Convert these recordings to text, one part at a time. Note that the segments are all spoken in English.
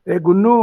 A Gunnu.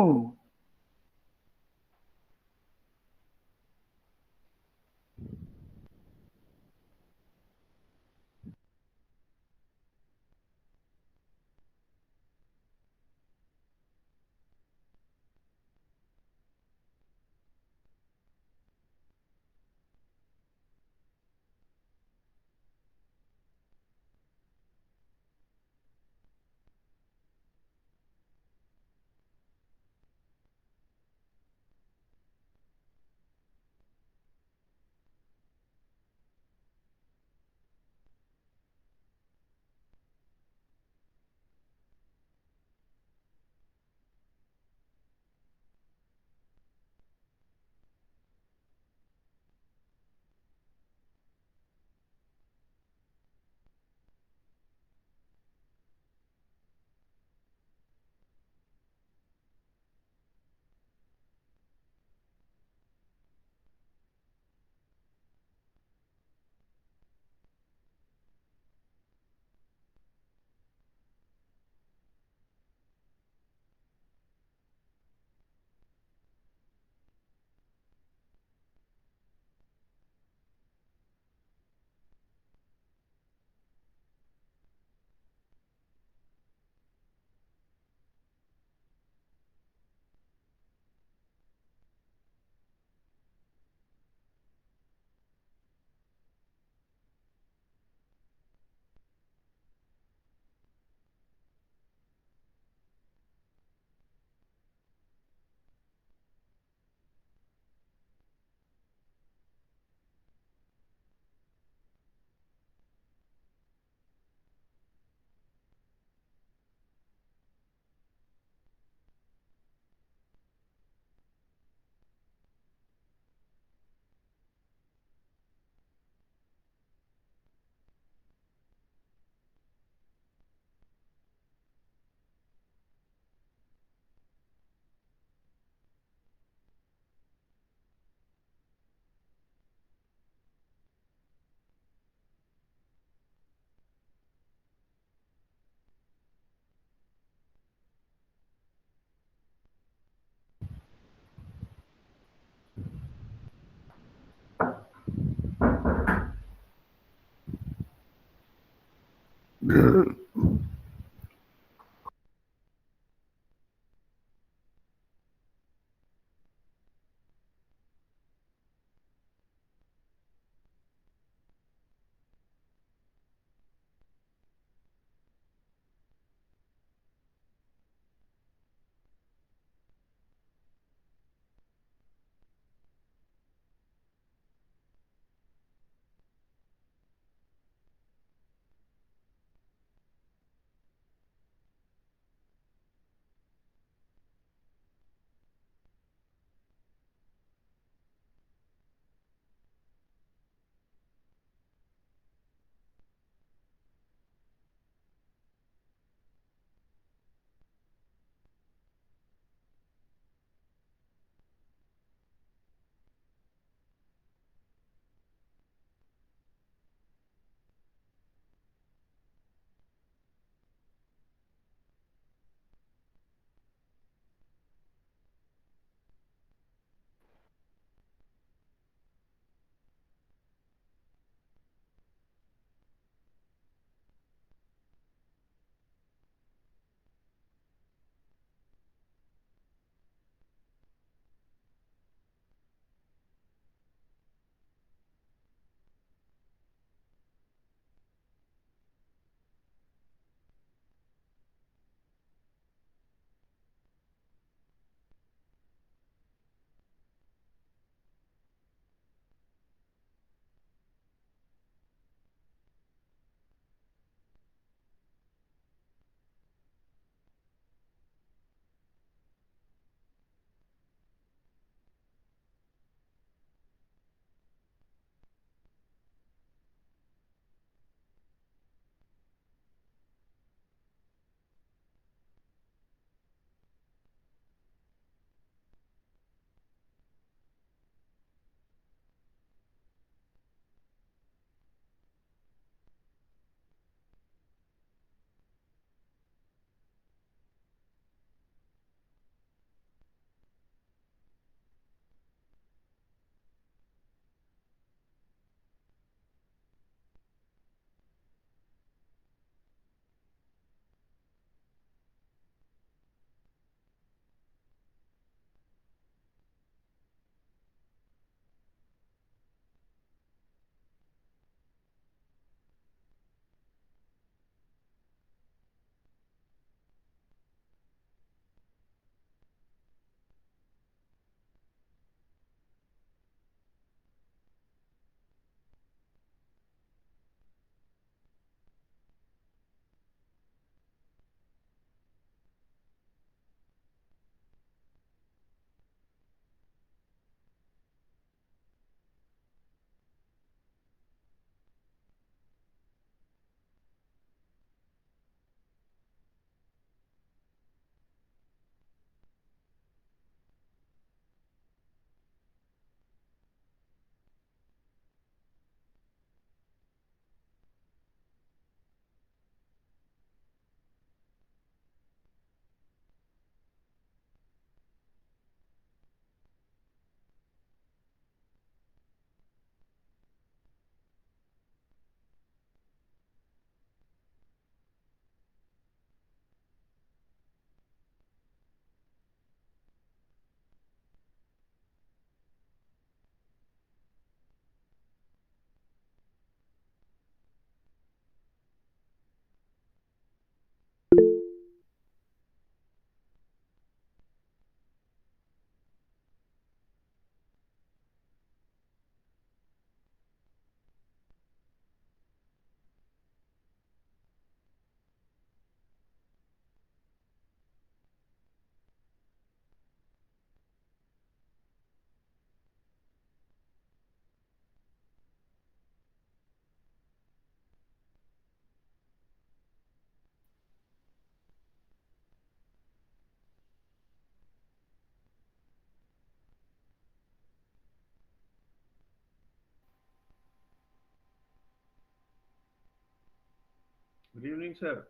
Good evening, sir.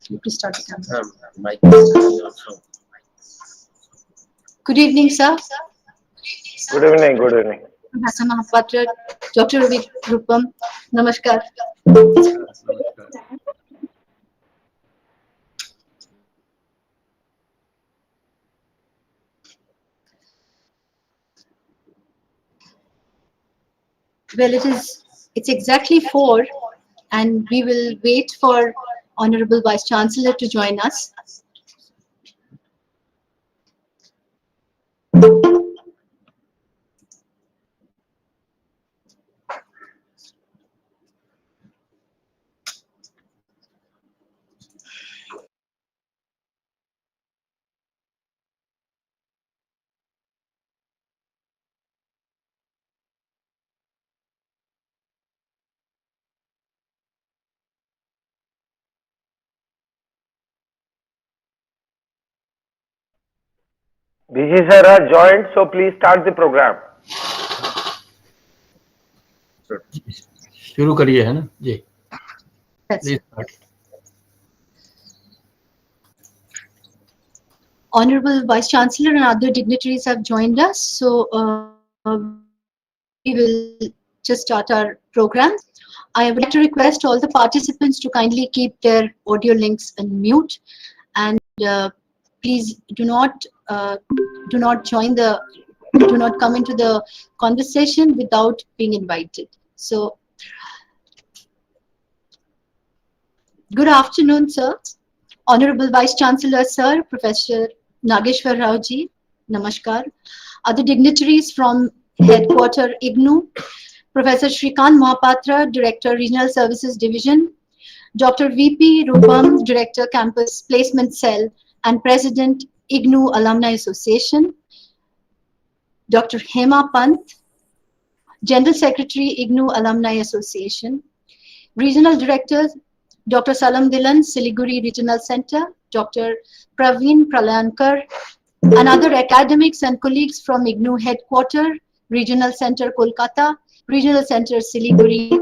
You please start the camera. Good evening, sir. Good evening, good evening. Professor Mahapatra, Dr. Ravi Rupam, Namaskar. Namaskar. Well, it's exactly 4, and we will wait for Honorable Vice Chancellor to join us. BG sir has joined, so please start the program. शुरू करिए है ना जी. That's Please it. start. Honorable Vice Chancellor and other dignitaries have joined us, so we will just start our program. I would like to request all the participants to kindly keep their audio links on mute, and please do not come into the conversation without being invited. So, good afternoon, sir. Honorable Vice Chancellor, sir, Professor Nageshwar Rao ji, Namaskar. Other dignitaries from Headquarter IGNOU, Professor Shrikant Mohapatra, Director Regional Services Division, Dr. VP Rupam, Director Campus Placement Cell and President IGNOU Alumni Association, Dr. Hema Pant, General Secretary IGNOU Alumni Association, Regional Directors Dr. Salam Dilan, Siliguri Regional Center, Dr. Praveen Pralayankar, and other academics and colleagues from IGNOU Headquarter, Regional Center Kolkata, Regional Center Siliguri,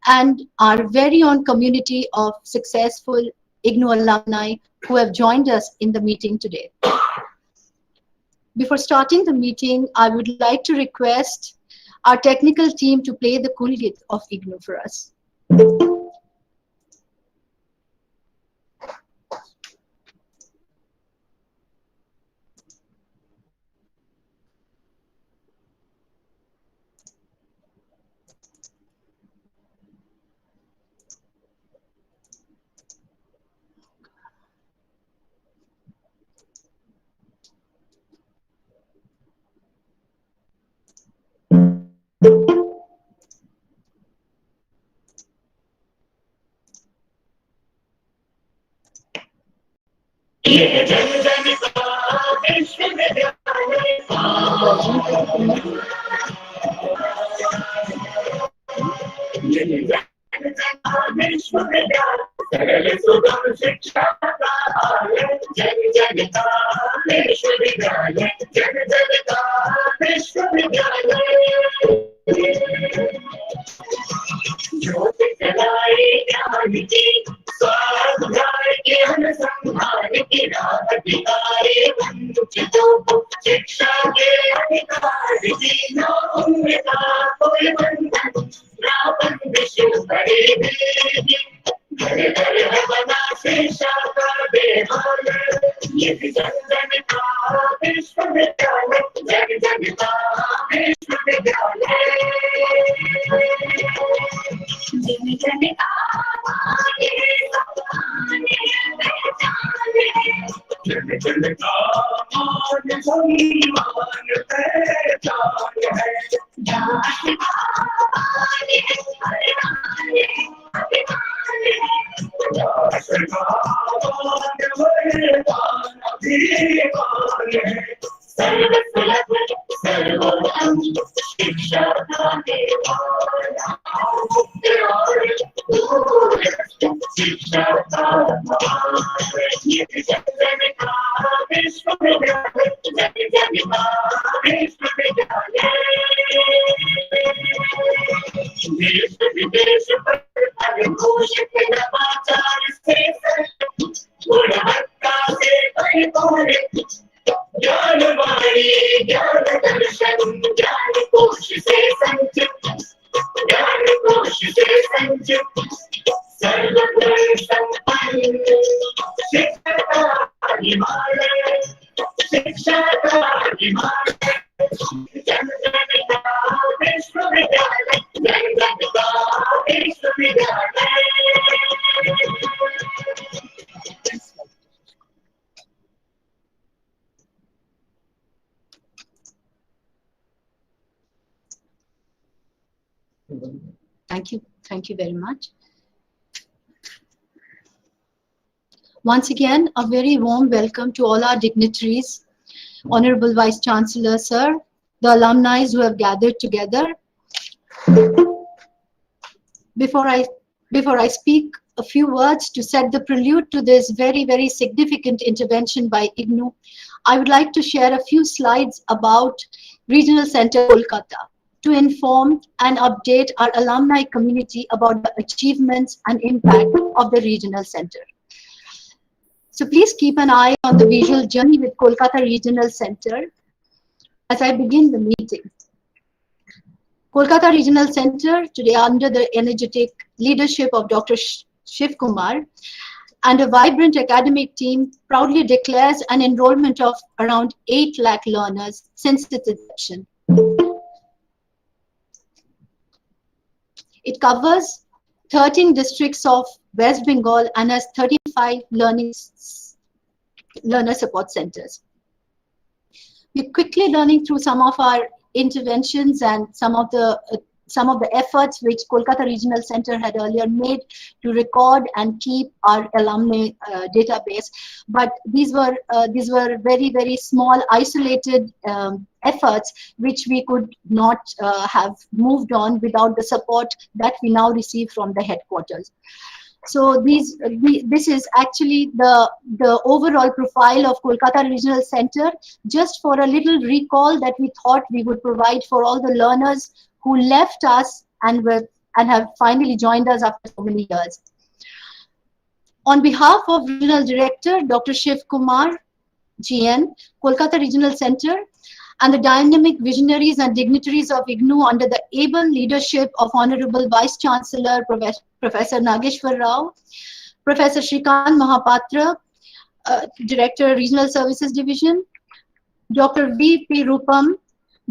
and our very own community of successful IGNOU alumni who have joined us in the meeting today. Before starting the meeting, I would like to request our technical team to play the Kulgit of IGNOU for us. Thank you. Thank you very much. Once again, a very warm welcome to all our dignitaries, Honorable Vice Chancellor, Sir, the alumni who have gathered together. Before I speak a few words to set the prelude to this very, very significant intervention by IGNOU, I would like to share a few slides about Regional Center Kolkata to inform and update our alumni community about the achievements and impact of the Regional Center. So please keep an eye on the visual journey with Kolkata Regional Center as I begin the meeting. Kolkata Regional Center, today under the energetic leadership of Dr. Shiv Kumar and a vibrant academic team, proudly declares an enrollment of around 8 lakh learners since its inception. It covers 13 districts of West Bengal and has 35 learner support centers. We're quickly learning through some of our interventions and some of the efforts which Kolkata Regional Center had earlier made to record and keep our alumni database. But these were very, very small, isolated efforts which we could not have moved on without the support that we now receive from the headquarters. So this is actually the overall profile of Kolkata Regional Center, just for a little recall that we thought we would provide for all the learners who left us and have finally joined us after so many years. On behalf of Regional Director Dr. Shiv Kumar, GN, Kolkata Regional Center, and the dynamic visionaries and dignitaries of IGNOU under the able leadership of Honorable Vice Chancellor Professor Nageshwar Rao, Professor Shrikant Mahapatra, Director Regional Services Division, Dr. V.P. Rupam,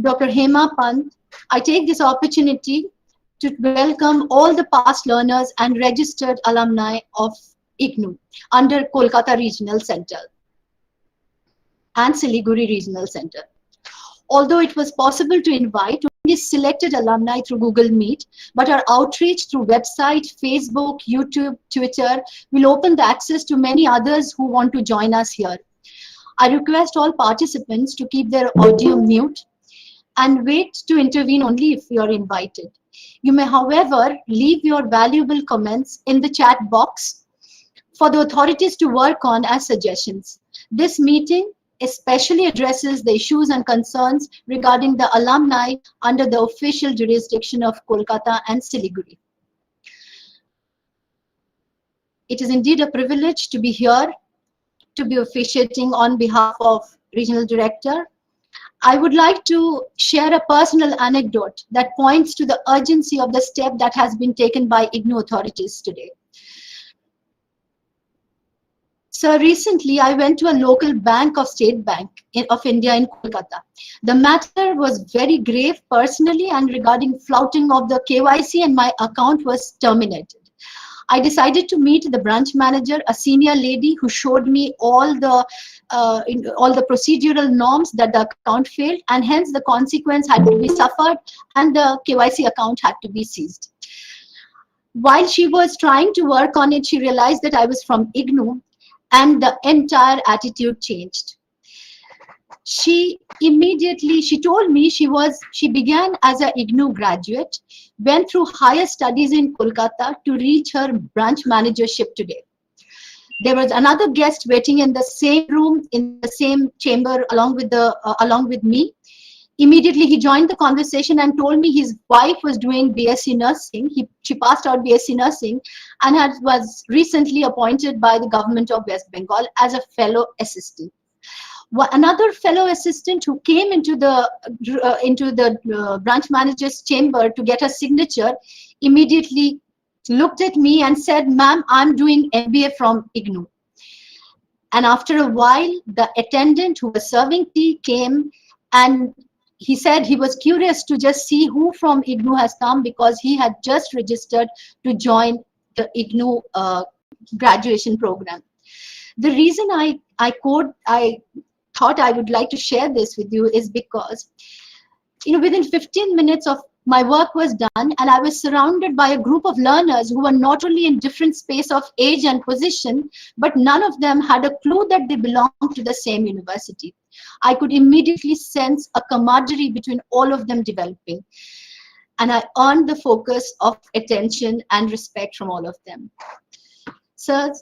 Dr. Hema Pant, I take this opportunity to welcome all the past learners and registered alumni of IGNOU under Kolkata Regional Center and Siliguri Regional Center. Although it was possible to invite only selected alumni through Google Meet, but our outreach through website, Facebook, YouTube, Twitter will open the access to many others who want to join us here. I request all participants to keep their audio mute and wait to intervene only if you are invited. You may, however, leave your valuable comments in the chat box for the authorities to work on as suggestions. This meeting especially addresses the issues and concerns regarding the alumni under the official jurisdiction of Kolkata and Siliguri. It is indeed a privilege to be here, to be officiating on behalf of Regional Director. I would like to share a personal anecdote that points to the urgency of the step that has been taken by IGNOU authorities today. So recently, I went to a local bank of State Bank of India in Kolkata. The matter was very grave personally and regarding flouting of the KYC, and my account was terminated. I decided to meet the branch manager, a senior lady who showed me all the procedural norms that the account failed, and hence the consequence had to be suffered and the KYC account had to be seized. While she was trying to work on it, she realized that I was from IGNOU, and the entire attitude changed. She told me she began as a IGNOU graduate, went through higher studies in Kolkata to reach her branch managership today. There was another guest waiting in the same room, in the same chamber along with me. Immediately he joined the conversation and told me his wife was doing BSc nursing. She passed out BSc nursing and was recently appointed by the government of West Bengal as a fellow assistant. Another fellow assistant who came into the branch manager's chamber to get a signature immediately looked at me and said, "Ma'am, I'm doing MBA from IGNOU." And after a while, the attendant who was serving tea came, and he said he was curious to just see who from IGNOU has come, because he had just registered to join the IGNOU graduation program. The reason I thought I would like to share this with you is because, within 15 minutes of my work was done, and I was surrounded by a group of learners who were not only in different space of age and position, but none of them had a clue that they belonged to the same university. I could immediately sense a camaraderie between all of them developing, and I earned the focus of attention and respect from all of them. So,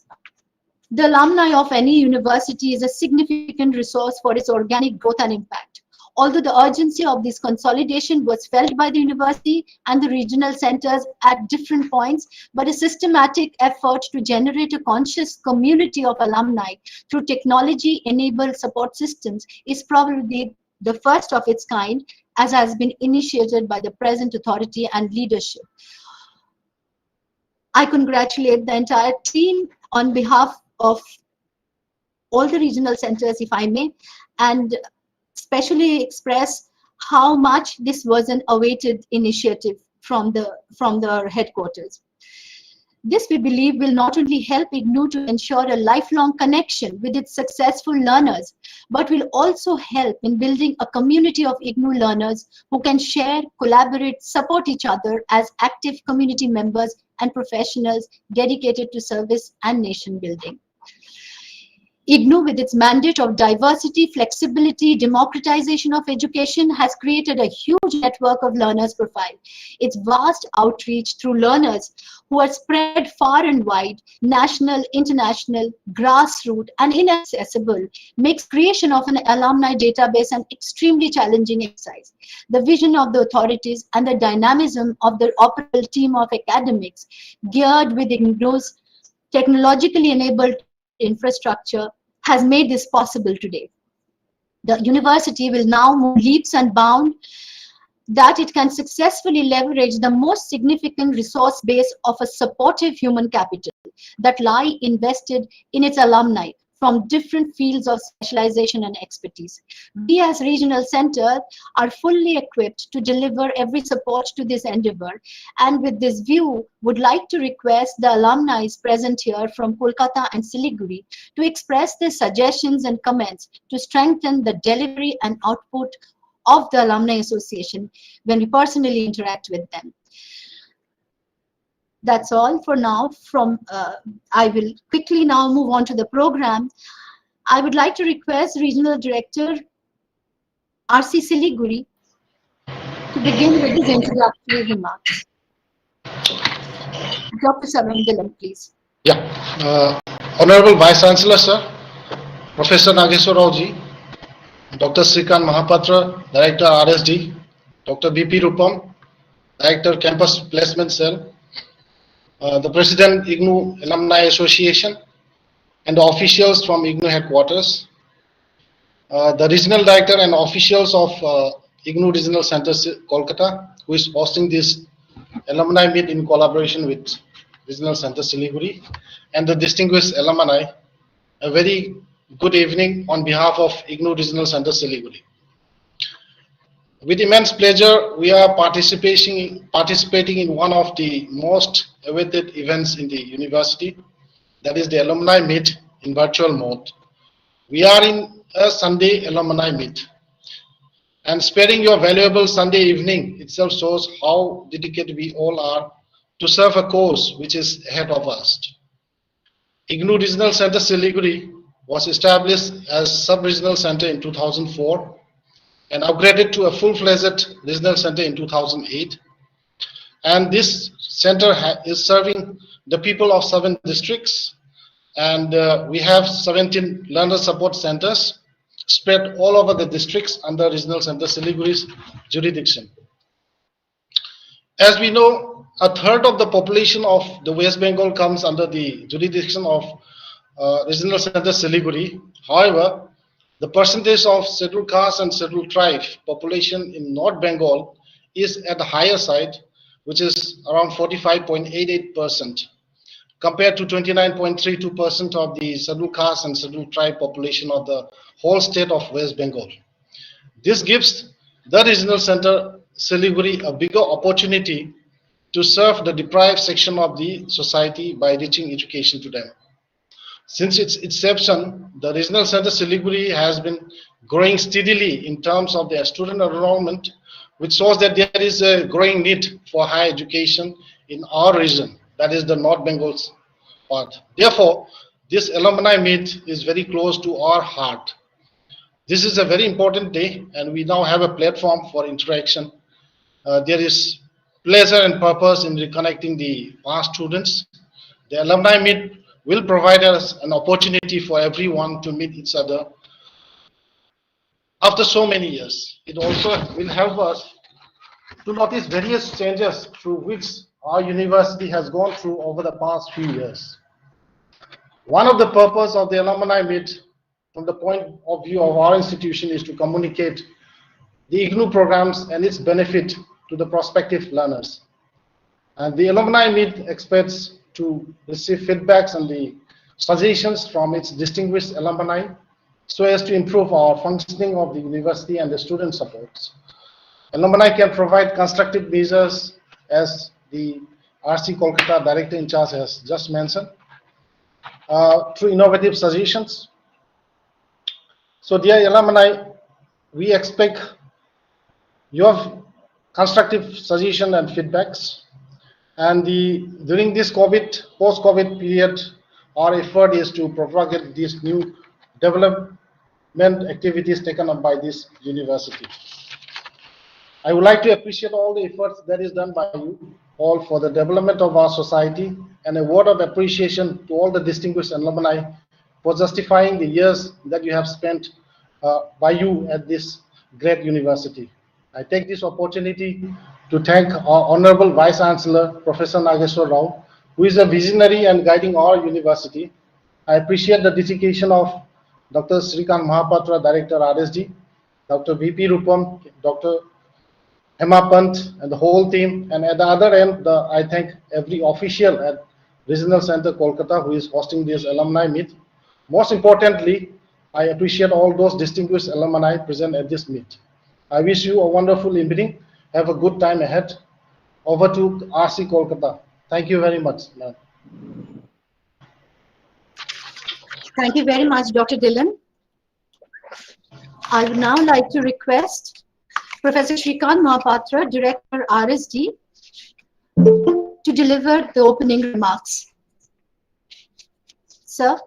the alumni of any university is a significant resource for its organic growth and impact. Although the urgency of this consolidation was felt by the university and the regional centers at different points, but a systematic effort to generate a conscious community of alumni through technology-enabled support systems is probably the first of its kind, as has been initiated by the present authority and leadership. I congratulate the entire team on behalf of all the regional centers, if I may, and especially express how much this was an awaited initiative from the headquarters. This, we believe, will not only help IGNOU to ensure a lifelong connection with its successful learners, but will also help in building a community of IGNOU learners who can share, collaborate, support each other as active community members and professionals dedicated to service and nation building. IGNOU, with its mandate of diversity, flexibility, democratization of education, has created a huge network of learners profile. Its vast outreach through learners who are spread far and wide, national, international, grassroots, and inaccessible, makes creation of an alumni database an extremely challenging exercise. The vision of the authorities and the dynamism of the operational team of academics, geared with IGNOU's technologically enabled infrastructure, has made this possible today. The university will now move leaps and bounds that it can successfully leverage the most significant resource base of a supportive human capital that lie invested in its alumni from different fields of specialization and expertise. We as regional center are fully equipped to deliver every support to this endeavor, and with this view would like to request the alumni present here from Kolkata and Siliguri to express their suggestions and comments to strengthen the delivery and output of the Alumni Association when we personally interact with them. That's all for now. I will quickly now move on to the program. I would like to request Regional Director R.C. Siliguri to begin with his introductory remarks. Dr. Sarangalam, please. Yeah. Honorable Vice Chancellor, sir, Professor Nageshwar Rao ji, Dr. Srikan Mahapatra, Director RSD, Dr. BP Rupam, Director Campus Placement Cell, the President IGNOU Alumni Association, and the officials from IGNOU headquarters, the Regional Director and officials of IGNOU Regional Center Kolkata, who is hosting this Alumni Meet in collaboration with Regional Center Siliguri, and the distinguished alumni, a very good evening on behalf of IGNOU Regional Center Siliguri. With immense pleasure, we are participating in one of the most awaited events in the university, that is the Alumni Meet in virtual mode. We are in a Sunday Alumni Meet, and sparing your valuable Sunday evening itself shows how dedicated we all are to serve a cause which is ahead of us. IGNOU Regional Center Siliguri was established as sub-regional center in 2004 and upgraded to a full-fledged regional center in 2008. And this center is serving the people of 7 districts, and we have 17 learner support centers, spread all over the districts under Regional Center Siliguri's jurisdiction. As we know, a third of the population of the West Bengal comes under the jurisdiction of Regional Center Siliguri. However, the percentage of scheduled caste and scheduled tribe population in North Bengal is at the higher side, which is around 45.88%, compared to 29.32% of the scheduled caste and scheduled tribe population of the whole state of West Bengal. This gives the regional center Siliguri a bigger opportunity to serve the deprived section of the society by reaching education to them. Since its inception, the regional center Siliguri has been growing steadily in terms of their student enrollment, which shows that there is a growing need for higher education in our region, that is the North Bengal's part. Therefore, this alumni meet is very close to our heart. This is a very important day, and we now have a platform for interaction. There is pleasure and purpose in reconnecting the past students. The alumni meet will provide us an opportunity for everyone to meet each other after so many years. It also will help us to notice various changes through which our university has gone through over the past few years. One of the purpose of the alumni meet from the point of view of our institution is to communicate the IGNOU programs and its benefit to the prospective learners. And the alumni meet expects to receive feedbacks and the suggestions from its distinguished alumni so as to improve our functioning of the university and the student supports. Alumni can provide constructive measures, as the RC Kolkata Director in Charge has just mentioned, through innovative suggestions. So dear alumni, we expect your constructive suggestion and feedbacks. And during this post-COVID period, our effort is to propagate these new development activities taken up by this university. I would like to appreciate all the efforts that is done by you all for the development of our society, and a word of appreciation to all the distinguished alumni for justifying the years that you have spent by you at this great university. I take this opportunity to thank our Honorable Vice Chancellor, Professor Nageshwar Rao, who is a visionary and guiding our university. I appreciate the dedication of Dr. Srikant Mahapatra, Director RSD, Dr. VP Rupam, Dr. Hema Pant, and the whole team. And at the other end, I thank every official at Regional Center Kolkata who is hosting this alumni meet. Most importantly, I appreciate all those distinguished alumni present at this meet. I wish you a wonderful evening. Have a good time ahead. Over to RC Kolkata. Thank you very much, ma'am. Thank you very much, Dr. Dillon. I would now like to request Professor Srikant Mahapatra, Director RSD, to deliver the opening remarks. Sir,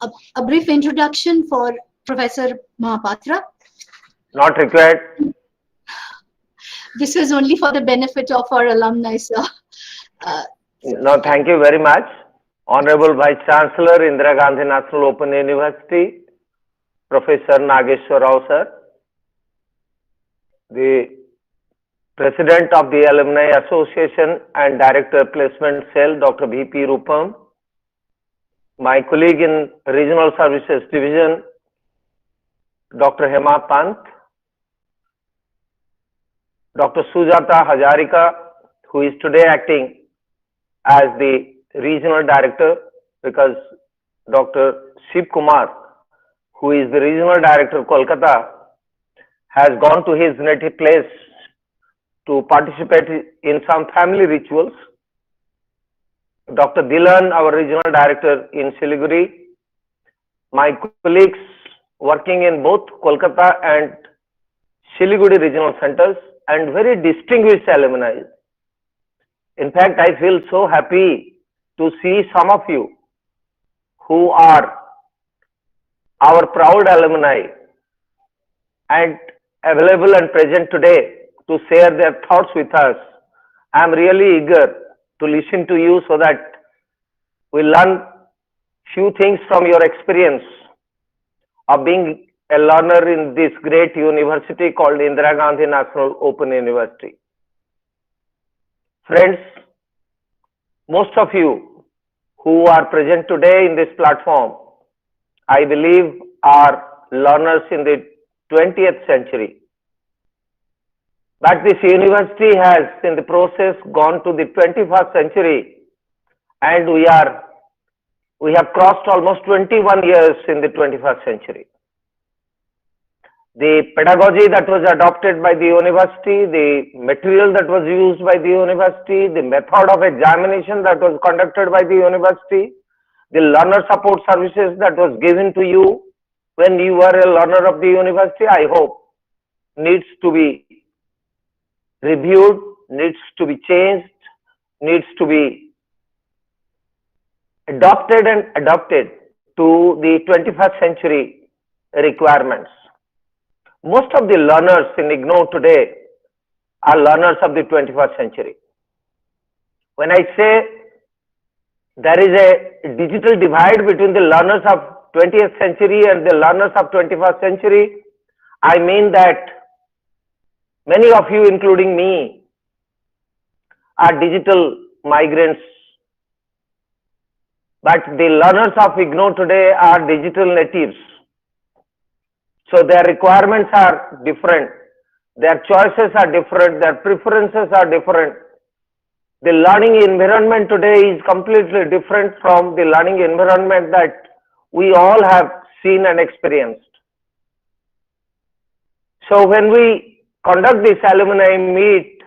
a brief introduction for Professor Mahapatra. Not required. This was only for the benefit of our alumni, sir. No, thank you very much. Honorable Vice Chancellor, Indira Gandhi National Open University, Professor Nageshwar Rao, sir. The President of the Alumni Association and Director Placement Cell, Dr. VP Rupam. My colleague in Regional Services Division, Dr. Hema Pant. Dr. Sujata Hajarika, who is today acting as the Regional Director, because Dr. Shiv Kumar, who is the Regional Director of Kolkata, has gone to his native place to participate in some family rituals. Dr. Dillon, our Regional Director in Siliguri, my colleagues working in both Kolkata and Siliguri regional centers, and very distinguished alumni. In fact, I feel so happy to see some of you who are our proud alumni and available and present today to share their thoughts with us. I am really eager to listen to you so that we learn few things from your experience of being a learner in this great university called Indira Gandhi National Open University. Friends, most of you who are present today in this platform, I believe, are learners in the 20th century. But this university has, in the process, gone to the 21st century, and we have crossed almost 21 years in the 21st century. The pedagogy that was adopted by the university, the material that was used by the university, the method of examination that was conducted by the university, the learner support services that was given to you when you were a learner of the university, I hope, needs to be reviewed, needs to be changed, needs to be adopted to the 21st century requirements. Most of the learners in IGNOU today are learners of the 21st century. When I say there is a digital divide between the learners of 20th century and the learners of 21st century, I mean that many of you, including me, are digital migrants. But the learners of IGNOU today are digital natives. So their requirements are different, their choices are different, their preferences are different. The learning environment today is completely different from the learning environment that we all have seen and experienced. So when we conduct this alumni meet,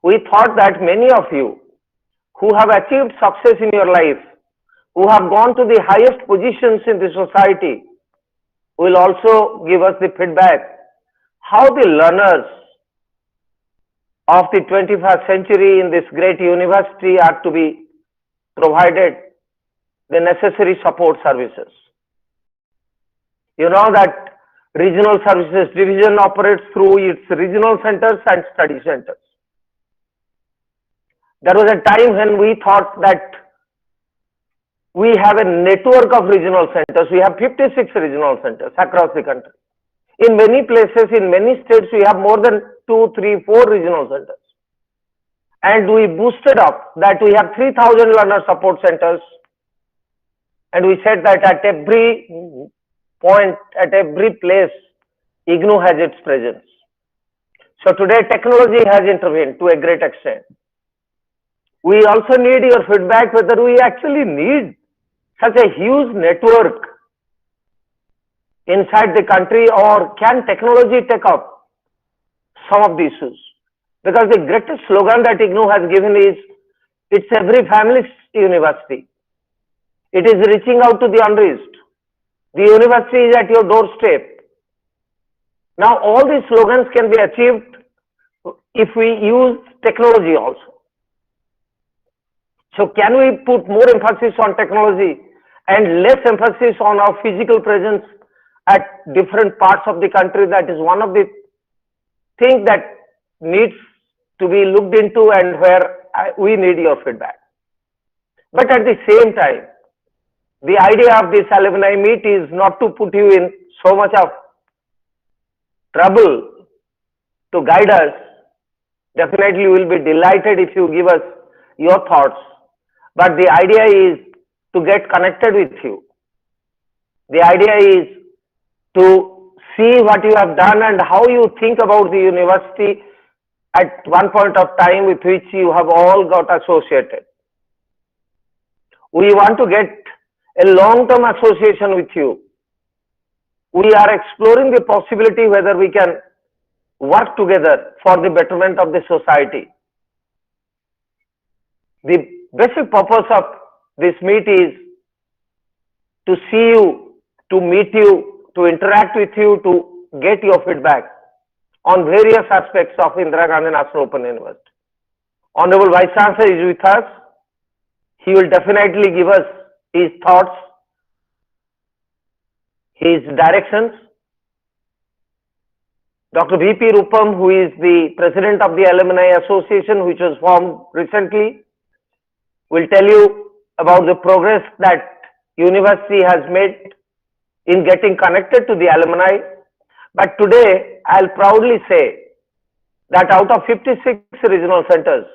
we thought that many of you who have achieved success in your life, who have gone to the highest positions in the society, will also give us the feedback how the learners of the 21st century in this great university are to be provided the necessary support services. You know that Regional Services Division operates through its regional centers and study centers. There was a time when we thought that we have a network of regional centers. We have 56 regional centers across the country. In many places, in many states, we have more than 2, 3, 4 regional centers. And we boosted up that we have 3,000 learner support centers. And we said that at every point, at every place, IGNOU has its presence. So today, technology has intervened to a great extent. We also need your feedback whether we actually need such a huge network inside the country, or can technology take up some of the issues? Because the greatest slogan that IGNOU has given is, it's every family's university. It is reaching out to the unreached. The university is at your doorstep. Now all these slogans can be achieved if we use technology also. So can we put more emphasis on technology and less emphasis on our physical presence at different parts of the country? That is one of the things that needs to be looked into, and where we need your feedback. But at the same time, the idea of this alumni meet is not to put you in so much of trouble, to guide us. Definitely we will be delighted if you give us your thoughts. But the idea is to get connected with you. The idea is to see what you have done and how you think about the university at one point of time with which you have all got associated. We want to get a long-term association with you. We are exploring the possibility whether we can work together for the betterment of the society. The basic purpose of this meet is to see you, to meet you, to interact with you, to get your feedback on various aspects of Indira Gandhi National Open University. Honorable Vice Chancellor is with us. He will definitely give us his thoughts, his directions. Dr. V.P. Rupam, who is the President of the Alumni Association, which was formed recently, will tell you about the progress that university has made in getting connected to the alumni. But today, I'll proudly say that out of 56 regional centers,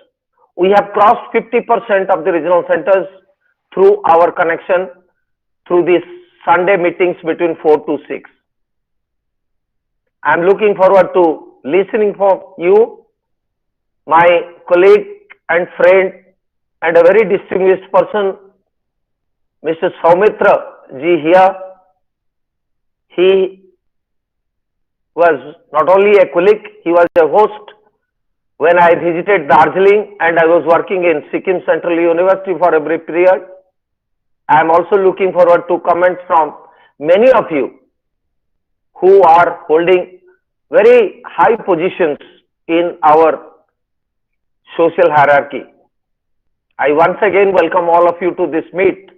we have crossed 50% of the regional centers through our connection through these Sunday meetings between 4 to 6. I'm looking forward to listening from you, my colleague and friend and a very distinguished person, Mr. Saumitra ji here. He was not only a colleague, he was a host when I visited Darjeeling and I was working in Sikkim Central University for a brief period. I am also looking forward to comments from many of you who are holding very high positions in our social hierarchy. I once again welcome all of you to this meet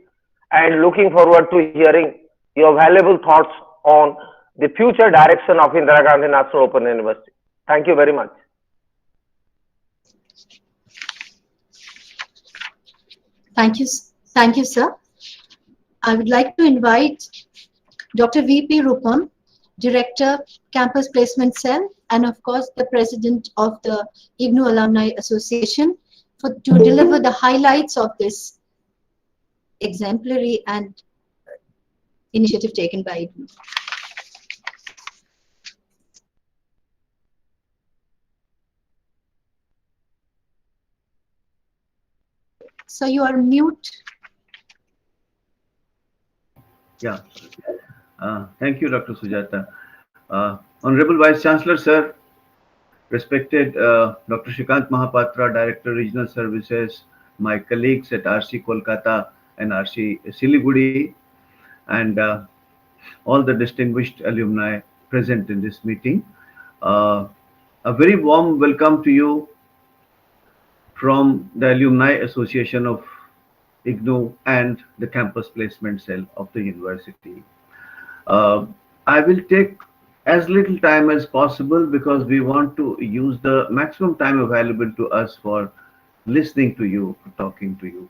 and looking forward to hearing your valuable thoughts on the future direction of Indira Gandhi National Open University. Thank you very much. Thank you, sir. I would like to invite Dr. V.P. Rupam, Director, Campus Placement Cell, and of course the President of the IGNOU Alumni Association, to deliver the highlights of this exemplary and initiative taken by IGNOU. So you are mute. Yeah. Thank you, Dr. Sujata. Honorable Vice Chancellor, sir, respected Dr. Shrikant Mahapatra, Director, Regional Services, my colleagues at RC Kolkata and RC Siliguri, and all the distinguished alumni present in this meeting. A very warm welcome to you from the Alumni Association of IGNOU and the Campus Placement Cell of the University. I will take as little time as possible because we want to use the maximum time available to us for listening to you, for talking to you.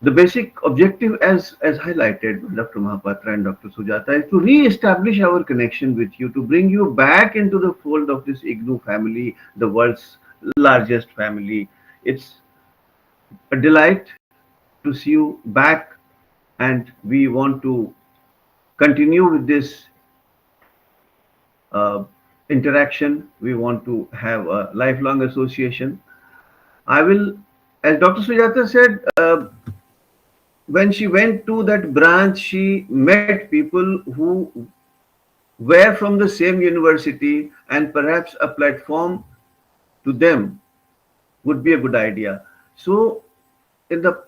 The basic objective, as highlighted by Dr. Mahapatra and Dr. Sujata, is to re-establish our connection with you, to bring you back into the fold of this IGNOU family, the world's largest family. It's a delight to see you back, and we want to continue with this interaction. We want to have a lifelong association. I will, as Dr. Sujata said, when she went to that branch, she met people who were from the same university, and perhaps a platform to them would be a good idea. So in the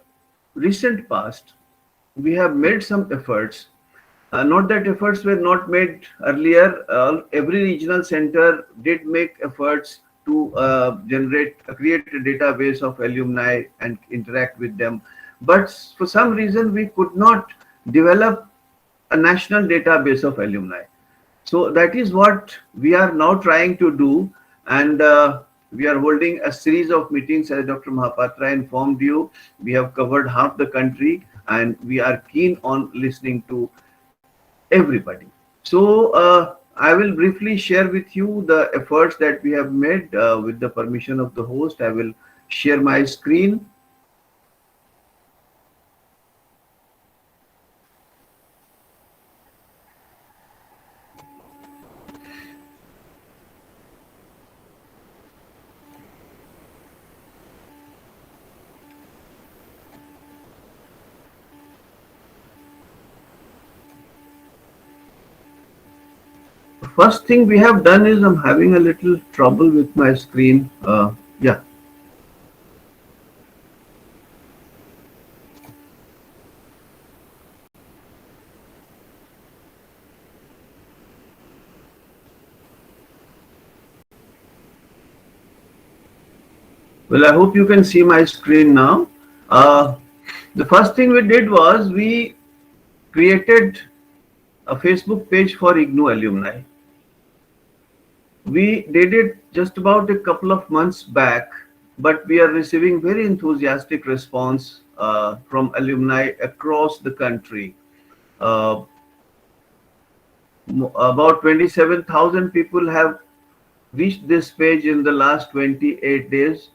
recent past, we have made some efforts. Not that efforts were not made earlier. Every regional center did make efforts to create a database of alumni and interact with them. But for some reason, we could not develop a national database of alumni. So that is what we are now trying to do. And we are holding a series of meetings, as Dr. Mahapatra informed you. We have covered half the country, and we are keen on listening to everybody. So I will briefly share with you the efforts that we have made. With the permission of the host, I will share my screen. First thing we have done is I'm having a little trouble with my screen. Yeah. Well, I hope you can see my screen now. The first thing we did was we created a Facebook page for IGNOU alumni. We did it just about a couple of months back, but we are receiving very enthusiastic response from alumni across the country. Uh, about 27,000 people have reached this page in the last 28 days,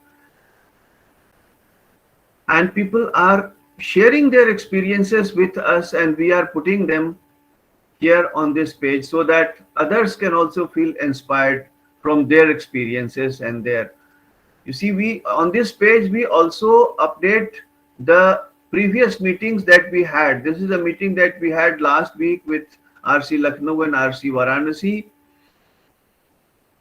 and people are sharing their experiences with us, and we are putting them here on this page so that others can also feel inspired from their experiences and their, you see, we on this page we also update the previous meetings that we had. This is a meeting that we had last week with RC Lucknow and RC Varanasi,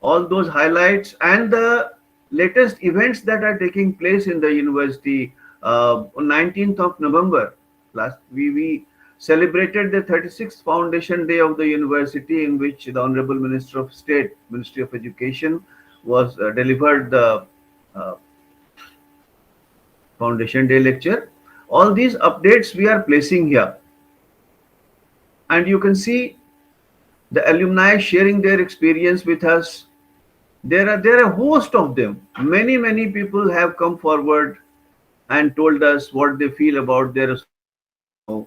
all those highlights and the latest events that are taking place in the university. On 19th of November, last we celebrated the 36th foundation day of the university, in which the Honorable Minister of State, Ministry of Education, was delivered the uh, foundation day lecture. All these updates we are placing here, and you can see the alumni sharing their experience with us. There are a host of them. Many people have come forward and told us what they feel about their association now,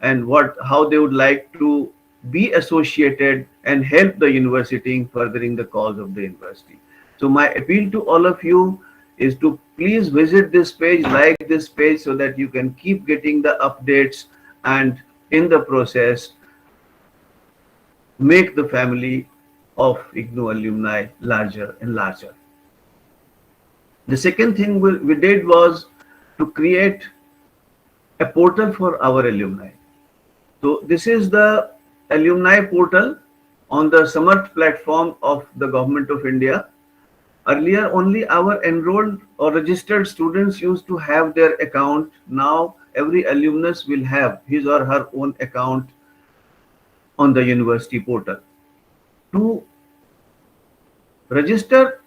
and what how they would like to be associated and help the university in furthering the cause of the university. So my appeal to all of you is to please visit this page, like this page, so that you can keep getting the updates, and in the process make the family of IGNOU alumni larger and larger. The second thing we did was to create a portal for our alumni. So this is the alumni portal on the Samarth platform of the Government of India. Earlier, only our enrolled or registered students used to have their account. Now, every alumnus will have his or her own account on the university portal. To register,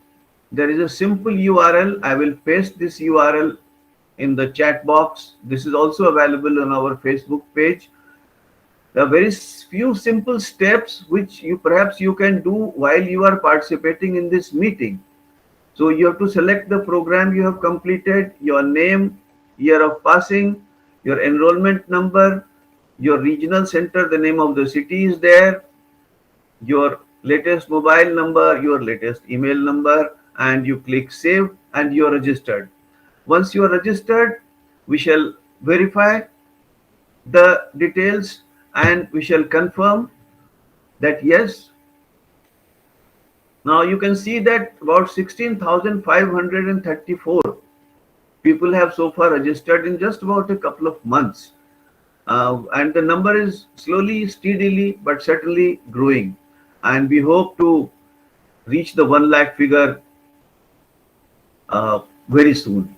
there is a simple URL. I will paste this URL in the chat box. This is also available on our Facebook page. There are very few simple steps which you perhaps you can do while you are participating in this meeting. So you have to select the program you have completed, your name, year of passing, your enrollment number, your regional center, the name of the city is there, your latest mobile number, your latest email number, and you click save and you are registered. Once you are registered, we shall verify the details and we shall confirm that yes. Now you can see that about 16,534 people have so far registered in just about a couple of months. And the number is slowly, steadily, but certainly growing. And we hope to reach the 1 lakh figure very soon.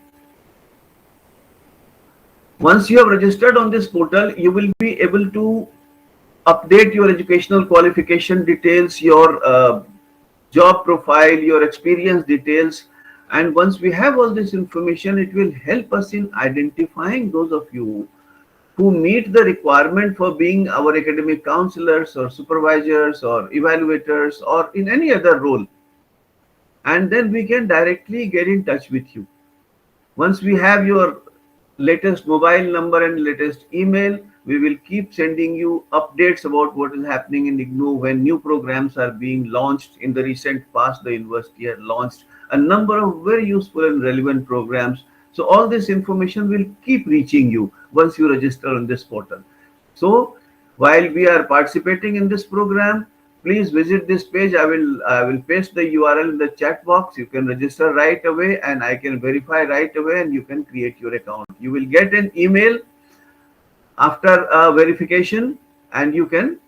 Once you have registered on this portal, you will be able to update your educational qualification details, your job profile, your experience details. And once we have all this information, it will help us in identifying those of you who meet the requirement for being our academic counselors or supervisors or evaluators or in any other role. And then we can directly get in touch with you. Once we have your latest mobile number and latest email, we will keep sending you updates about what is happening in IGNOU when new programs are being launched. In the recent past, the university had launched a number of very useful and relevant programs. So all this information will keep reaching you once you register on this portal. So while we are participating in this program, please visit this page. I will paste the URL in the chat box. You can register right away and I can verify right away and you can create your account. You will get an email after verification and you can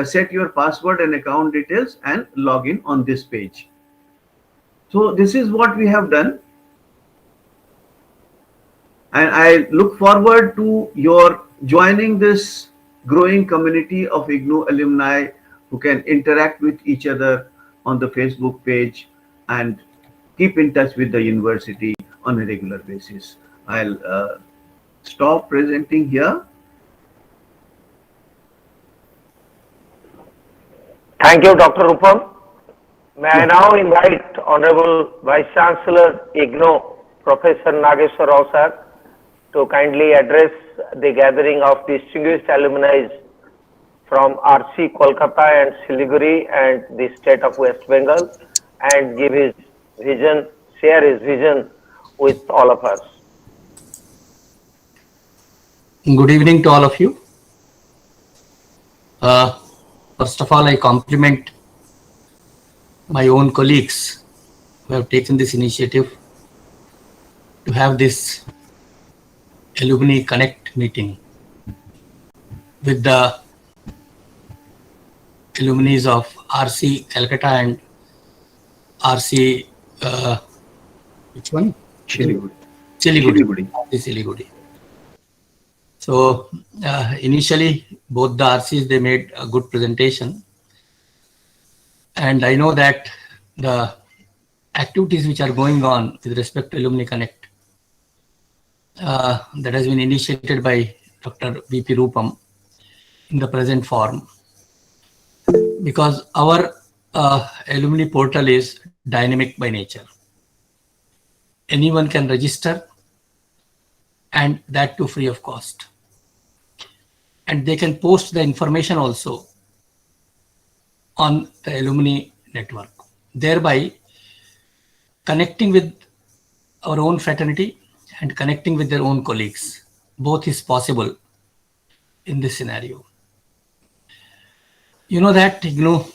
set your password and account details and log in on this page. So this is what we have done. And I look forward to your joining this growing community of IGNOU alumni who can interact with each other on the Facebook page and keep in touch with the university on a regular basis. I'll stop presenting here. Thank you, Dr. Rupam. May I now invite Honorable Vice Chancellor, IGNOU, Professor Nageshwar Rao sir, to kindly address the gathering of distinguished alumni from RC Kolkata and Siliguri and the state of West Bengal, and give his vision, share his vision with all of us. Good evening to all of you. First of all, I compliment my own colleagues who have taken this initiative to have this Alumni Connect meeting with the alumni of RC Calcutta and RC, which one? Siliguri. Siliguri. Siliguri. So initially, both the RCs, they made a good presentation. And I know that the activities which are going on with respect to Alumni Connect, that has been initiated by Dr. VP Rupam in the present form, because our alumni portal is dynamic by nature. Anyone can register, and that too free of cost. And they can post the information also on the alumni network, thereby connecting with our own fraternity and connecting with their own colleagues. Both is possible in this scenario. You know that IGNOU,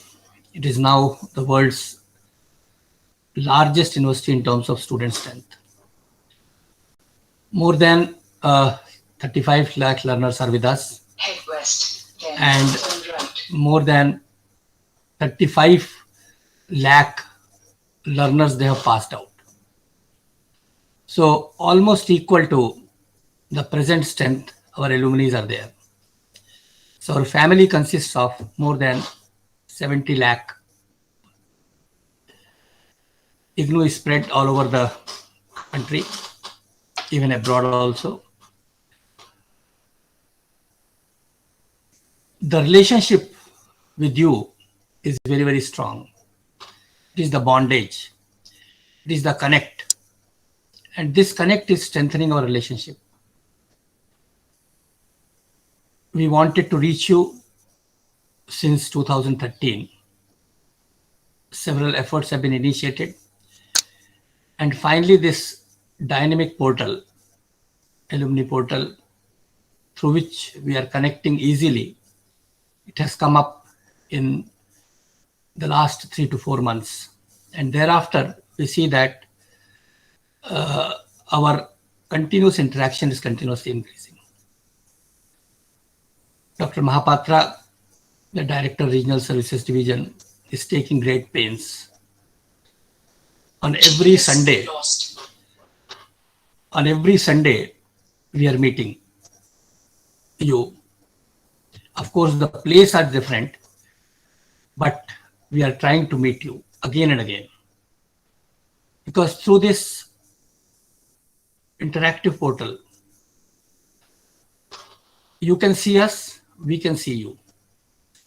it is now the world's largest university in terms of student strength. More than 35 lakh learners are with us. Head west, and right. More than 35 lakh learners they have passed out. So almost equal to the present strength our alumni are there. So our family consists of more than 70 lakh. IGNOU is spread all over the country, even abroad also. The relationship with you is very, very strong. It is the bondage. It is the connect. And this connect is strengthening our relationship. We wanted to reach you since 2013. Several efforts have been initiated. And finally, this dynamic portal, alumni portal, through which we are connecting easily, it has come up in the last 3 to 4 months. And thereafter, we see that our continuous interaction is continuously increasing. Dr. Mahapatra, the Director Regional Services Division, is taking great pains. On every Sunday, we are meeting you. Of course, the places are different, but we are trying to meet you again and again. Because through this interactive portal, you can see us, we can see you.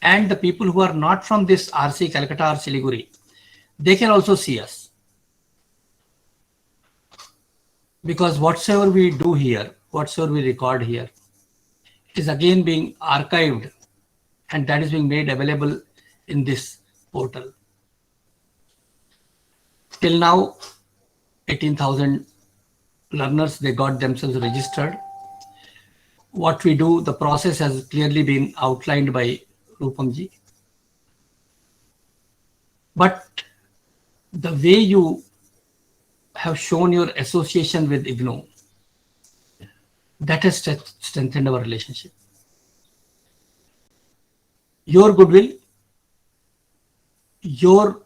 And the people who are not from this RC, Calcutta or Siliguri, they can also see us. Because whatsoever we do here, whatsoever we record here, it is again being archived, and that is being made available in this portal. Till now, 18,000 learners, they got themselves registered. What we do, the process has clearly been outlined by Rupamji. But the way you have shown your association with IGNOU, that has strengthened our relationship. Your goodwill, your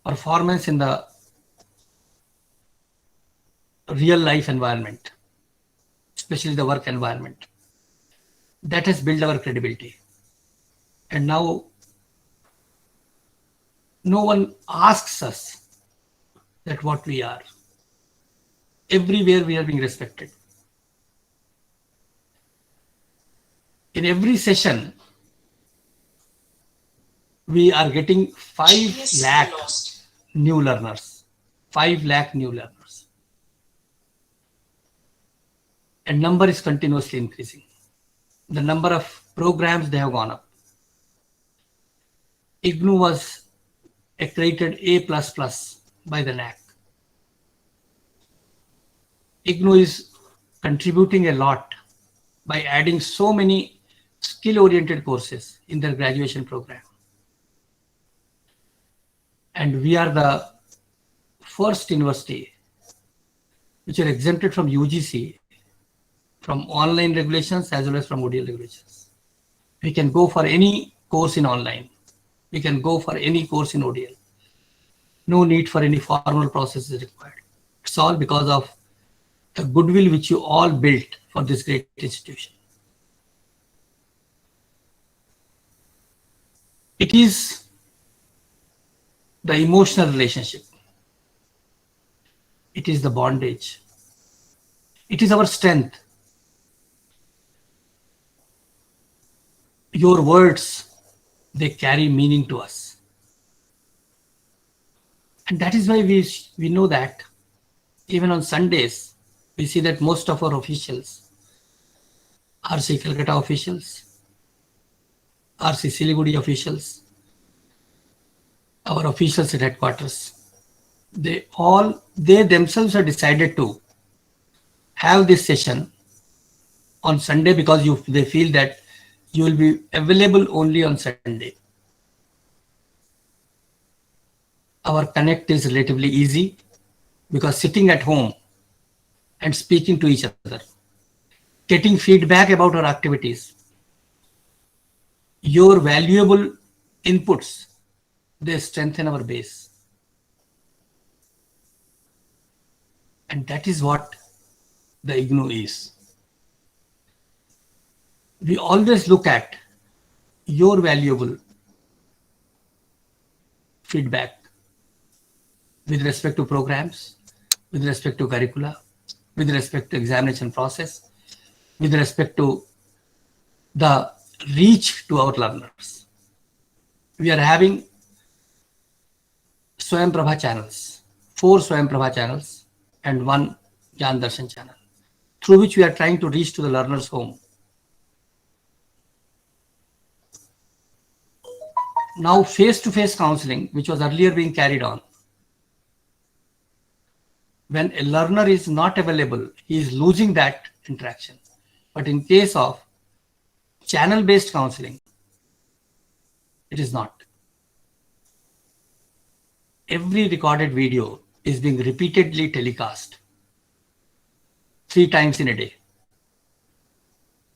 performance in the real life environment, especially the work environment, that has built our credibility. And now no one asks us that what we are. Everywhere we are being respected. In every session, we are getting 5 lakh new learners. 5 lakh new learners. and number is continuously increasing. The number of programs, they have gone up. IGNOU was accredited A++ by the NAC. IGNOU is contributing a lot by adding so many skill-oriented courses in their graduation program. And we are the first university which are exempted from UGC, from online regulations as well as from ODL regulations. We can go for any course in online. We can go for any course in ODL. No need for any formal process is required. It's all because of the goodwill which you all built for this great institution. It is the emotional relationship. It is the bondage. It is our strength. Your words, they carry meaning to us. And that is why we know that even on Sundays, we see that most of our officials, RC Kolkata officials, RC Siliguri officials, our officials at headquarters, they themselves have decided to have this session on Sunday because they feel that you will be available only on Sunday. Our connect is relatively easy because sitting at home and speaking to each other, getting feedback about our activities, your valuable inputs, they strengthen our base. And that is what the IGNOU is. We always look at your valuable feedback with respect to programs, with respect to curricula, with respect to examination process, with respect to the reach to our learners. We are having Swayam Prabha channels, 4 Swayam Prabha channels and 1 Gyan Darshan channel, through which we are trying to reach to the learner's home. Now face-to-face counseling, which was earlier being carried on, when a learner is not available, he is losing that interaction. But in case of channel-based counseling, it is not. Every recorded video is being repeatedly telecast 3 times in a day.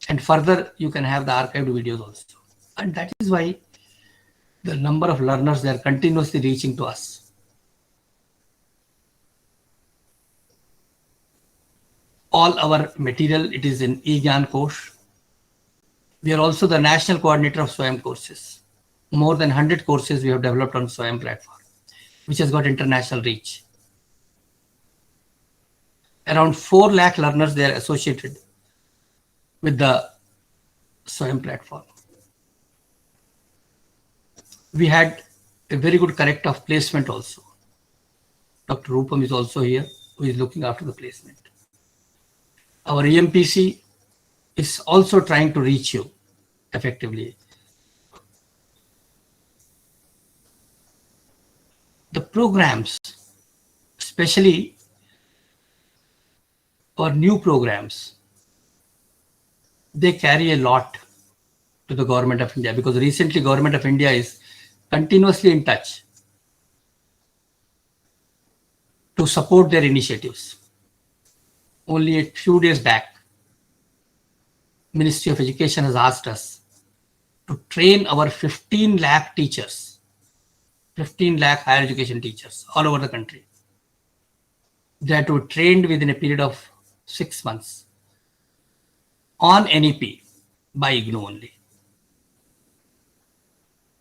And further, you can have the archived videos also. And that is why the number of learners, they are continuously reaching to us. All our material, it is in IGNOU course. We are also the national coordinator of Swayam courses. More than 100 courses we have developed on Swayam platform, which has got international reach. Around 4 lakh learners, they are associated with the Swayam platform. We had a very good correct of placement also. Dr. Rupam is also here, who is looking after the placement. Our EMPC is also trying to reach you effectively. The programs, especially our new programs, they carry a lot to the Government of India, because recently Government of India is continuously in touch to support their initiatives. Only a few days back, Ministry of Education has asked us to train our 15 lakh teachers, 15 lakh higher education teachers all over the country. They are to be trained within a period of 6 months on NEP by IGNOU only.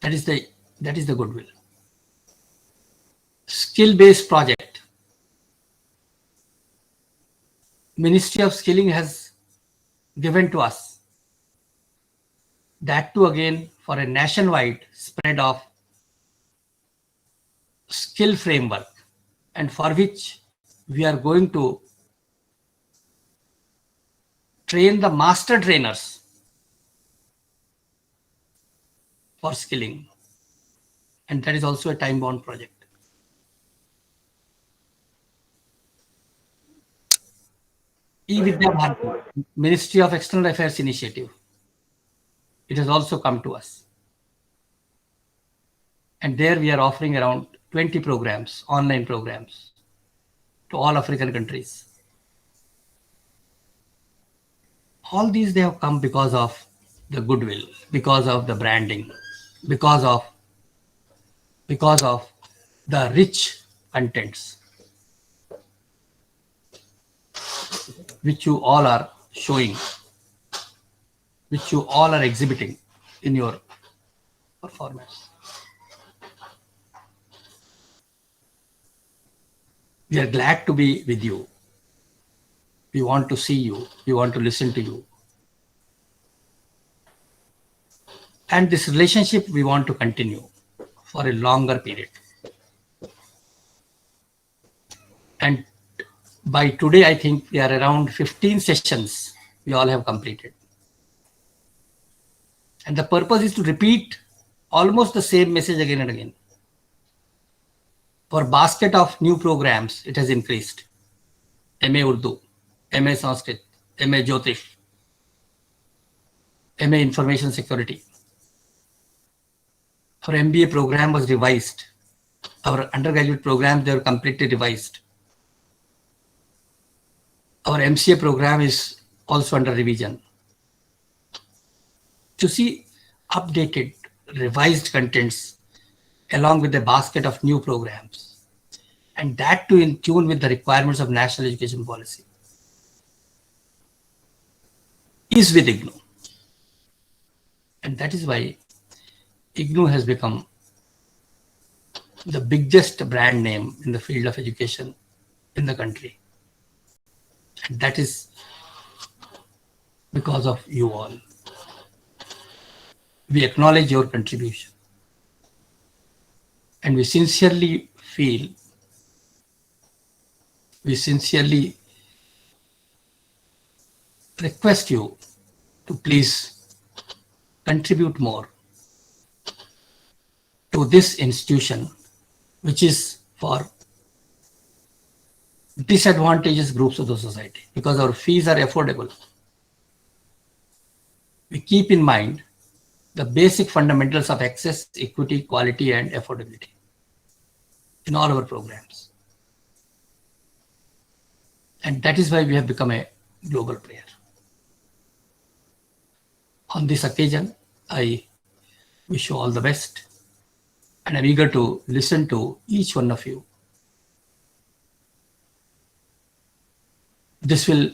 That is the goodwill. Skill-based project. Ministry of Skilling has given to us. That too again for a nationwide spread of skill framework, and for which we are going to train the master trainers for skilling. And that is also a time-bound project. E-Vidya Bharati, Ministry of External Affairs initiative. It has also come to us. And there we are offering around 20 programs, online programs, to all African countries. All these, they have come because of the goodwill, because of the branding, because of the rich contents which you all are showing, which you all are exhibiting in your performance. We are glad to be with you. We want to see you. We want to listen to you. And this relationship we want to continue for a longer period. And by today, I think we are around 15 sessions we all have completed. And the purpose is to repeat almost the same message again and again. For basket of new programs, it has increased. MA Urdu, MA Sanskrit, MA Jyotish, MA Information Security. Our MBA program was revised. Our undergraduate programs, they were completely revised. Our MCA program is also under revision. To see updated, revised contents along with a basket of new programs, and that too in tune with the requirements of national education policy, is with IGNOU. And that is why IGNOU has become the biggest brand name in the field of education in the country. And that is because of you all. We acknowledge your contribution. And we sincerely feel, we sincerely request you to please contribute more to this institution, which is for disadvantaged groups of the society, because our fees are affordable. We keep in mind the basic fundamentals of access, equity, quality, and affordability in all our programs. And that is why we have become a global player. On this occasion, I wish you all the best, and I'm eager to listen to each one of you. This will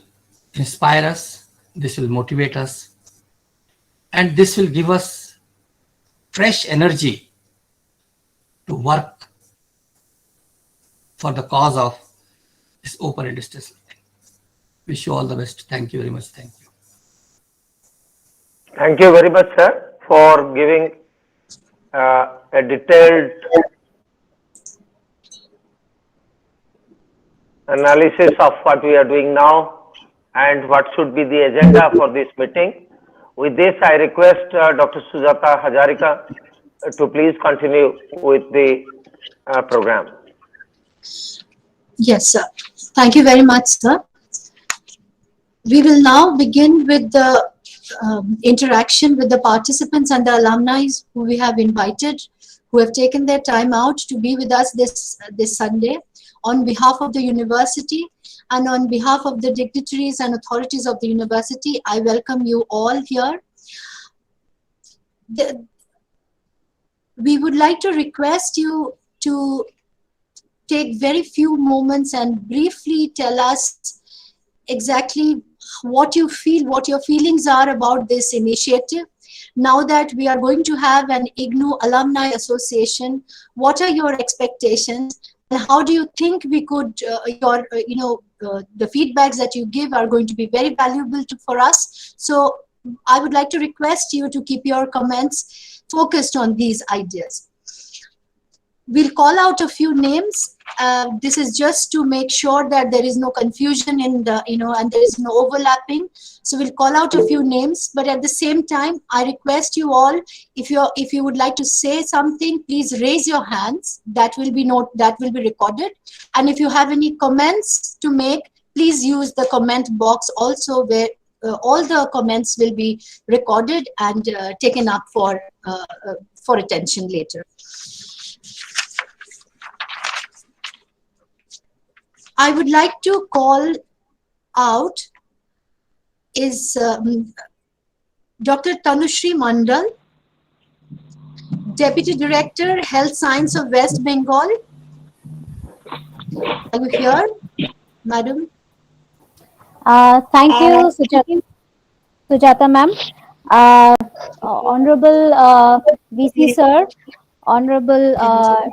inspire us, this will motivate us, and this will give us fresh energy to work for the cause of this open and distance learning. Wish you all the best. Thank you very much. Thank you. Thank you very much, sir, for giving a detailed analysis of what we are doing now and what should be the agenda for this meeting. With this, I request Dr. Sujata Hazarika to please continue with the program. Yes, sir. Thank you very much, sir. We will now begin with the interaction with the participants and the alumni who we have invited, who have taken their time out to be with us this Sunday. On behalf of the university and on behalf of the dignitaries and authorities of the university, I welcome you all here. We would like to request you to take very few moments and briefly tell us exactly what you feel, what your feelings are about this initiative. Now that we are going to have an IGNOU Alumni Association, what are your expectations? And how do you think we could, the feedbacks that you give are going to be very valuable for us. So I would like to request you to keep your comments focused on these ideas. We'll call out a few names This is just to make sure that there is no confusion in the, and there is no overlapping. So we'll call out a few names, but at the same time, I request you all, if you would like to say something, please raise your hands. That will be recorded. And if you have any comments to make, please use the comment box also, where all the comments will be recorded and taken up for attention later. I would like to call out is Dr. Tanushri Mandal, Deputy Director, Health Science of West Bengal. Are you here, madam? Thank you, Sujata ma'am. Honorable VC sir, Honorable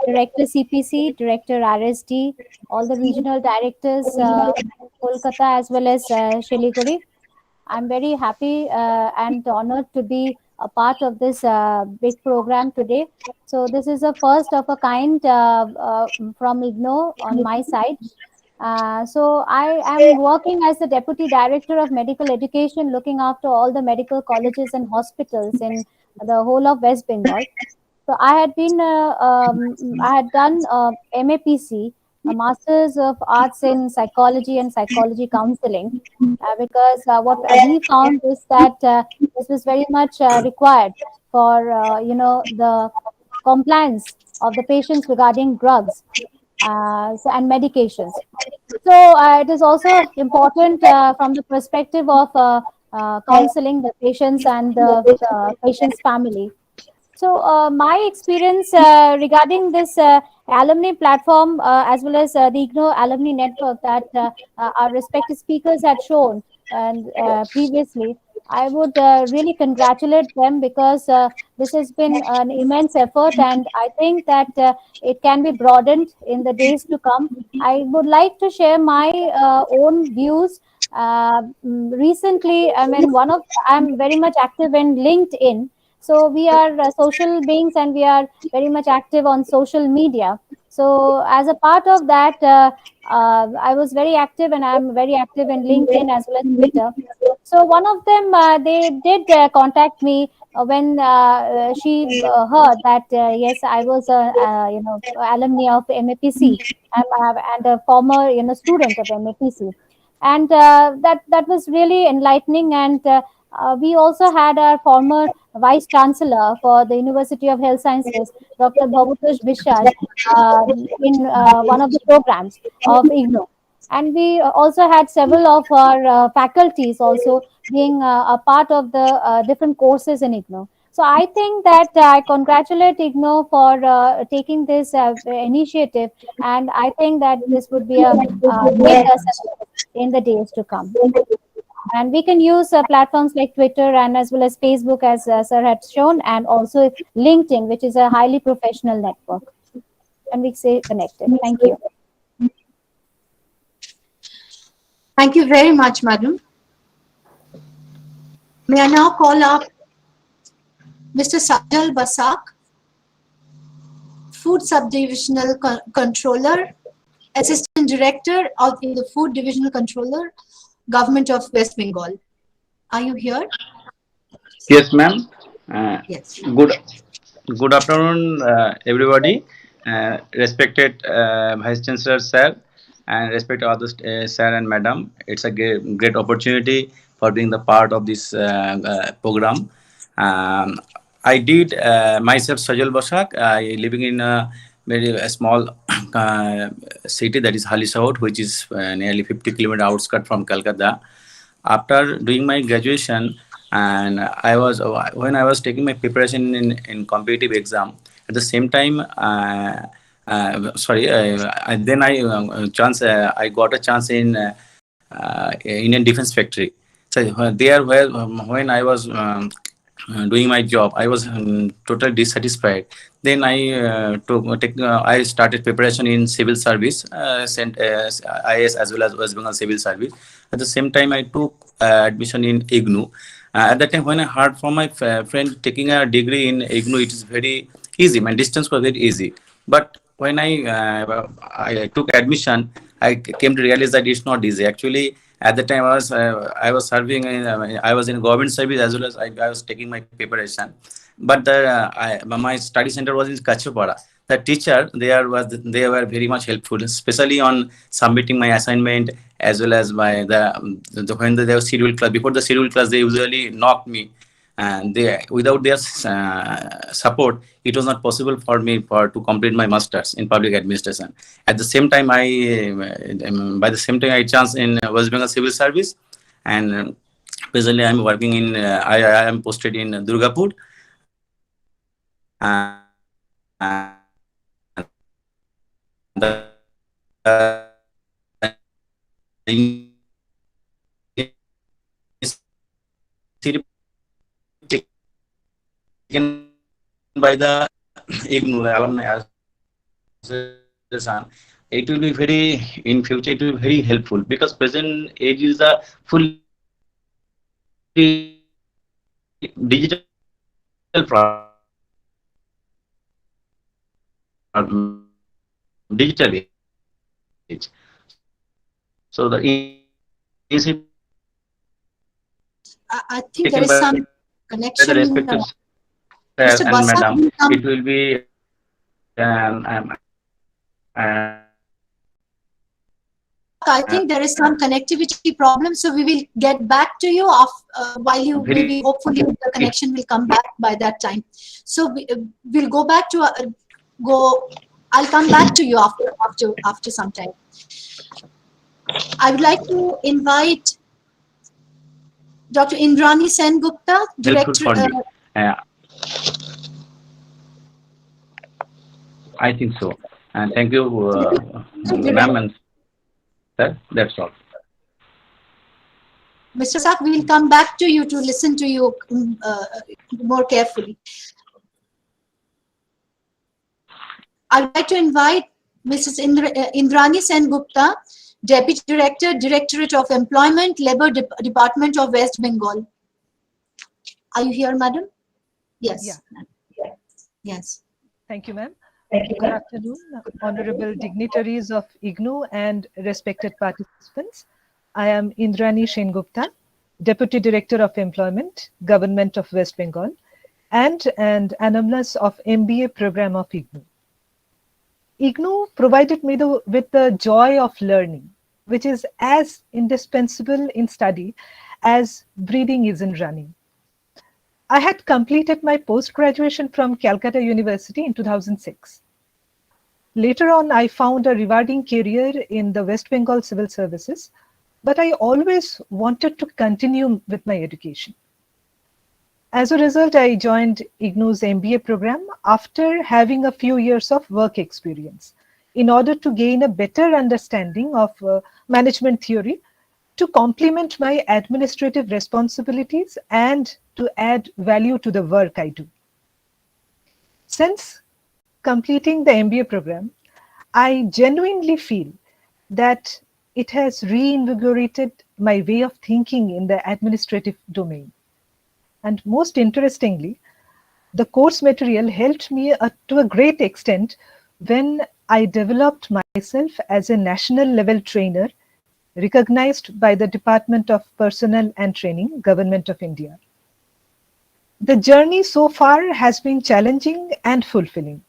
Director CPC, Director RSD, all the regional directors, Kolkata as well as Siliguri. I'm very happy and honored to be a part of this big program today. So this is a first of a kind from IGNOU on my side. So I am working as the Deputy Director of Medical Education, looking after all the medical colleges and hospitals in the whole of West Bengal. So I had done MAPC, a Masters of Arts in Psychology and Psychology Counseling, because what we found is that this was very much required for the compliance of the patients regarding drugs and medications. So it is also important from the perspective of counseling the patients and the patient's family. So my experience regarding this alumni platform, as well as the IGNOU alumni network that our respected speakers had shown and previously, I would really congratulate them, because this has been an immense effort, and I think that it can be broadened in the days to come. I would like to share my own views. Recently, I'm very much active in LinkedIn. So we are social beings, and we are very much active on social media. So as a part of that, I was very active, and I'm very active in LinkedIn as well as Twitter. So one of them, they did contact me when she heard that yes, I was a alumni of MAPC, and a former student of MAPC, and that was really enlightening. And we also had our former Vice Chancellor for the University of Health Sciences, Dr. Bhabatosh Biswas, in one of the programs of IGNOU. And we also had several of our faculties also being a part of the different courses in IGNOU. So I think that I congratulate IGNOU for taking this initiative, and I think that this would be a great success in the days to come. And we can use platforms like Twitter and as well as Facebook, as Sir had shown, and also LinkedIn, which is a highly professional network. And we stay connected. Thank you. Thank you very much, madam. May I now call up Mr. Sajal Basak, Food Subdivisional Controller, Assistant Director in the Food Divisional Controller, Government of West Bengal. Are you here? Yes, ma'am. Yes. Good afternoon, everybody. Respected Vice Chancellor sir, and respected other sir and madam. It's a great opportunity for being the part of this program. I did myself Sajal Basak. I living in a very small city, that is Halisahar, which is nearly 50 kilometers outskirts from Kolkata. After doing my graduation, and when I was taking my preparation in competitive exam, at the same time, then I got a chance in Indian Defense Factory. So there, where when I was doing my job, I was totally dissatisfied. Then I started preparation in civil service, sent IS as well as West Bengal Civil Service. At the same time, I took admission in IGNOU. At that time, when I heard from my friend taking a degree in IGNOU, it is very easy. My distance was very easy. But when I took admission, I came to realize that it's not easy. Actually, at the time I was serving I was in government service as well as I was taking my preparation. But my study center was in Kachupara. The teacher there they were very much helpful, especially on submitting my assignment as well as by when there was scheduled class. Before the scheduled class, they usually knocked me, and without their support, it was not possible for me to complete my masters in public administration. At the same time, by the same time I chanced in West Bengal Civil Service, and presently I'm working in I am posted in Durgapur, taken by the IGNOU, the Alumni Association. It will be very, in future, it will be very helpful, because present age is a fully digital digital age. So the initiative I think there taken is by some the connection. respective Mr. sir and Basak madam, will come. it will be I think there is some connectivity problem, so we will get back to you while you maybe very hopefully the connection will come back by that time. So we'll go back to I'll come back to you after some time. I would like to invite Dr. Indrani Sengupta, helpful Director. for me. I think so. And thank you, ma'am and sir. That's all. Mr. Sak, we'll come back to you to listen to you more carefully. I would like to invite Mrs. Indrani Sengupta, Deputy Director, Directorate of Employment, Labour Department of West Bengal. Are you here, madam? Yes. Yeah. Yes. Thank you, ma'am. Good afternoon, honorable dignitaries of IGNOU and respected participants. I am Indrani Sengupta, Deputy Director of Employment, Government of West Bengal, and an alumnus of MBA program of IGNOU. IGNOU provided me with the joy of learning, which is as indispensable in study as breathing is in running. I had completed my post-graduation from Calcutta University in 2006. Later on, I found a rewarding career in the West Bengal Civil Services, but I always wanted to continue with my education. As a result, I joined IGNOU's MBA program after having a few years of work experience in order to gain a better understanding of management theory, to complement my administrative responsibilities and to add value to the work I do. Since completing the MBA program, I genuinely feel that it has reinvigorated my way of thinking in the administrative domain. And most interestingly, the course material helped me to a great extent when I developed myself as a national level trainer recognized by the Department of Personnel and Training, Government of India. The journey so far has been challenging and fulfilling.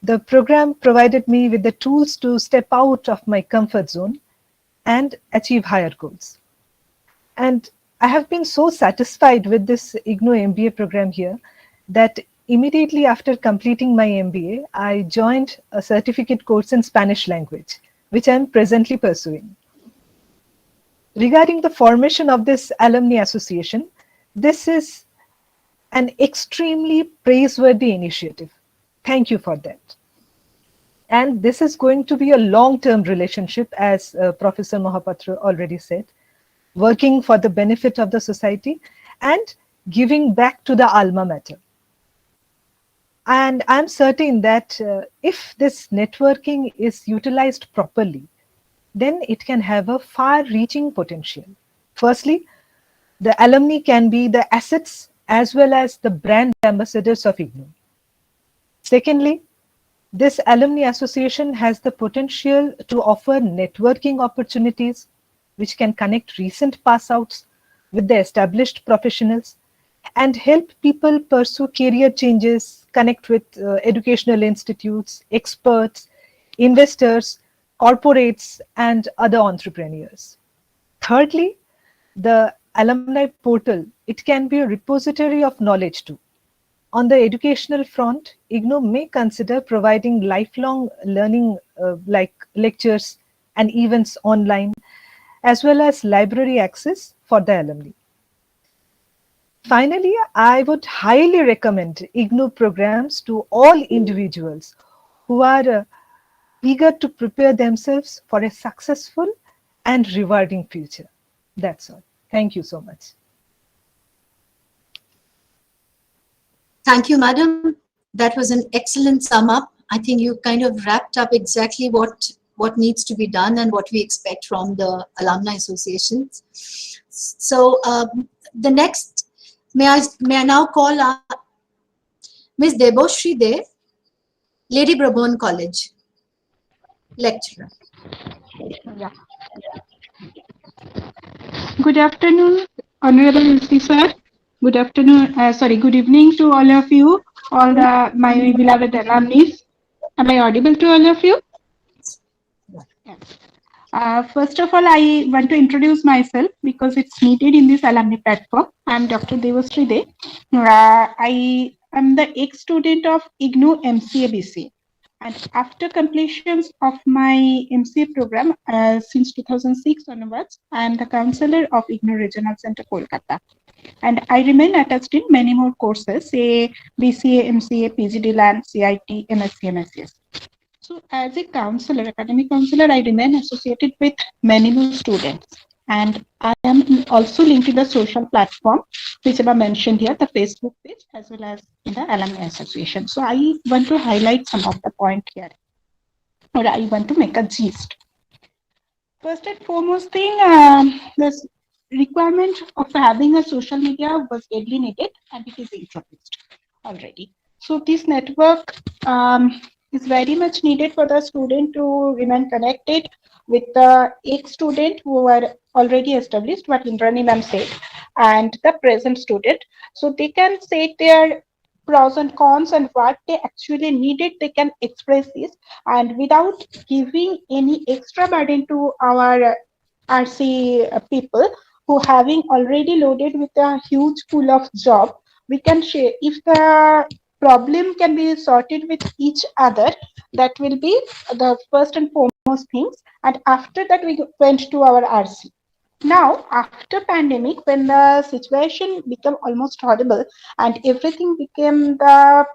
The program provided me with the tools to step out of my comfort zone and achieve higher goals. And I have been so satisfied with this IGNOU MBA program here that immediately after completing my MBA, I joined a certificate course in Spanish language, which I am presently pursuing. Regarding the formation of this alumni association, this is an extremely praiseworthy initiative. Thank you for that. And this is going to be a long-term relationship, as Professor Mohapatra already said, working for the benefit of the society and giving back to the alma mater. And I'm certain that if this networking is utilized properly, then it can have a far-reaching potential. Firstly, the alumni can be the assets as well as the brand ambassadors of IGNOU. Secondly, This alumni association has the potential to offer networking opportunities which can connect recent pass outs with the established professionals and help people pursue career changes, connect with educational institutes, experts, investors, corporates, and other entrepreneurs. Thirdly, the alumni portal, it can be a repository of knowledge too. On the educational front, IGNOU may consider providing lifelong learning like lectures and events online, as well as library access for the alumni. Finally, I would highly recommend IGNOU programs to all individuals who are eager to prepare themselves for a successful and rewarding future. That's all. Thank you so much. Thank you, madam. That was an excellent sum up. I think you kind of wrapped up exactly what needs to be done and what we expect from the alumni associations. So the next, may I now call Ms. Deboshri De, Lady Brabon College lecturer. Yeah. Good afternoon, Honorable VC Sir. Good afternoon, good evening to all of you, all my beloved alumni. Am I audible to all of you? Yes. First of all, I want to introduce myself because it's needed in this alumni platform. I am Dr. Devasri De. I am the ex-student of IGNOU MCA and after completion of my MCA program since 2006 onwards, I am the counselor of IGNOU Regional Center, Kolkata. And I remain attached in many more courses, say BCA, MCA, PGD LAN, CIT, MSc, MSc. So as a counselor, academic counselor, I remain associated with many more students. And I am also linked to the social platform, which I mentioned here, the Facebook page, as well as in the Alumni Association. So I want to highlight some of the point here, or I want to make a gist. First and foremost thing, this requirement of having a social media was badly needed, and it is introduced already. So this network is very much needed for the student to remain connected with the ex-student who are already established, what Indrani ma'am said, and the present student. So they can say their pros and cons and what they actually needed, they can express this, and without giving any extra burden to our RC people who having already loaded with a huge pool of job, we can share. If the problem can be sorted with each other, that will be the first and foremost things. And after that, we went to our RC. Now, after pandemic, when the situation became almost horrible and everything became the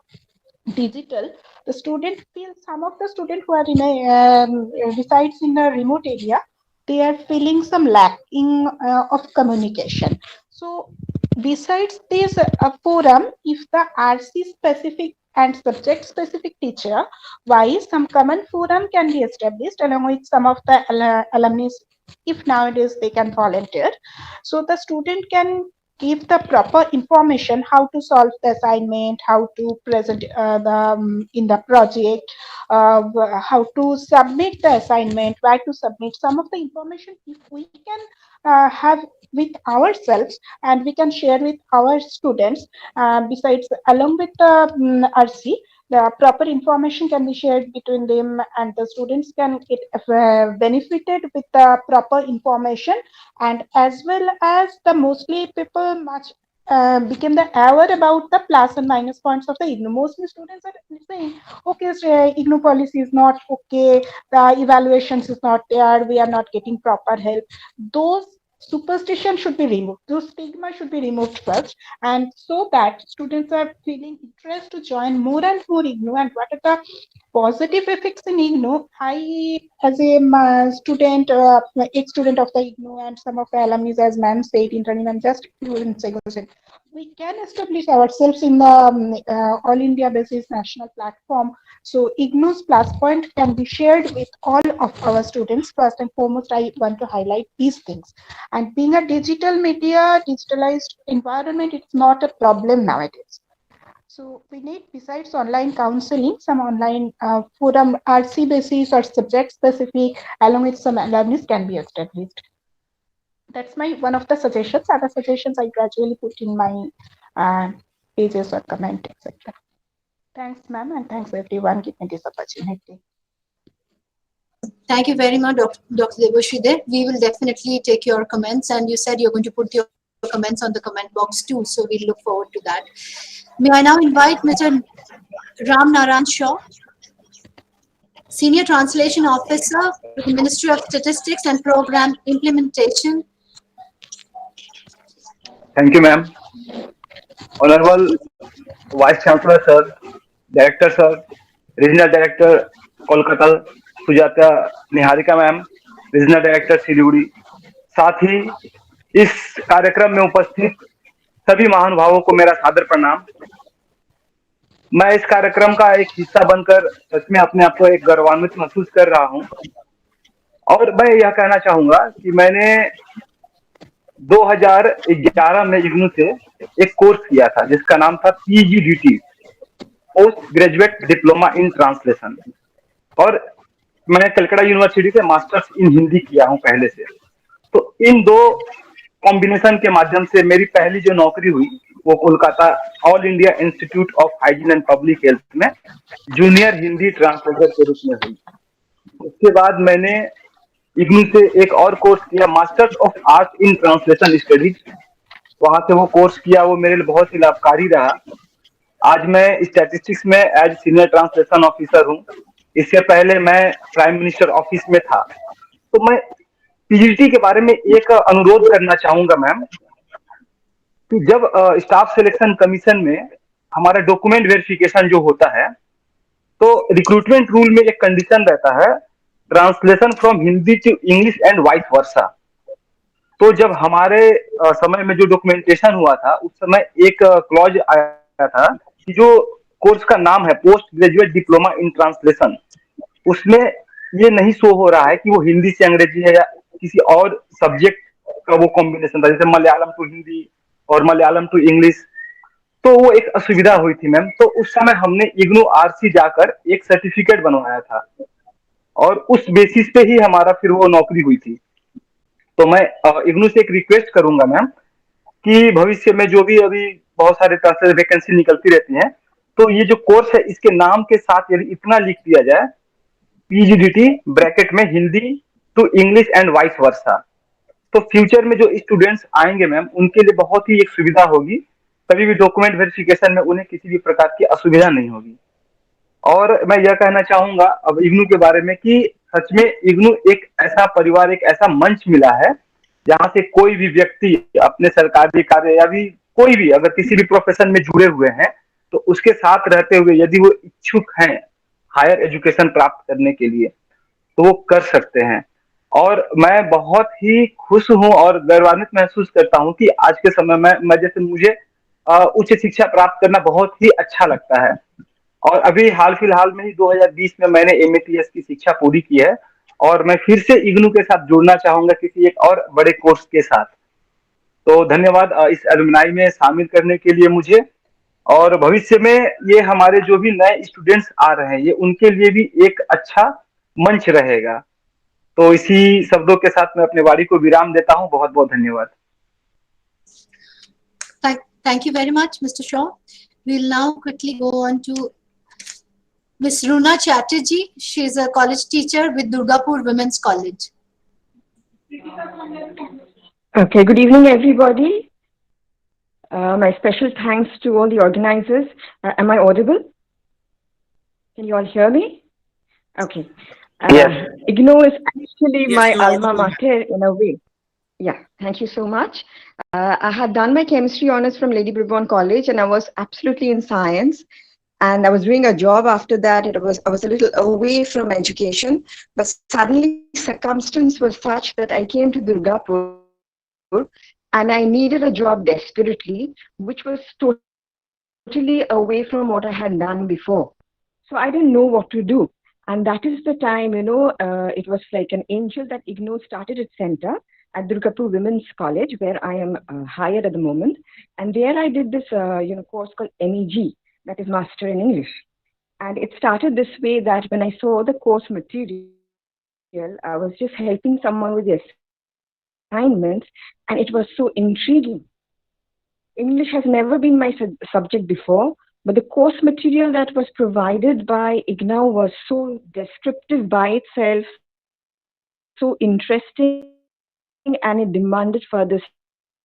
digital, the student feels, some of the students who are in resides in a remote area, they are feeling some lacking of communication. So besides this forum, if the RC specific and subject specific teacher wise, some common forum can be established along with some of the alumni, if nowadays they can volunteer, so the student can give the proper information how to solve the assignment, how to present in the project, how to submit the assignment, where to submit. Some of the information if we can have with ourselves and we can share with our students, besides along with the RC, the proper information can be shared between them and the students can get benefited with the proper information, and as well as the mostly people much became the aware about the plus and minus points of the IGNOU. Mostly students are saying, okay, so, IGNOU policy is not okay, the evaluations is not there, we are not getting proper help. Those superstition should be removed, those stigma should be removed first, and so that students are feeling interest to join more and more IGNOU. And what are the positive effects in IGNOU? I, as a student, ex-student of the IGNOU and some of the alumni, as ma'am said, in just few minutes ago, we can establish ourselves in the all India basis national platform. So IGNOU's plus point can be shared with all of our students. First and foremost, I want to highlight these things. And being a digital media, digitalized environment, it's not a problem nowadays. So we need, besides online counseling, some online forum RC basis or subject specific along with some alumni can be established. That's my one of the suggestions. Other suggestions I gradually put in my uh, pages or comment, etc. Thanks, ma'am, and thanks everyone giving this opportunity. Thank you very much, Dr. Debashide. We will definitely take your comments, and you said you're going to put your comments on the comment box too, so we look forward to that. May I now invite Mr. Ram Naran Shaw, Senior Translation Officer with the Ministry of Statistics and Program Implementation. Thank you, ma'am. Honorable Vice Chancellor, sir, Director, sir, Regional Director, Kolkata, Sujata Niharika, ma'am, Regional Director, Siliguri, साथ ही इस कार्यक्रम में उपस्थित सभी महानुभावों को मेरा सादर प्रणाम। मैं इस कार्यक्रम का एक हिस्सा बनकर सच में अपने आप को एक गौरवान्वित महसूस कर रहा हूं और मैं यह कहना चाहूंगा कि मैंने 2011 में इग्नू से एक कोर्स किया था जिसका नाम था PGDT, post graduate diploma in translation, और मैं कलकत्ता यूनिवर्सिटी से मास्टर्स इन हिंदी किया हूं पहले से। तो इन दो कॉम्बिनेशन के माध्यम से मेरी पहली जो नौकरी हुई वो Kolkata all India institute of hygiene and public health में जूनियर हिंदी ट्रांसलेटर के रूप में हुई। उसके बाद मैंने इग्नू से एक और कोर्स किया, masters of art in translation studies. वहां से वो कोर्स किया, वो मेरे लिए बहुत ही लाभकारी रहा। आज मैं स्टैटिस्टिक्स में एज सीनियर ट्रांसलेशन ऑफिसर हूँ। इससे पहले मैं प्राइम मिनिस्टर ऑफिस में था। तो मैं पीजीटी के बारे में एक अनुरोध करना चाहूंगा मैम, कि जब स्टाफ सिलेक्शन कमीशन में हमारा डॉक्यूमेंट वेरिफिकेशन जो होता है, तो रिक्रूटमेंट रूल में एक कंडीशन रहता है, translation from Hindi to English and vice versa. तो जब हमारे समय में जो डॉक्यूमेंटेशन हुआ था उस समय एक क्लॉज आया था कि जो कोर्स का नाम है post graduate diploma in translation, उसमें ये नहीं शो हो रहा है कि वो हिंदी से अंग्रेजी है या किसी और सब्जेक्ट का वो कॉम्बिनेशन था, जैसे मलयालम टू हिंदी और मलयालम टू इंग्लिश। तो वो एक असुविधा हुई थी मैम। तो उस समय हमने इग्नू आरसी जाकर एक सर्टिफिकेट बनवाया था और उस बेसिस पे ही हमारा फिर वो नौकरी हुई थी। तो मैं इग्नू से एक रिक्वेस्ट करूंगा मैम कि भविष्य में जो भी अभी बहुत सारे ट्रांसलेटर वैकेंसी निकलती रहती हैं, तो ये जो कोर्स है इसके नाम के साथ यदि इतना लिख दिया जाए, पीजीडीटी ब्रैकेट में Hindi to English and vice versa, तो फ्यूचर में जो स्टूडेंट्स आएंगे मैम उनके लिए बहुत ही एक सुविधा होगी। कभी भी डॉक्यूमेंट वेरिफिकेशन में उन्हें किसी भी प्रकार की असुविधा नहीं होगी। और मैं यह कहना चाहूंगा अब इग्नू के बारे में कि सच में इग्नू एक ऐसा परिवार, एक ऐसा मंच मिला है जहां से कोई भी व्यक्ति अपने सरकारी कार्य या भी कोई भी अगर किसी भी प्रोफेशन में जुड़े हुए हैं तो उसके साथ रहते हुए यदि वो इच्छुक हैं हायर एजुकेशन प्राप्त करने के लिए तो वो कर सकते हैं। और मैं बहुत ही खुश हूं और गौरवान्वित महसूस करता हूं कि आज के समय में मैं जैसे मुझे उच्च शिक्षा प्राप्त करना बहुत ही अच्छा लगता है। और अभी हाल फिलहाल में ही 2020 में मैंने एमएटीएस की शिक्षा पूरी की है और मैं फिर से इग्नू के साथ जुड़ना चाहूंगा किसी एक और बड़े कोर्स के साथ। तो धन्यवाद इस एलुमनाई में शामिल करने के लिए मुझे। और भविष्य में ये हमारे जो भी नए स्टूडेंट्स आ रहे हैं ये उनके लिए भी एक अच्छा मंच रहेगा। तो इसी शब्दों के साथ मैं अपने वाणी को विराम देता हूं। बहुत बहुत धन्यवाद। Thank you very much, Mr. Shaw. We'll now quickly go on to Miss Runa Chatterjee. She is a college teacher with Durgapur Women's College. Okay, good evening, everybody. My special thanks to all the organizers. Am I audible? Can you all hear me? Okay. Yes. IGNOU is actually my alma mater in a way. Yeah, thank you so much. I had done my chemistry honors from Lady Bribon College and I was absolutely in science. And I was doing a job after that. I was a little away from education, but suddenly circumstance was such that I came to Durgapur and I needed a job desperately, which was totally away from what I had done before. So I didn't know what to do. And that is the time, it was like an angel that IGNOU started its center at Durgapur Women's College, where I am hired at the moment. And there I did this, course called MEG, that is Master in English. And it started this way that when I saw the course material, I was just helping someone with the assignments, and it was so intriguing. English has never been my subject before, but the course material that was provided by IGNOU was so descriptive by itself, so interesting, and it demanded further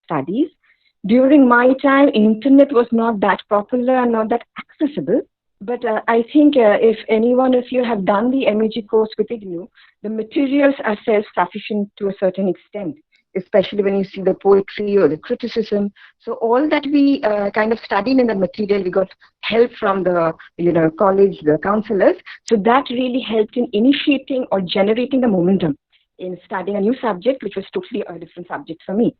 studies. During my time, internet was not that popular and not that accessible, but I think if any one of you have done the MEG course with IGNOU, the materials are self-sufficient to a certain extent, especially when you see the poetry or the criticism. So all that we kind of studied in the material, we got help from the college, the counselors. So that really helped in initiating or generating the momentum in studying a new subject, which was totally a different subject for me.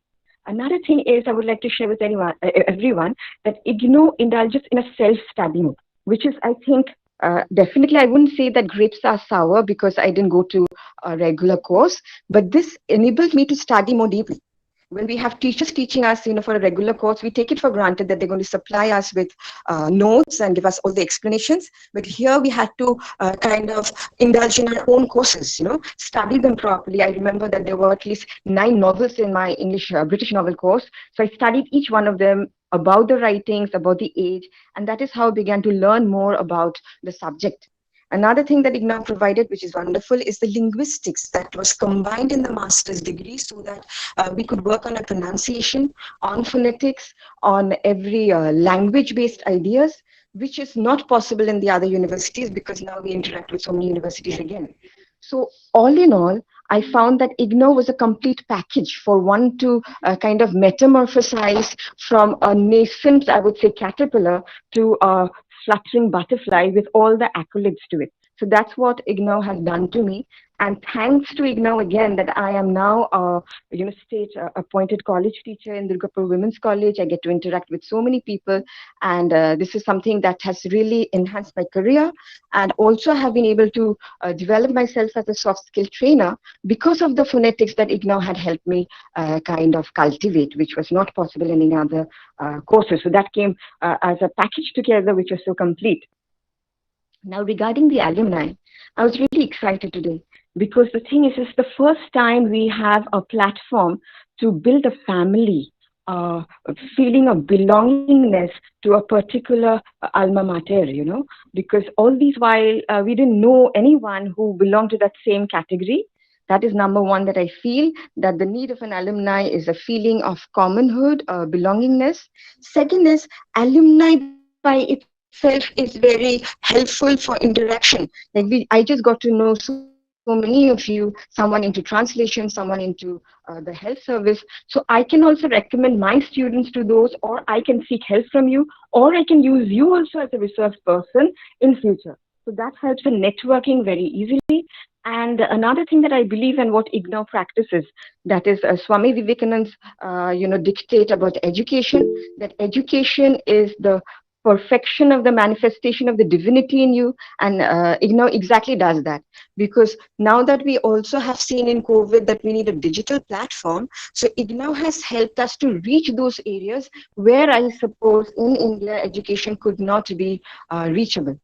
Another thing is, I would like to share with everyone that IGNOU indulges in a self-study mode, which is, I think, definitely, I wouldn't say that grapes are sour because I didn't go to a regular course, but this enabled me to study more deeply. When we have teachers teaching us, for a regular course, we take it for granted that they're going to supply us with notes and give us all the explanations. But here we had to kind of indulge in our own courses, study them properly. I remember that there were at least 9 novels in my English British novel course. So I studied each one of them about the writings, about the age, and that is how I began to learn more about the subject. Another thing that IGNOU provided, which is wonderful, is the linguistics that was combined in the master's degree so that we could work on a pronunciation, on phonetics, on every language-based ideas, which is not possible in the other universities because now we interact with so many universities again. So all in all, I found that IGNOU was a complete package for one to kind of metamorphosize from a nascent, I would say, caterpillar to a fluttering butterfly with all the accolades to it. So that's what IGNOU has done to me. And thanks to IGNOU again that I am now a state appointed college teacher in Durgapur Women's College. I get to interact with so many people, and this is something that has really enhanced my career, and also have been able to develop myself as a soft skill trainer because of the phonetics that IGNOU had helped me kind of cultivate, which was not possible in any other courses. So that came as a package together, which was so complete. Now, regarding the alumni, I was really excited today because the thing is, it's the first time we have a platform to build a family, a feeling of belongingness to a particular alma mater, because all these while we didn't know anyone who belonged to that same category. That is number one, that I feel that the need of an alumni is a feeling of commonhood, belongingness. Second is alumni by itself is very helpful for interaction. I just got to know so many of you, someone into translation, someone into the health service. So I can also recommend my students to those, or I can seek help from you, or I can use you also as a resource person in future. So that helps in networking very easily. And another thing that I believe and what IGNOU practices, that is Swami Vivekananda's, dictate about education, that education is the perfection of the manifestation of the divinity in you, and IGNOU exactly does that, because now that we also have seen in COVID that we need a digital platform, so IGNOU has helped us to reach those areas where I suppose in India education could not be reachable.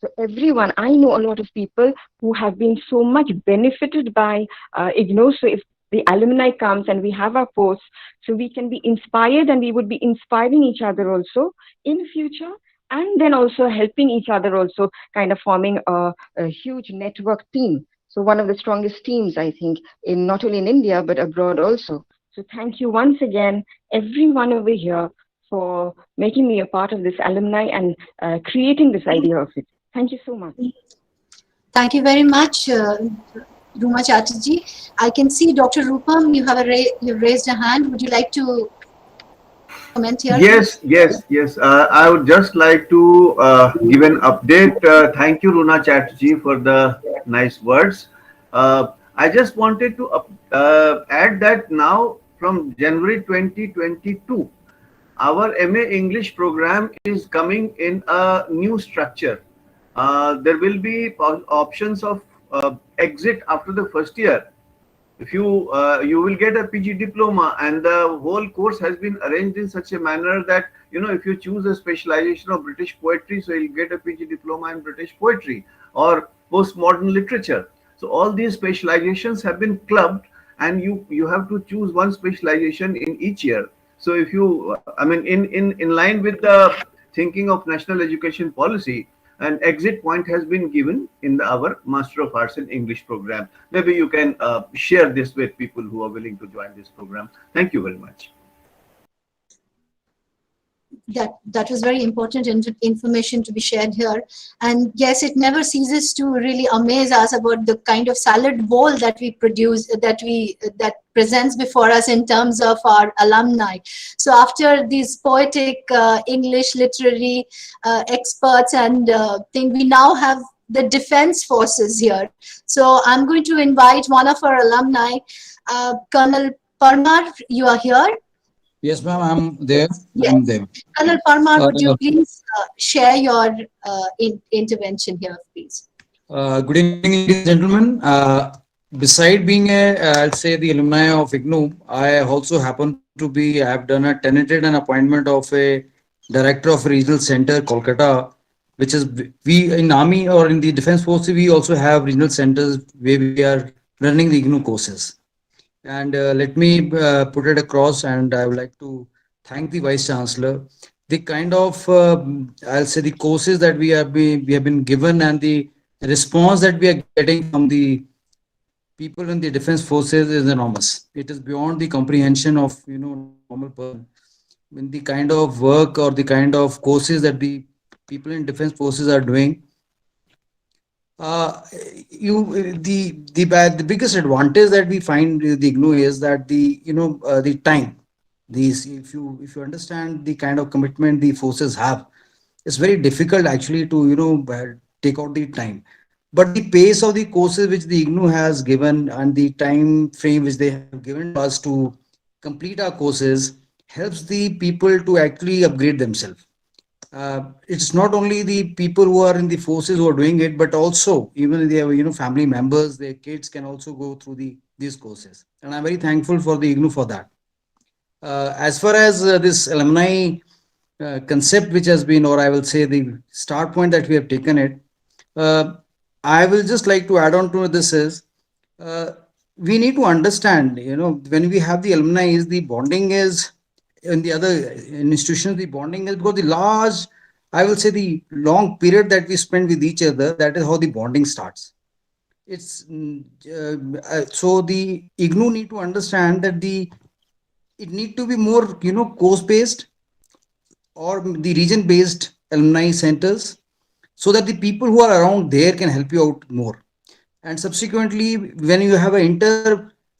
So everyone, I know a lot of people who have been so much benefited by IGNOU. So if the alumni comes and we have our posts, so we can be inspired and we would be inspiring each other also in future, and then also helping each other also, kind of forming a huge network team. So one of the strongest teams, I think, in not only in India, but abroad also. So thank you once again, everyone over here, for making me a part of this alumni and creating this idea of it. Thank you so much. Thank you very much, Ruma Chatterjee. I can see Dr. Rupam, you've raised a hand. Would you like to comment here? Yes, yes, yes. I would just like to give an update. Thank you, Runa Chatterjee, for the nice words. I just wanted to add that now from January 2022, our MA English program is coming in a new structure. There will be options of exit after the first year, If you will get a PG diploma, and the whole course has been arranged in such a manner that, if you choose a specialization of British poetry, so you'll get a PG diploma in British poetry or postmodern literature. So all these specializations have been clubbed, and you have to choose one specialization in each year. So if you, I mean, in line with the thinking of national education policy, an exit point has been given in our Master of Arts in English program. Maybe you can share this with people who are willing to join this program. Thank you very much. That was very important information to be shared here. And yes, it never ceases to really amaze us about the kind of salad bowl that we produce, that presents before us in terms of our alumni. So after these poetic English literary experts and thing, we now have the defense forces here. So I'm going to invite one of our alumni, Colonel Parmar. You are here. Yes, ma'am, I'm there. Yes. I'm there. Colonel Parmar, would you please share your intervention here, please? Good evening, ladies and gentlemen. Beside being I'll say the alumni of IGNOU, I also happen to be, I have done a tenanted an appointment of a director of regional center, Kolkata, which is we in Army or in the Defense Forces, we also have regional centers where we are running the IGNOU courses. And let me put it across, and I would like to thank the Vice Chancellor. The kind of, I'll say, the courses that we have been given, and the response that we are getting from the people in the defense forces is enormous. It is beyond the comprehension of normal person. I mean, the kind of work or the kind of courses that the people in defense forces are doing. The biggest advantage that we find with the IGNOU is that the time. These, if you understand the kind of commitment the forces have, it's very difficult actually to take out the time. But the pace of the courses which the IGNOU has given and the time frame which they have given to us to complete our courses helps the people to actually upgrade themselves. It's not only the people who are in the forces who are doing it, but also even their family members, their kids can also go through these courses. And I'm very thankful for the IGNOU for that. As far as this alumni concept which has been, or I will say the start point that we have taken it, I will just like to add on to this is we need to understand, when we have the alumni, is the bonding is in the other institutions, the bonding is because the large, I will say the long period that we spend with each other, that is how the bonding starts. It's so the IGNOU need to understand that it need to be more course based or the region based alumni centers, so that the people who are around there can help you out more. And subsequently, when you have an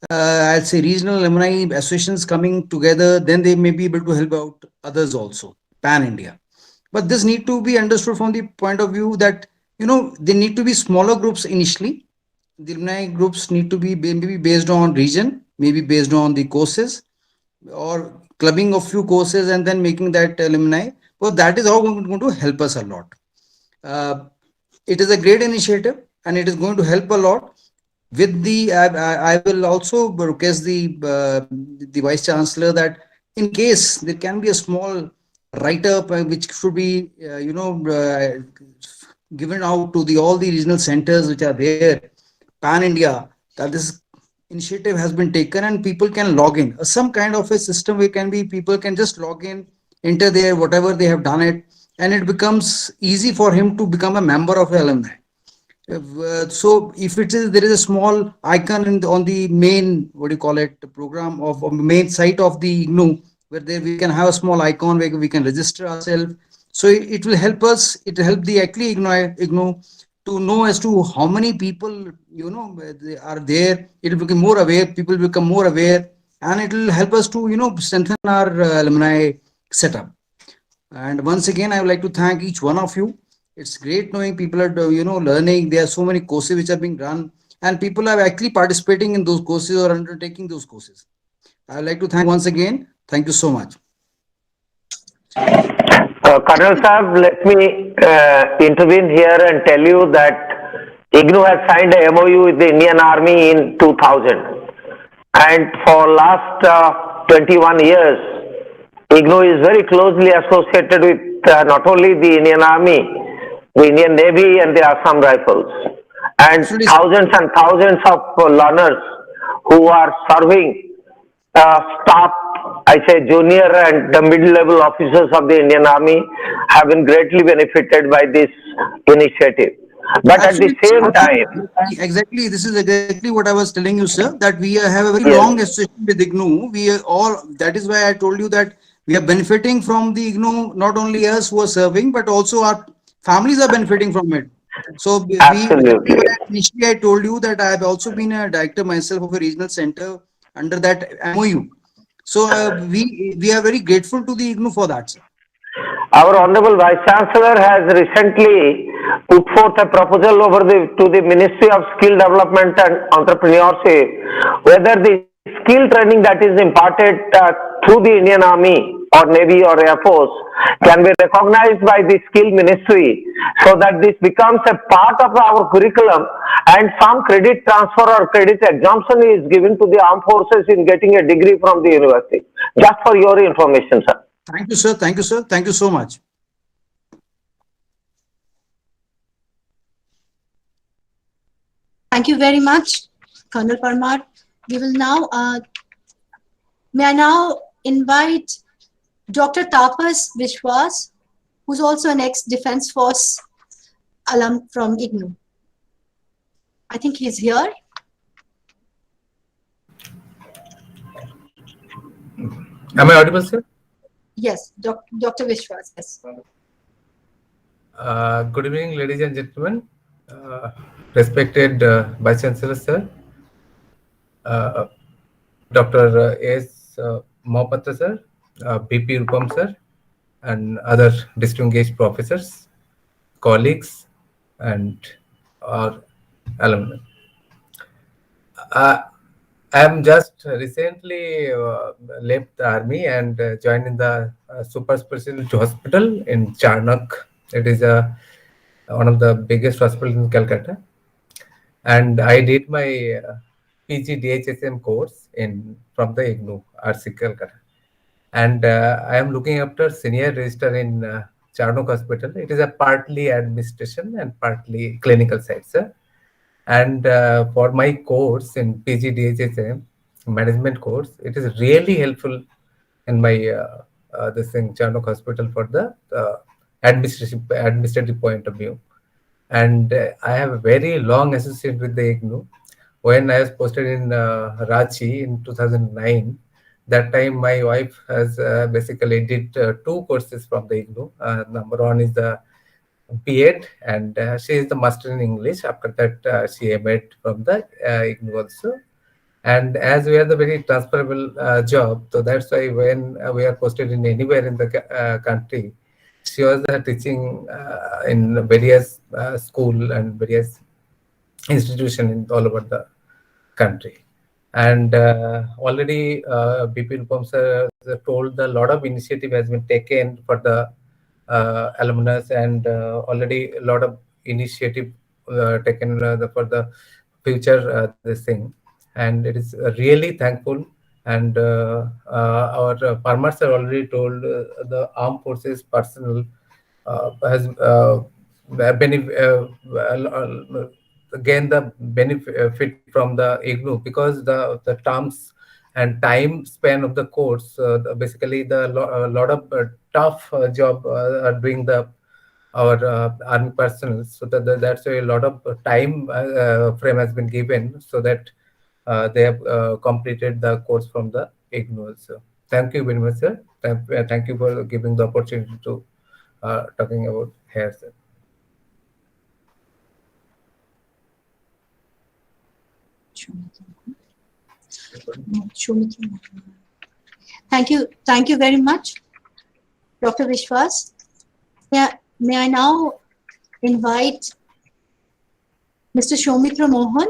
I'll say regional alumni associations coming together, then they may be able to help out others also, pan India. But this need to be understood from the point of view that they need to be smaller groups initially. The alumni groups need to be maybe based on region, maybe based on the courses, or clubbing of few courses and then making that alumni. Well, that is how going to help us a lot. It is a great initiative and it is going to help a lot. With the, I will also request the Vice Chancellor that in case there can be a small write-up which should be, given out to all the regional centers which are there, pan India, that this initiative has been taken and people can log in. Some kind of a system where people can just log in, enter there, whatever they have done it, and it becomes easy for him to become a member of the alumni. So if there is a small icon on the main, program of main site of the IGNOU, where there we can have a small icon where we can register ourselves. So it will help us, it will help the actually IGNOU to know as to how many people, they are there. It will become more aware, people become more aware, and it will help us to, strengthen our alumni setup. And once again, I would like to thank each one of you. It's great knowing people are, learning. There are so many courses which are being run, and people are actually participating in those courses or undertaking those courses. I would like to thank once again. Thank you so much. Colonel Saab, let me intervene here and tell you that IGNOU has signed a MOU with the Indian Army in 2000. and for last 21 years, IGNOU is very closely associated with not only the Indian Army, the Indian Navy and the Assam Rifles, and thousands of learners who are serving staff, I say junior and the mid-level officers of the Indian Army have been greatly benefited by this initiative. But at the same time, Exactly, this is exactly what I was telling you, sir, that we have a very yes, long association with IGNOU. We are all, that is why I told you that we are benefiting from the IGNOU, not only us who are serving, but also our families are benefiting from it. So that is why absolutely. initially I told you that I have also been a director myself of a regional center under that MOU. So we are very grateful to the IGNOU for that, sir. Our Honorable Vice Chancellor has recently put forth a proposal to the Ministry of Skill Development and Entrepreneurship, whether the skill training that is imparted through the Indian Army or Navy or Air Force can be recognized by the Skill Ministry, so that this becomes a part of our curriculum and some credit transfer or credit exemption is given to the armed forces in getting a degree from the university. Just for your information, sir. Thank you, sir. Thank you, sir. Thank you so much. Thank you very much, Colonel Parmar. We will now, may I now invite Dr. Tapas Vishwas, who's also an ex-Defense Force alum from IGNOU. I think he's here. Am I audible, sir? Yes, Dr. Vishwas, yes. Good evening, ladies and gentlemen. Respected Vice Chancellor, sir. Dr. S. Mohapatra, sir. BP Rupam, sir. And other distinguished professors, colleagues, and our alumni. I am just recently left the army and joined in the super specialty hospital in Charnak. It is one of the biggest hospitals in Kolkata. And I did my PG DHSM course from the IGNOU, RC Kolkata. And I am looking after senior register in Charnock Hospital. It is a partly administration and partly clinical side, sir. And for my course in PG DHSM management course, it is really helpful in my this thing Charnock Hospital for the administrative point of view. And I have a very long association with the IGNOU. When I was posted in Ranchi in 2009, that time my wife has basically did two courses from the IGNOU. Number one is the B.Ed, and she is the master in English. After that, she M.Ed from the IGNOU also. And as we are the very transferable job, so that's why when we are posted in anywhere in the country, she was teaching in various school and various institution in all over the country. And already BP Rupam sir told a lot of initiative has been taken for the alumnus, and already a lot of initiative taken for the future this thing. And it is really thankful. And our farmers are already told the armed forces personnel has gain the benefit from the IGNOU, because the terms and time span of the course, basically the lot of tough job are doing the our army personnel. So that's why a lot of time frame has been given, so that they have completed the course from the IGNOU also. Thank you very much, sir. Thank you for giving the opportunity to talking about here, sir. Thank you very much, Dr. Vishwas. May I now invite Mr. Shomitra Mohan.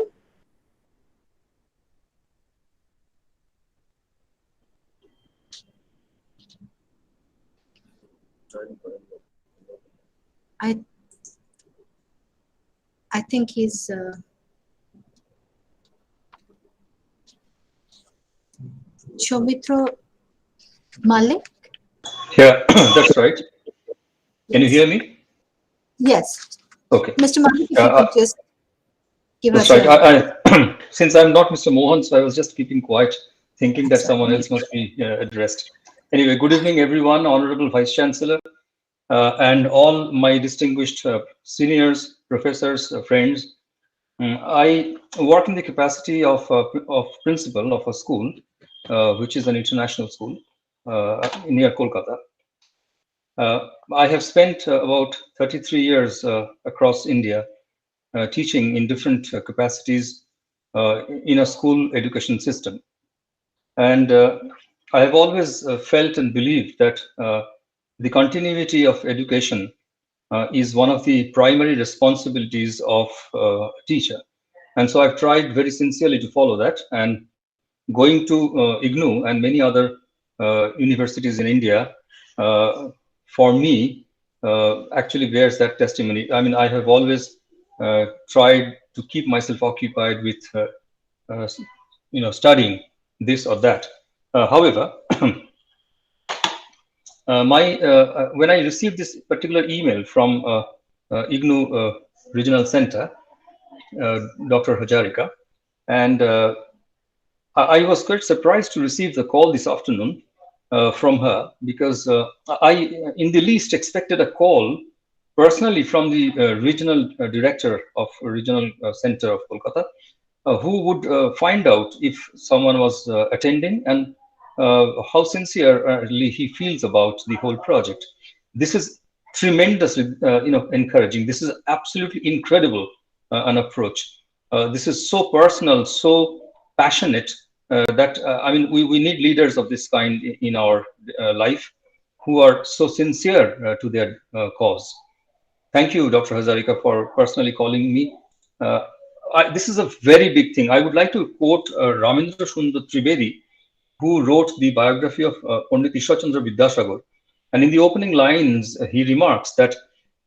I think he's Shomitra Malik. Yeah, that's right. Can you hear me? Yes. Okay. Mr. Malik, if you could just give That's us right. your... Since I'm not Mr. Mohan, so I was just keeping quiet, thinking that That's someone right. else must be addressed. Anyway, good evening, everyone, Honorable Vice Chancellor, and all my distinguished seniors, professors, friends. I work in the capacity of principal of a school, which is an international school near Kolkata. I have spent about 33 years across India teaching in different capacities in a school education system. And I have always felt and believed that the continuity of education is one of the primary responsibilities of a teacher. And so I've tried very sincerely to follow that. And going to IGNOU and many other universities in India, for me, actually bears that testimony. I mean, I have always tried to keep myself occupied with, studying this or that. However, when I received this particular email from IGNOU Regional Center, Dr. Hajarika, and I was quite surprised to receive the call this afternoon from her, because I, in the least, expected a call personally from the regional director of Regional Center of Kolkata, who would find out if someone was attending and how sincerely he feels about the whole project. This is tremendously, encouraging. This is absolutely incredible an approach. This is so personal, so passionate that I mean, we need leaders of this kind in our life who are so sincere to their cause. Thank you, Dr. Hazarika, for personally calling me. This is a very big thing. I would like to quote Ramendra Sundar Trivedi, who wrote the biography of Pandit Ishwar Chandra Vidyasagar. And in the opening lines, he remarks that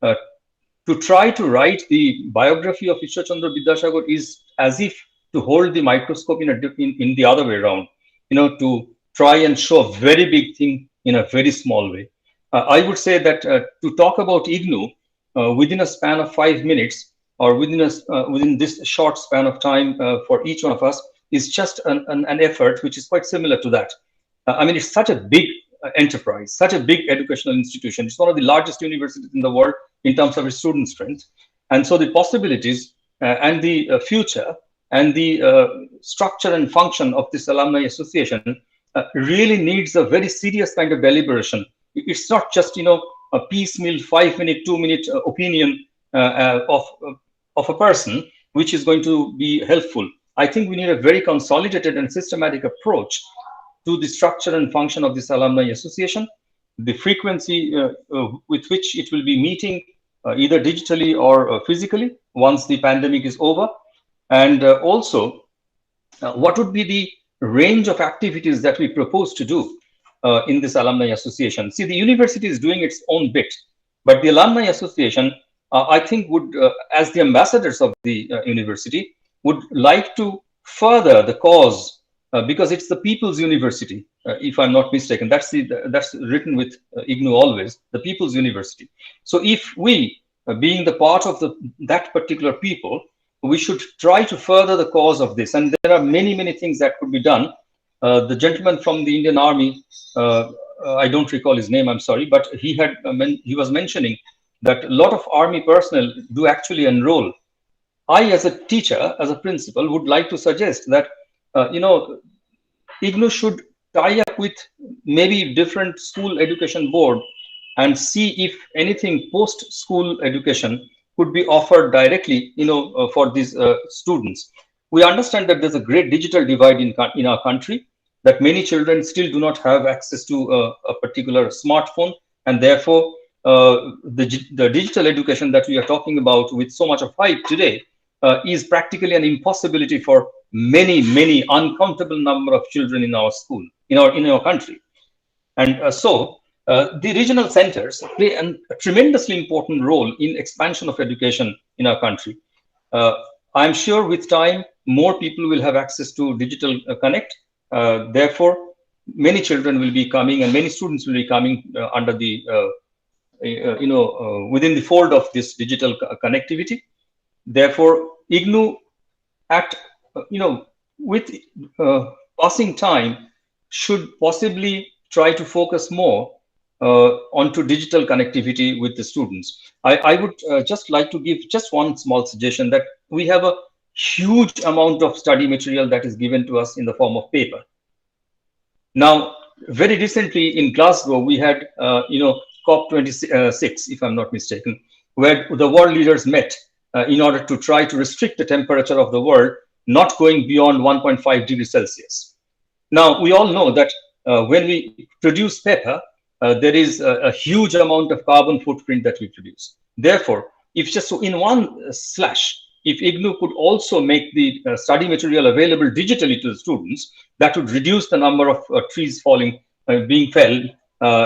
to try to write the biography of Ishwar Chandra Vidyasagar is as if to hold the microscope in the other way around, to try and show a very big thing in a very small way. I would say that to talk about IGNOU within a span of 5 minutes, or within this short span of time for each one of us, is just an effort which is quite similar to that. I mean, it's such a big enterprise, such a big educational institution. It's one of the largest universities in the world in terms of its student strength. And so the possibilities and the future and the structure and function of this alumni association really needs a very serious kind of deliberation. It's not just, a piecemeal 5-minute, 2-minute opinion of a person, which is going to be helpful. I think we need a very consolidated and systematic approach to the structure and function of this alumni association, the frequency with which it will be meeting either digitally or physically once the pandemic is over, and also what would be the range of activities that we propose to do in this alumni association. See, the university is doing its own bit, but the alumni association, I think, would, as the ambassadors of the university, would like to further the cause, because it's the people's university, if I'm not mistaken. That's written with IGNOU always, the people's university. So if we, being the part of that particular people, we should try to further the cause of this. And there are many, many things that could be done. The gentleman from the Indian Army, I don't recall his name, I'm sorry, but he was mentioning that a lot of Army personnel do actually enroll. I, as a teacher, as a principal, would like to suggest that, IGNOU should tie up with maybe different school education board and see if anything post-school education could be offered directly, for these students. We understand that there's a great digital divide in our country, that many children still do not have access to a particular smartphone, and therefore the digital education that we are talking about with so much of hype today is practically an impossibility for many, many uncountable number of children in our school, in our country. And so the regional centers play a tremendously important role in expansion of education in our country. I'm sure with time, more people will have access to digital connect. Therefore, many children will be coming and many students will be coming under the within the fold of this digital connectivity. Therefore, IGNOU at with passing time should possibly try to focus more onto digital connectivity with the students. I would just like to give just one small suggestion, that we have a huge amount of study material that is given to us in the form of paper. Now, very recently in Glasgow, we had, COP26, if I'm not mistaken, where the world leaders met in order to try to restrict the temperature of the world, not going beyond 1.5 degrees Celsius. Now, we all know that when we produce paper, there is a huge amount of carbon footprint that we produce. Therefore, if just so in one slash, if IGNOU could also make the study material available digitally to the students, that would reduce the number of trees falling, being felled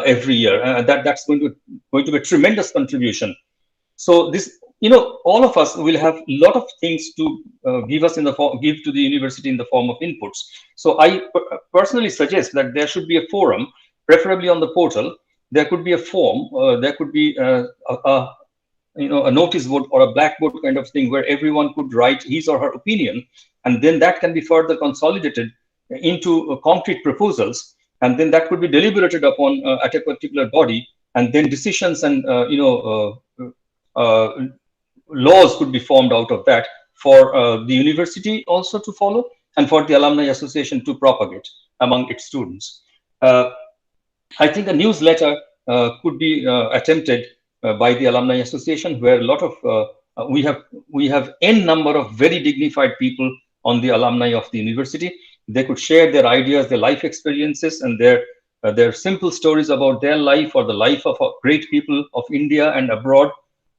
every year. That's going to be a tremendous contribution. So this, all of us will have a lot of things to give to the university in the form of inputs. So I personally suggest that there should be a forum, preferably on the portal. There could be a form, there could be a notice board or a blackboard kind of thing where everyone could write his or her opinion, and then that can be further consolidated into concrete proposals, and then that could be deliberated upon at a particular body, and then decisions and laws could be formed out of that for the university also to follow, and for the alumni association to propagate among its students. I think a newsletter could be attempted by the alumni association, where a lot of we have n number of very dignified people on the alumni of the university. They could share their ideas, their life experiences, and their simple stories about their life or the life of great people of India and abroad.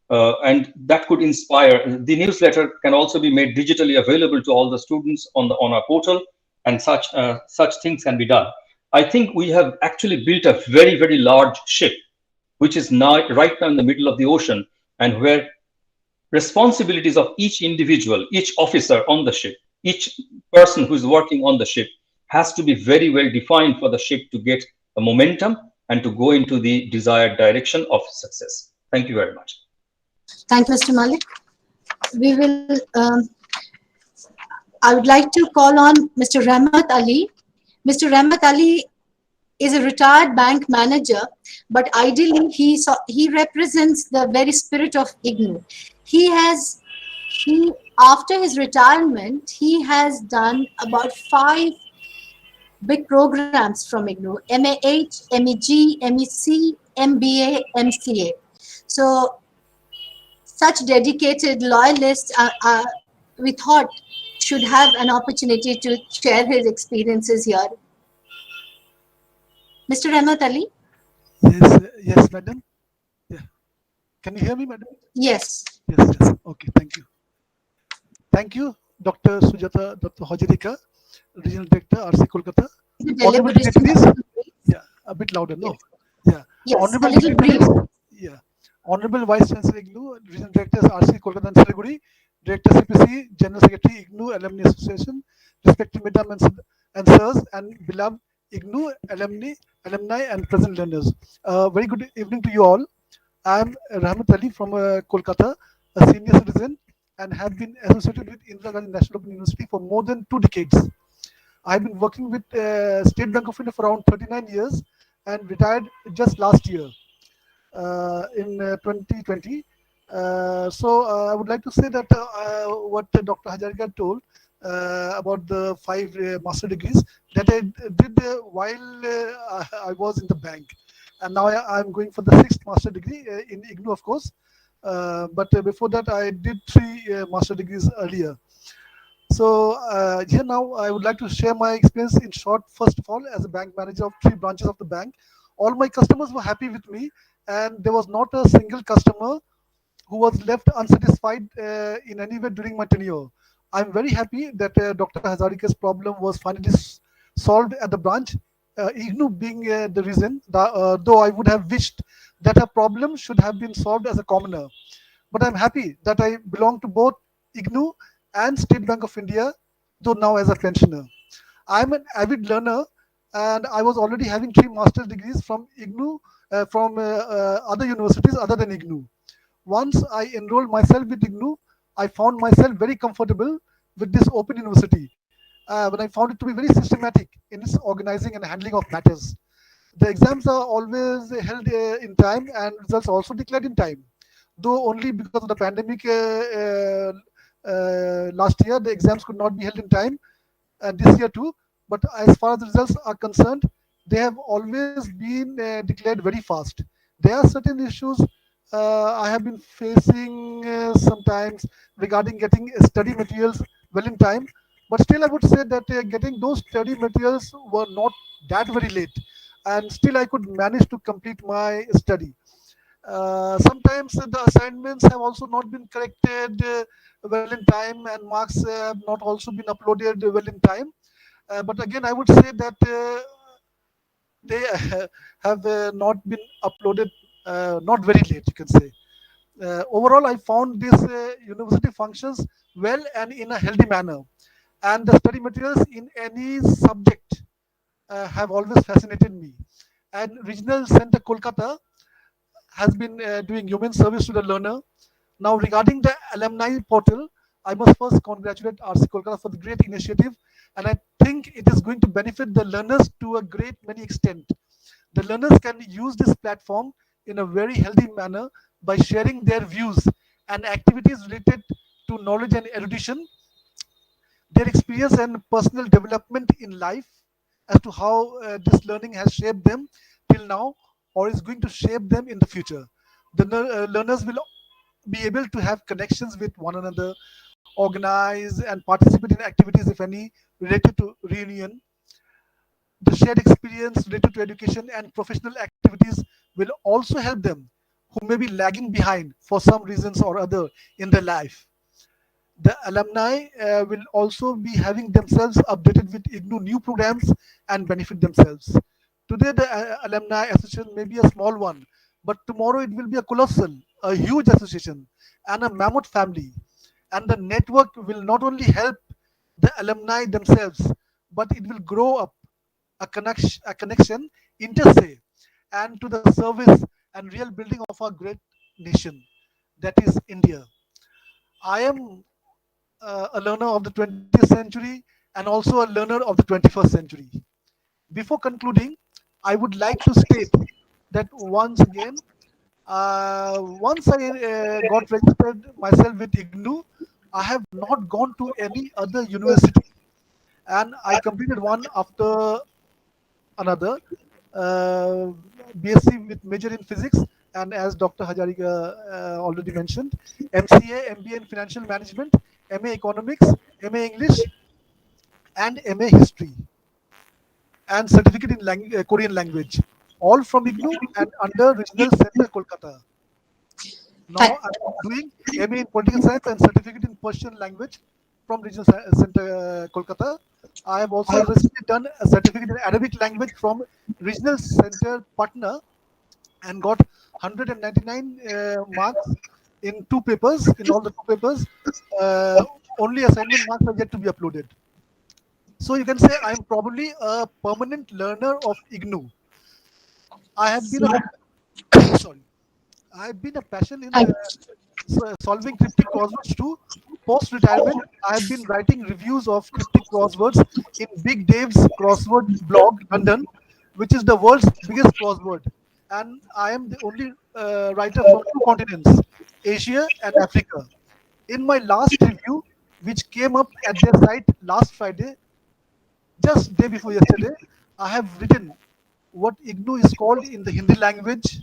And that could inspire. The newsletter can also be made digitally available to all the students on our portal, and such things can be done. I think we have actually built a very, very large ship, which is now right now in the middle of the ocean, and where responsibilities of each individual, each officer on the ship, each person who is working on the ship has to be very well defined for the ship to get a momentum and to go into the desired direction of success. Thank you very much. Thank you, Mr. Malik. We will. I would like to call on Mr. Rahmat Ali. Mr. Rahmat Ali is a retired bank manager, but ideally he represents the very spirit of IGNOU. After his retirement, he has done about 5 big programs from IGNOU: MAH, MEG, MEC, MBA, MCA. So such dedicated loyalists we thought should have an opportunity to share his experiences here. Mr. Rahmat Ali? Yes, madam. Yeah. Can you hear me, madam? Yes. Yes. Okay, thank you. Thank you, Dr. Sujata, Dr. Hajarika, Regional Director, RC Kolkata. Honorable dignitaries. Yeah, a bit louder, no? Yeah. Yes, Honorable a little brief. Yeah. Honorable Vice Chancellor IGNOU, Regional Directors, RC Kolkata and Siliguri, Director CPC, General Secretary IGNOU Alumni Association, respected Madam and Sirs, and beloved IGNOU alumni and present learners. Very good evening to you all. I am Rahmat Ali from Kolkata, a senior citizen, and have been associated with Indira Gandhi National Open University for more than 2 decades. I have been working with State Bank of India for around 39 years and retired just last year in 2020. So I would like to say that what Dr. Hajarika told about the 5 master degrees that I did while I was in the bank, and now I'm going for the 6th master degree in IGNOU, of course. But before that, I did 3 master degrees earlier. So here now, I would like to share my experience in short. First of all, as a bank manager of 3 branches of the bank, all my customers were happy with me, and there was not a single customer who was left unsatisfied in any way during my tenure. I'm very happy that Dr. Hazarika's problem was finally solved at the branch, IGNOU being the reason, though I would have wished that her problem should have been solved as a commoner. But I'm happy that I belong to both IGNOU and State Bank of India, though now as a pensioner. I'm an avid learner and I was already having 3 master's degrees from IGNOU, from other universities other than IGNOU. Once I enrolled myself with IGNOU, I found myself very comfortable with this open university. When I found it to be very systematic in its organizing and handling of matters. The exams are always held in time and results also declared in time. Though only because of the pandemic last year, the exams could not be held in time, and this year too. But as far as the results are concerned, they have always been declared very fast. There are certain issues I have been facing sometimes regarding getting study materials well in time. But still, I would say that getting those study materials were not that very late, and still I could manage to complete my study. Sometimes the assignments have also not been corrected well in time, and marks have not also been uploaded well in time. But again, I would say that they have not been uploaded not very late, you can say. Overall, I found this university functions well and in a healthy manner, and the study materials in any subject have always fascinated me. And Regional Center Kolkata has been doing human service to the learner. Now, regarding the alumni portal, I must first congratulate RC Kolkata for the great initiative, and I think it is going to benefit the learners to a great many extent. The learners can use this platform in a very healthy manner by sharing their views and activities related to knowledge and erudition, their experience and personal development in life, as to how this learning has shaped them till now or is going to shape them in the future. The learners will be able to have connections with one another, organize and participate in activities, if any, related to reunion. The shared experience related to education and professional activities will also help them who may be lagging behind for some reasons or other in their life. The alumni will also be having themselves updated with IGNOU new programs and benefit themselves. Today, the alumni association may be a small one, but tomorrow it will be a colossal, a huge association, and a mammoth family. And the network will not only help the alumni themselves, but it will grow up a connection, intersay, and to the service and real building of our great nation, that is India. I am a learner of the 20th century and also a learner of the 21st century. Before concluding, I would like to state that once again, once I got registered myself with IGNOU, I have not gone to any other university, and I completed one after another. Uh, BSc with major in physics, and as Dr. Hajarika already mentioned, MCA, MBA in financial management, MA economics, MA English, and MA history, and certificate in Korean language, all from IGNOU and under Regional Center Kolkata. Now I'm doing MA in political science and certificate in Persian language from Regional Center Kolkata. I have also recently done a certificate in Arabic language from Regional Center Patna and got 199 marks in 2 papers. In all the 2 papers, only assignment marks are yet to be uploaded. So you can say I am probably a permanent learner of IGNOU. I have been a sorry, I have been a passion in solving cryptic crosswords too. Post retirement, I have been writing reviews of cryptic crosswords in Big Dave's crossword blog, London, which is the world's biggest crossword. And I am the only writer from 2 continents, Asia and Africa. In my last review, which came up at their site last Friday, just day before yesterday, I have written what IGNOU is called in the Hindi language,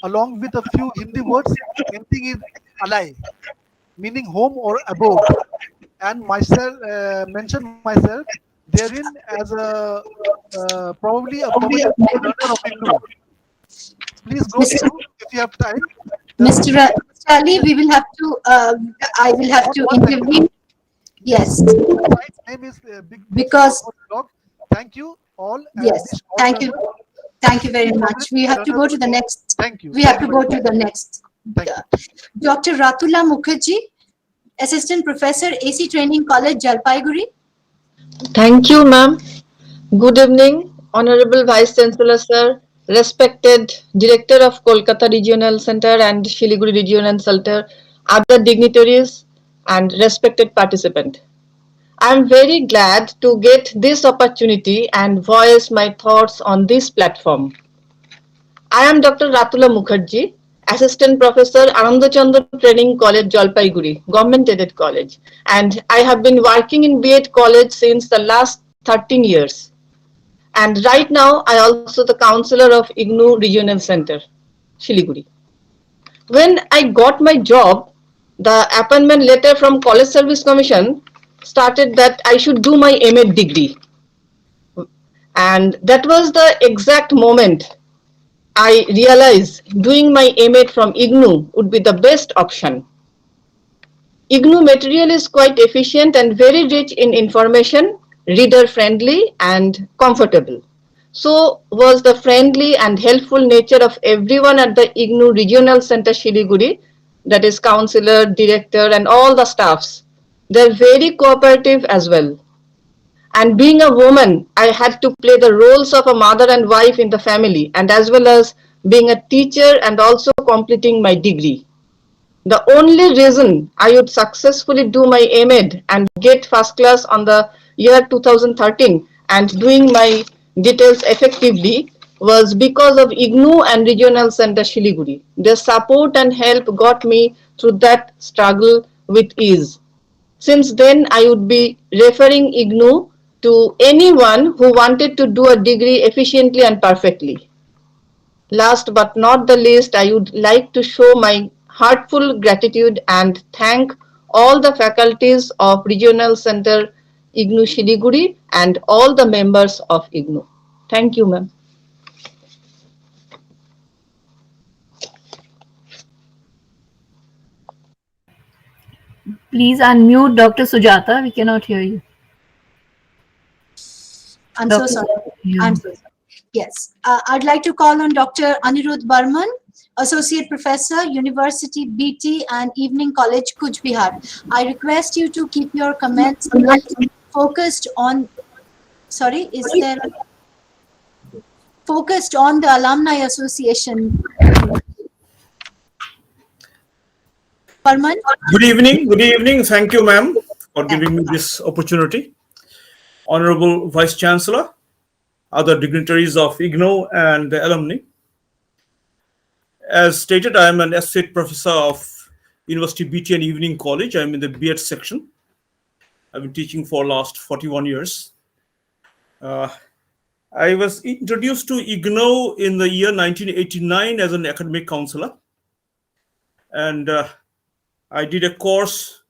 along with a few Hindi words ending in alai, meaning home or abode, and myself mention myself therein as a probably a permanent learner of IGNOU. Please go Mr. through if you have time. Mr. Ali, we will have to, I will have to One second. intervene. Yes. The site's name is Big Because Blog. Thank you all. And yes, wish all thank you. learners Thank you very much. We have to go to the next. Thank you. We have to go to the next. Dr. Ratula Mukherjee, Assistant Professor, AC Training College, Jalpaiguri. Thank you, ma'am. Good evening, Honorable Vice Chancellor Sir, respected Director of Kolkata Regional Center and Siliguri Regional Center, other dignitaries, and respected participant. I am very glad to get this opportunity and voice my thoughts on this platform. I am Dr. Ratula Mukherjee, Assistant Professor, Anandachandra Training College, Jalpaiguri, Government Aided College, and I have been working in B.Ed College since the last 13 years. And right now, I also the counselor of IGNOU Regional Center, Siliguri. When I got my job, the appointment letter from College Service Commission started that I should do my M.Ed degree. And that was the exact moment I realized doing my M.Ed from IGNOU would be the best option. IGNOU material is quite efficient and very rich in information, reader friendly and comfortable. So was the friendly and helpful nature of everyone at the IGNOU Regional Center Siliguri, that is counselor, director and all the staffs. They're very cooperative as well. And being a woman, I had to play the roles of a mother and wife in the family, and as well as being a teacher and also completing my degree. The only reason I would successfully do my M.Ed and get first class on the year 2013 and doing my details effectively was because of IGNOU and Regional Center Siliguri. Their support and help got me through that struggle with ease. Since then, I would be referring IGNOU to anyone who wanted to do a degree efficiently and perfectly. Last but not the least, I would like to show my heartful gratitude and thank all the faculties of Regional Center IGNOU Siliguri and all the members of IGNOU. Thank you, ma'am. Please unmute Dr. Sujata. We cannot hear you. I'm so sorry. I'm so sorry. Yes. I'd like to call on Dr. Anirudh Barman, Associate Professor, University BT and Evening College, Kuch Bihar. I request you to keep your comments focused on, sorry, is there focused on the Alumni Association. Barman? Good evening. Thank you, ma'am, for giving me this opportunity. Honorable Vice Chancellor, other dignitaries of IGNOU and the alumni. As stated, I am an associate professor of University BT and Evening College. I'm in the B.Ed section. I've been teaching for last 41 years. I was introduced to IGNOU in the year 1989 as an academic counselor. And I did a course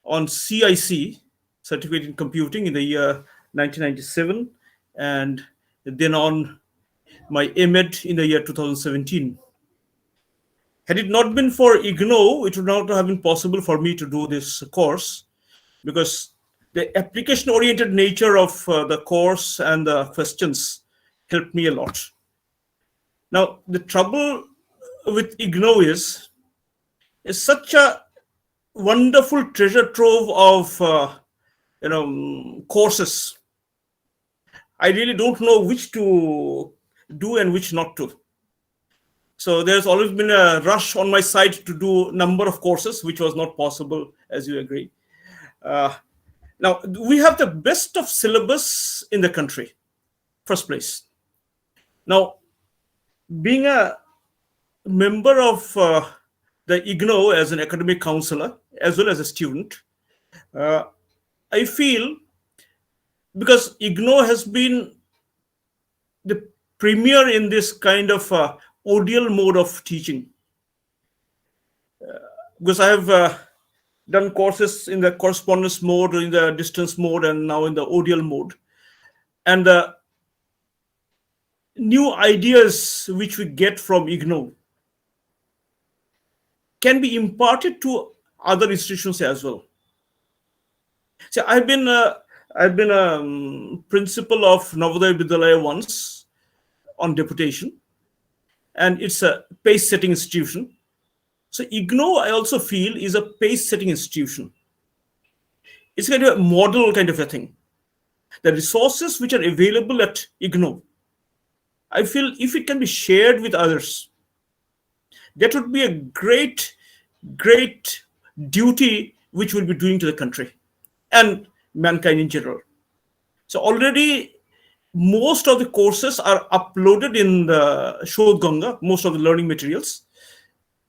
on CIC, Certificate in Computing, in the year 1997, and then on my M.Ed in the year 2017. Had it not been for IGNOU, it would not have been possible for me to do this course, because the application-oriented nature of the course and the questions helped me a lot. Now, the trouble with IGNOU is such a wonderful treasure trove of courses. I really don't know which to do and which not to. So there's always been a rush on my side to do a number of courses, which was not possible, as you agree. Now, we have the best of syllabus in the country, first place. Now, being a member of the IGNOU as an academic counselor, as well as a student, I feel, because IGNOU has been the premier in this kind of odial mode of teaching. Because I have done courses in the correspondence mode, in the distance mode, and now in the odial mode. And the new ideas which we get from IGNOU can be imparted to other institutions as well. See, I've been a principal of Navodaya Vidyalaya once on deputation, and it's a pace-setting institution. So IGNOU, I also feel, is a pace-setting institution. It's kind of a model kind of a thing. The resources which are available at IGNOU, I feel if it can be shared with others, that would be a great duty which we'll be doing to the country and mankind in general. So already most of the courses are uploaded in the Shodh Ganga, most of the learning materials,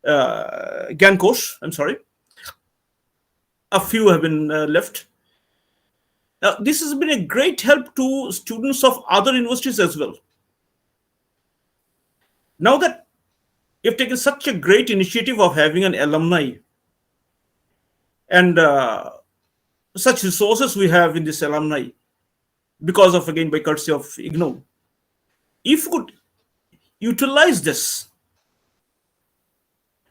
Gyan Kosh, I'm sorry. A few have been left. Now, this has been a great help to students of other universities as well. Now that you've taken such a great initiative of having an alumni and such resources we have in this alumni, because of, again, by courtesy of IGNOU, if you could utilize this.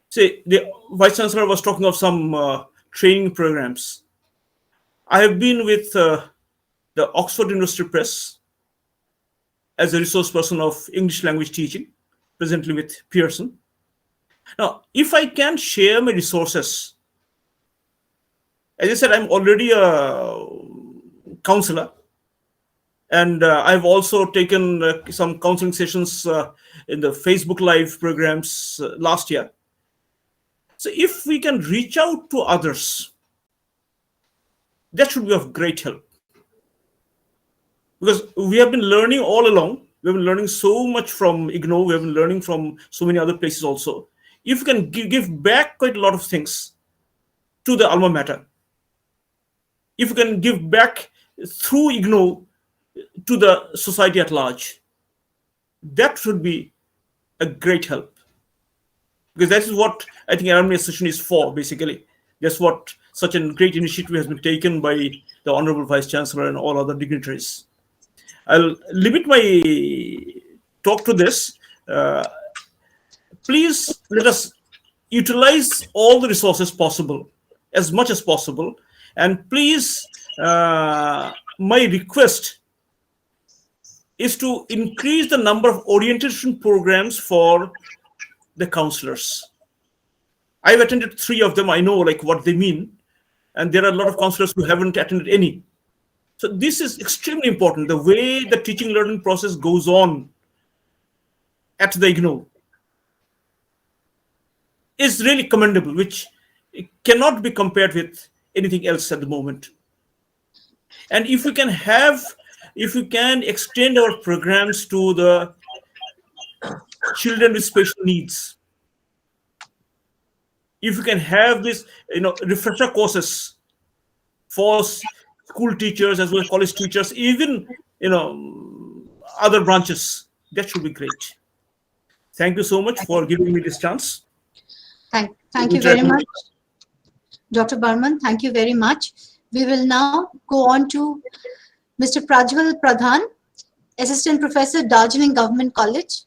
Say, the Vice Chancellor was talking of some training programs. I have been with the Oxford University Press as a resource person of English language teaching, presently with Pearson. Now, if I can share my resources, as I said, I'm already a counselor, and I've also taken some counseling sessions in the Facebook Live programs last year. So if we can reach out to others, that should be of great help. Because we have been learning all along. We have been learning so much from IGNOU. We have been learning from so many other places also. If we can give back quite a lot of things to the alma mater, if we can give back through IGNOU to the society at large, that should be a great help. Because that is what I think Alumni Association is for, basically. That's what such a great initiative has been taken by the Honorable Vice Chancellor and all other dignitaries. I'll limit my talk to this. Please let us utilize all the resources possible, as much as possible. And please, my request is to increase the number of orientation programs for the counselors. I've attended 3 of them. I know like what they mean. And there are a lot of counselors who haven't attended any. So this is extremely important. The way the teaching learning process goes on at the IGNOU is really commendable, which cannot be compared with anything else at the moment. And if we can extend our programs to the children with special needs, if we can have this, refresher courses for school teachers as well as college teachers, even, other branches, that should be great. Thank you so much for giving me this chance. Thank you very much, Dr. Barman. Thank you very much. We will now go on to Mr. Prajwal Pradhan, Assistant Professor, Darjeeling Government College.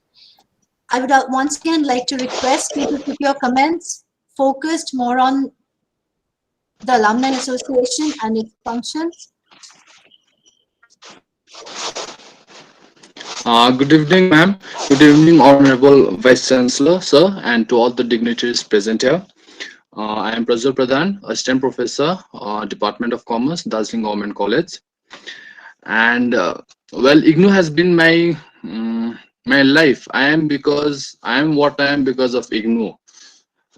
I would once again like to request you to keep your comments focused more on the Alumni Association and its functions. Good evening, ma'am. Good evening, Honorable Vice Chancellor, sir, and to all the dignitaries present here. I am Prajwal Pradhan, Assistant Professor, Department of Commerce, Darjeeling Government College. And well, IGNOU has been my my life. I am what I am because of IGNOU.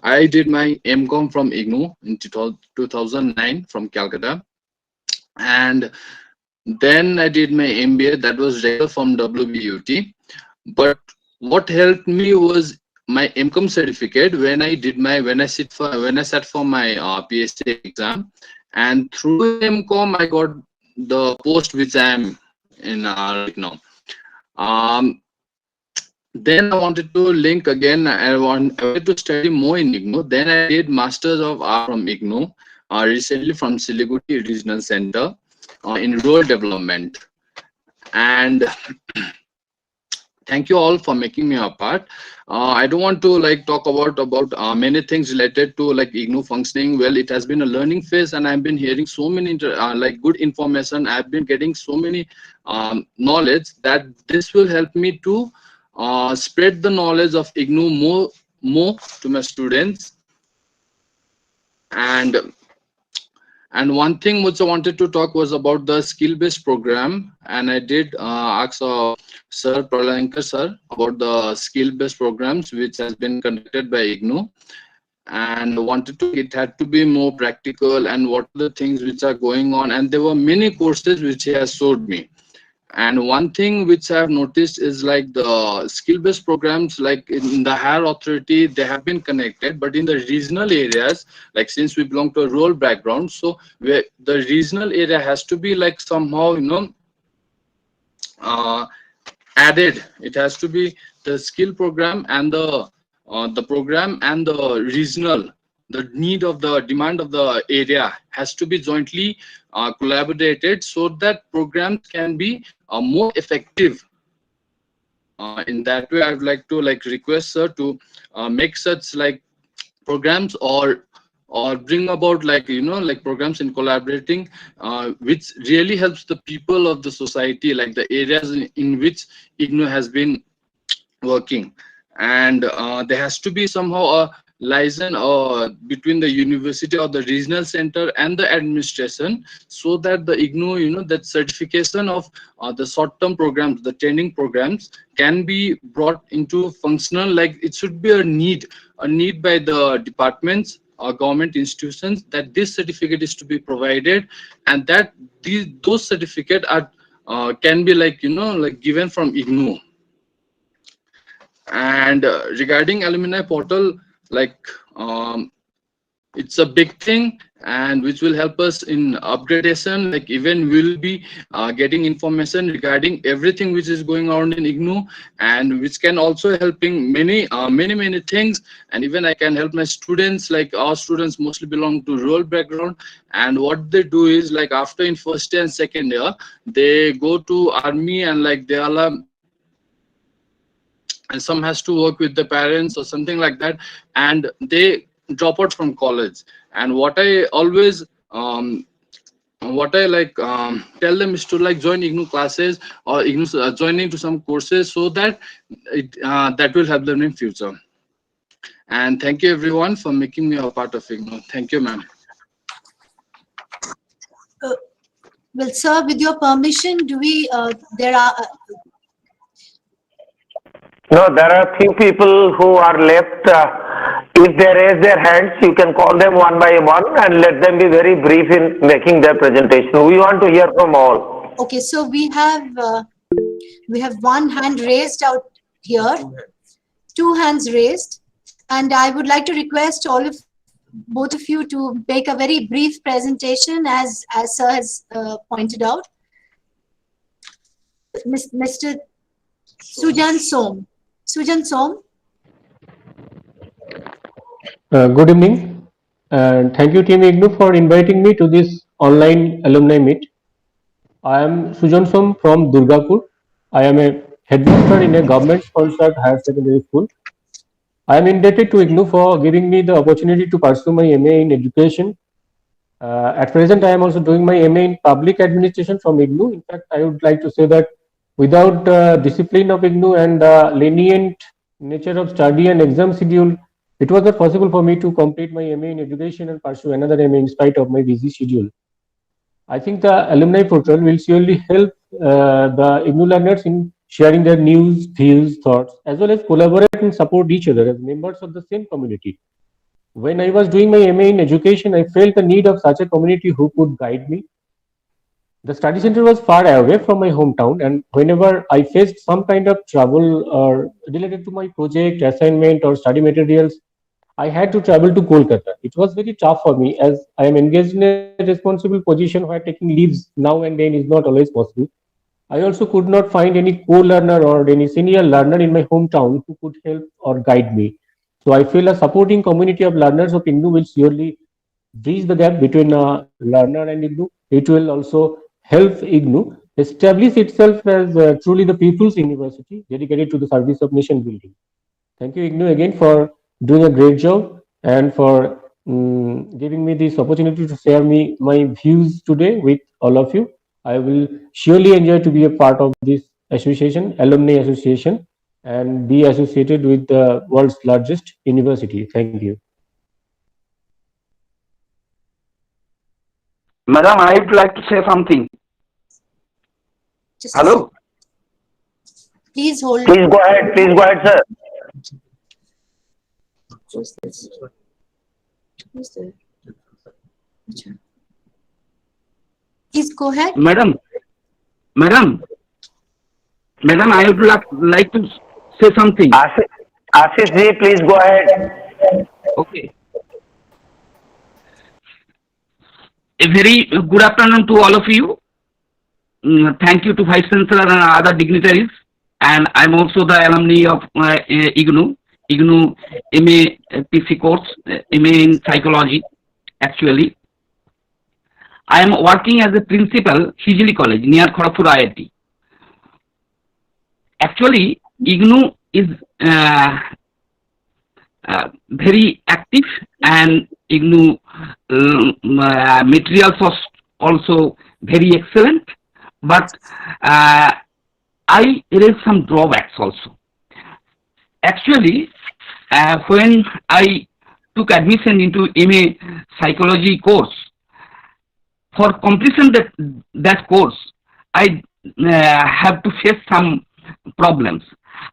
I did my MCOM from IGNOU in 2009 from Calcutta, and then I did my MBA, that was regular from WBUT. But what helped me was my MCOM certificate when I sat for my PhD exam, and through MCOM I got the post which I am in right now. Then I wanted to link again. I wanted to study more in IGNOU. Then I did Masters of Art from IGNOU recently from Siliguri Regional Center in Rural Development. And thank you all for making me a part. I don't want to talk about many things related to IGNOU functioning. Well, it has been a learning phase, and I've been hearing so many good information. I've been getting so many knowledge that this will help me to spread the knowledge of IGNOU more to my students. And And one thing which I wanted to talk was about the skill-based program, and I did ask Sir Pralayankar sir about the skill-based programs which has been conducted by IGNOU, and wanted to it had to be more practical and what are the things which are going on, and there were many courses which he has showed me. And one thing which I have noticed is like the skill-based programs, like in the higher authority, they have been connected, but in the regional areas, like since we belong to a rural background, so where the regional area has to be like somehow, uh, added. It has to be the skill program and the program and the regional, the need of the demand of the area has to be jointly collaborated so that programs can be more effective. In that way, I would like to request sir to make such programs or bring about programs in collaborating which really helps the people of the society, like the areas in which IGNOU has been working. And there has to be somehow a liaison between the university or the regional center and the administration, so that the IGNOU, that certification of the short-term programs, the training programs can be brought into functional, like it should be a need by the departments or government institutions, that this certificate is to be provided, and that those certificates are can be given from IGNOU. And regarding alumni portal, like it's a big thing, and which will help us in upgradation. Like even we'll be getting information regarding everything which is going on in IGNOU, and which can also helping many things. And even I can help my students, like our students mostly belong to rural background, and what they do is like after in first year and second year, they go to army, and like they are and some has to work with the parents or something like that, and they drop out from college. And what I always tell them is to join IGNOU classes or IGNOU joining to some courses, so that that will help them in future. And thank you everyone for making me a part of IGNOU. Thank you, ma'am. Well, sir, with your permission, do we, there are... No, there are few people who are left. If they raise their hands, you can call them one by one and let them be very brief in making their presentation. We want to hear from all. Okay, so we have one hand raised out here, two hands raised, and I would like to request both of you to make a very brief presentation, as sir has pointed out. Mr. Sujan Som. Sujan Som. Good evening, and thank you, Team IGNOU, for inviting me to this online alumni meet. I am Sujan Som from Durgapur. I am a headmaster in a government-sponsored higher secondary school. I am indebted to IGNOU for giving me the opportunity to pursue my MA in education. At present, I am also doing my MA in public administration from IGNOU. In fact, I would like to say that without discipline of IGNOU and lenient nature of study and exam schedule, it was not possible for me to complete my MA in education and pursue another MA in spite of my busy schedule. I think the alumni portal will surely help the IGNOU learners in sharing their news, views, thoughts, as well as collaborate and support each other as members of the same community. When I was doing my MA in education, I felt the need of such a community who could guide me. The study center was far away from my hometown, and whenever I faced some kind of trouble or related to my project, assignment, or study materials, I had to travel to Kolkata. It was very tough for me as I am engaged in a responsible position where taking leaves now and then is not always possible. I also could not find any co-learner or any senior learner in my hometown who could help or guide me. So I feel a supporting community of learners of IGNOU will surely bridge the gap between a learner and IGNOU. It will also help IGNOU establish itself as truly the people's university dedicated to the service of nation building. Thank you, IGNOU, again for doing a great job and for giving me this opportunity to share my views today with all of you. I will surely enjoy to be a part of this association, alumni association, and be associated with the world's largest university. Thank you. Madam, I would like to say something. Just Hello? please hold. Please go ahead, sir. Please go ahead. Madam, I would like to say something. Ashish ji, please go ahead. Okay. A very good afternoon to all of you. Thank you to Vice Chancellor and other dignitaries. And I'm also the alumni of IGNOU MA PC course, MA in psychology, actually. I am working as a principal, Hijli College, near Kharagpur IIT. Actually, IGNOU is very active, and IGNOU materials are also very excellent, but I raise some drawbacks also. Actually, when I took admission into MA psychology course, for completion that course, I have to face some problems.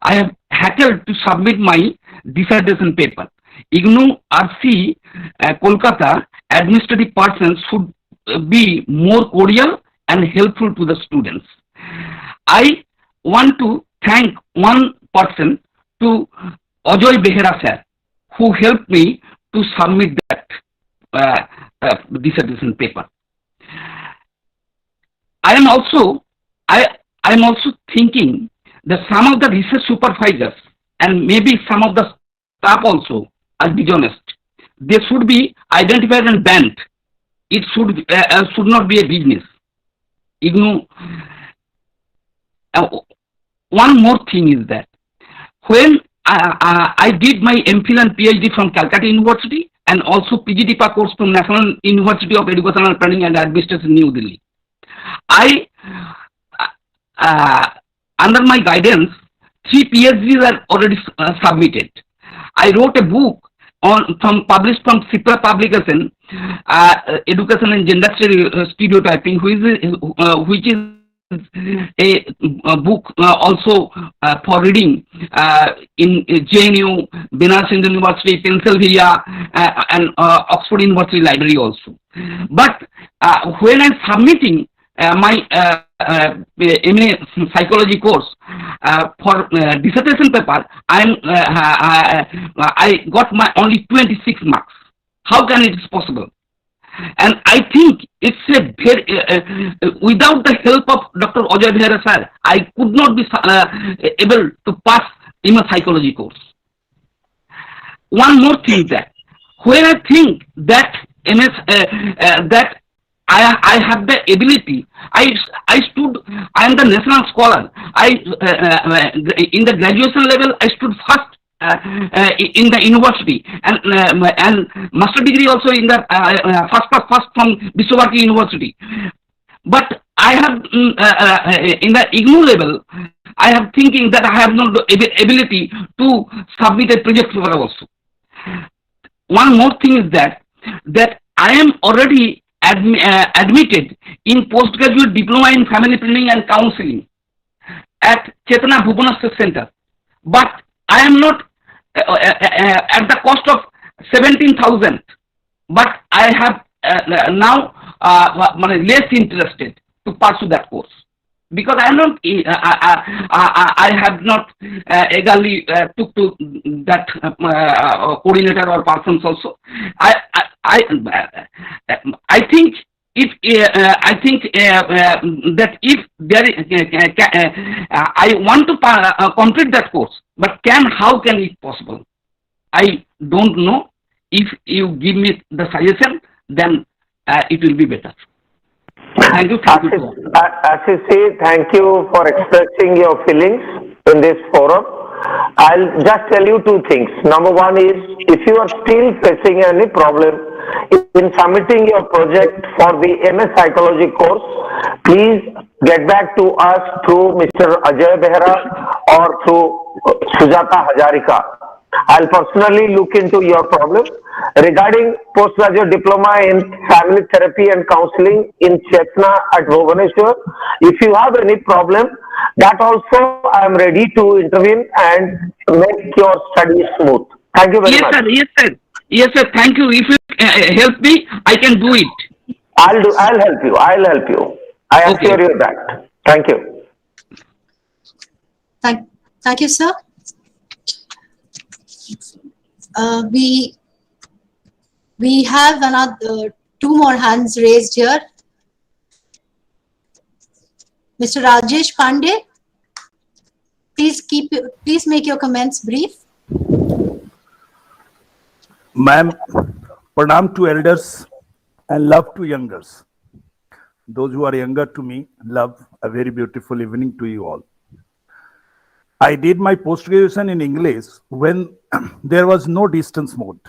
I have heckled to submit my dissertation paper. IGNOU RC Kolkata administrative persons should be more cordial and helpful to the students. I want to thank one person, to Ajoy Behera sir, who helped me to submit that dissertation paper. I am also thinking that some of the research supervisors and maybe some of the staff also are dishonest. They should be identified and banned. It should not be a business. IGNOU. One more thing is that when I did my MPhil and PhD from Calcutta University and also PGDPA course from National University of Educational Planning and Administration, New Delhi, under my guidance, 3 PhDs are already submitted. I wrote a book published from CIPRA publication, Education and Gender Stereotyping, which is a book also for reading in JNU, Benares University, Pennsylvania, and Oxford University Library also. But when I'm submitting my MA psychology course for dissertation paper, I got my only 26 marks. How can it is possible? And I think it's a very, without the help of Dr. Ajoy Behera sir, I could not be able to pass in a psychology course. One more thing, that when I think that that I have the ability, I am the national scholar. In the graduation level, I stood first in the university, and master degree also in the first from Biswabharati University. But I have in the IGNOU level, I am thinking that I have not the ability to submit a project paper also. One more thing is that I am already admitted in postgraduate diploma in family planning and counseling at Chetana Bhubaneswar Center, but I am not at the cost of 17,000. But I have now less interested to pursue that course, because I am not. I have not eagerly took to that coordinator or persons also. I think if that if there is, I want to complete that course, but how can it possible? I don't know. If you give me the suggestion, then it will be better. Thank you. Ashish, thank you for expressing your feelings in this forum. I'll just tell you two things. Number one is, if you are still facing any problem in submitting your project for the MS Psychology course, please get back to us through Mr. Ajoy Behera or through Sujata Hajarika. I'll personally look into your problem. Regarding postgraduate diploma in family therapy and counseling in Chetna at Bhubaneswar, if you have any problem, that also I am ready to intervene and make your study smooth. Thank you very Yes, much. sir. Yes, sir. Yes, sir. Thank you. If you help me, I can do it. I'll help you. I'll help you. I Okay. assure you that. Thank you. Thank you, sir. We have another two more hands raised here. Mr. Rajesh Pandey, please make your comments brief. Ma'am, pranam to elders and love to youngers. Those who are younger to me, love, a very beautiful evening to you all. I did my post-graduation in English when there was no distance mode.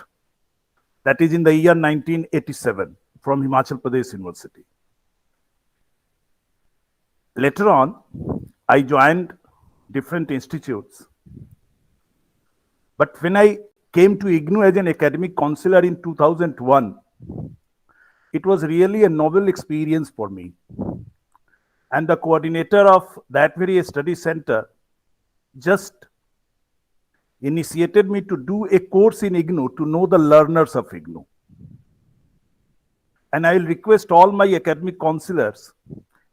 That is in the year 1987 from Himachal Pradesh University. Later on, I joined different institutes. But when I came to IGNOU as an academic counselor in 2001, it was really a novel experience for me. And the coordinator of that very study center just initiated me to do a course in IGNOU to know the learners of IGNOU. And I will request all my academic counselors,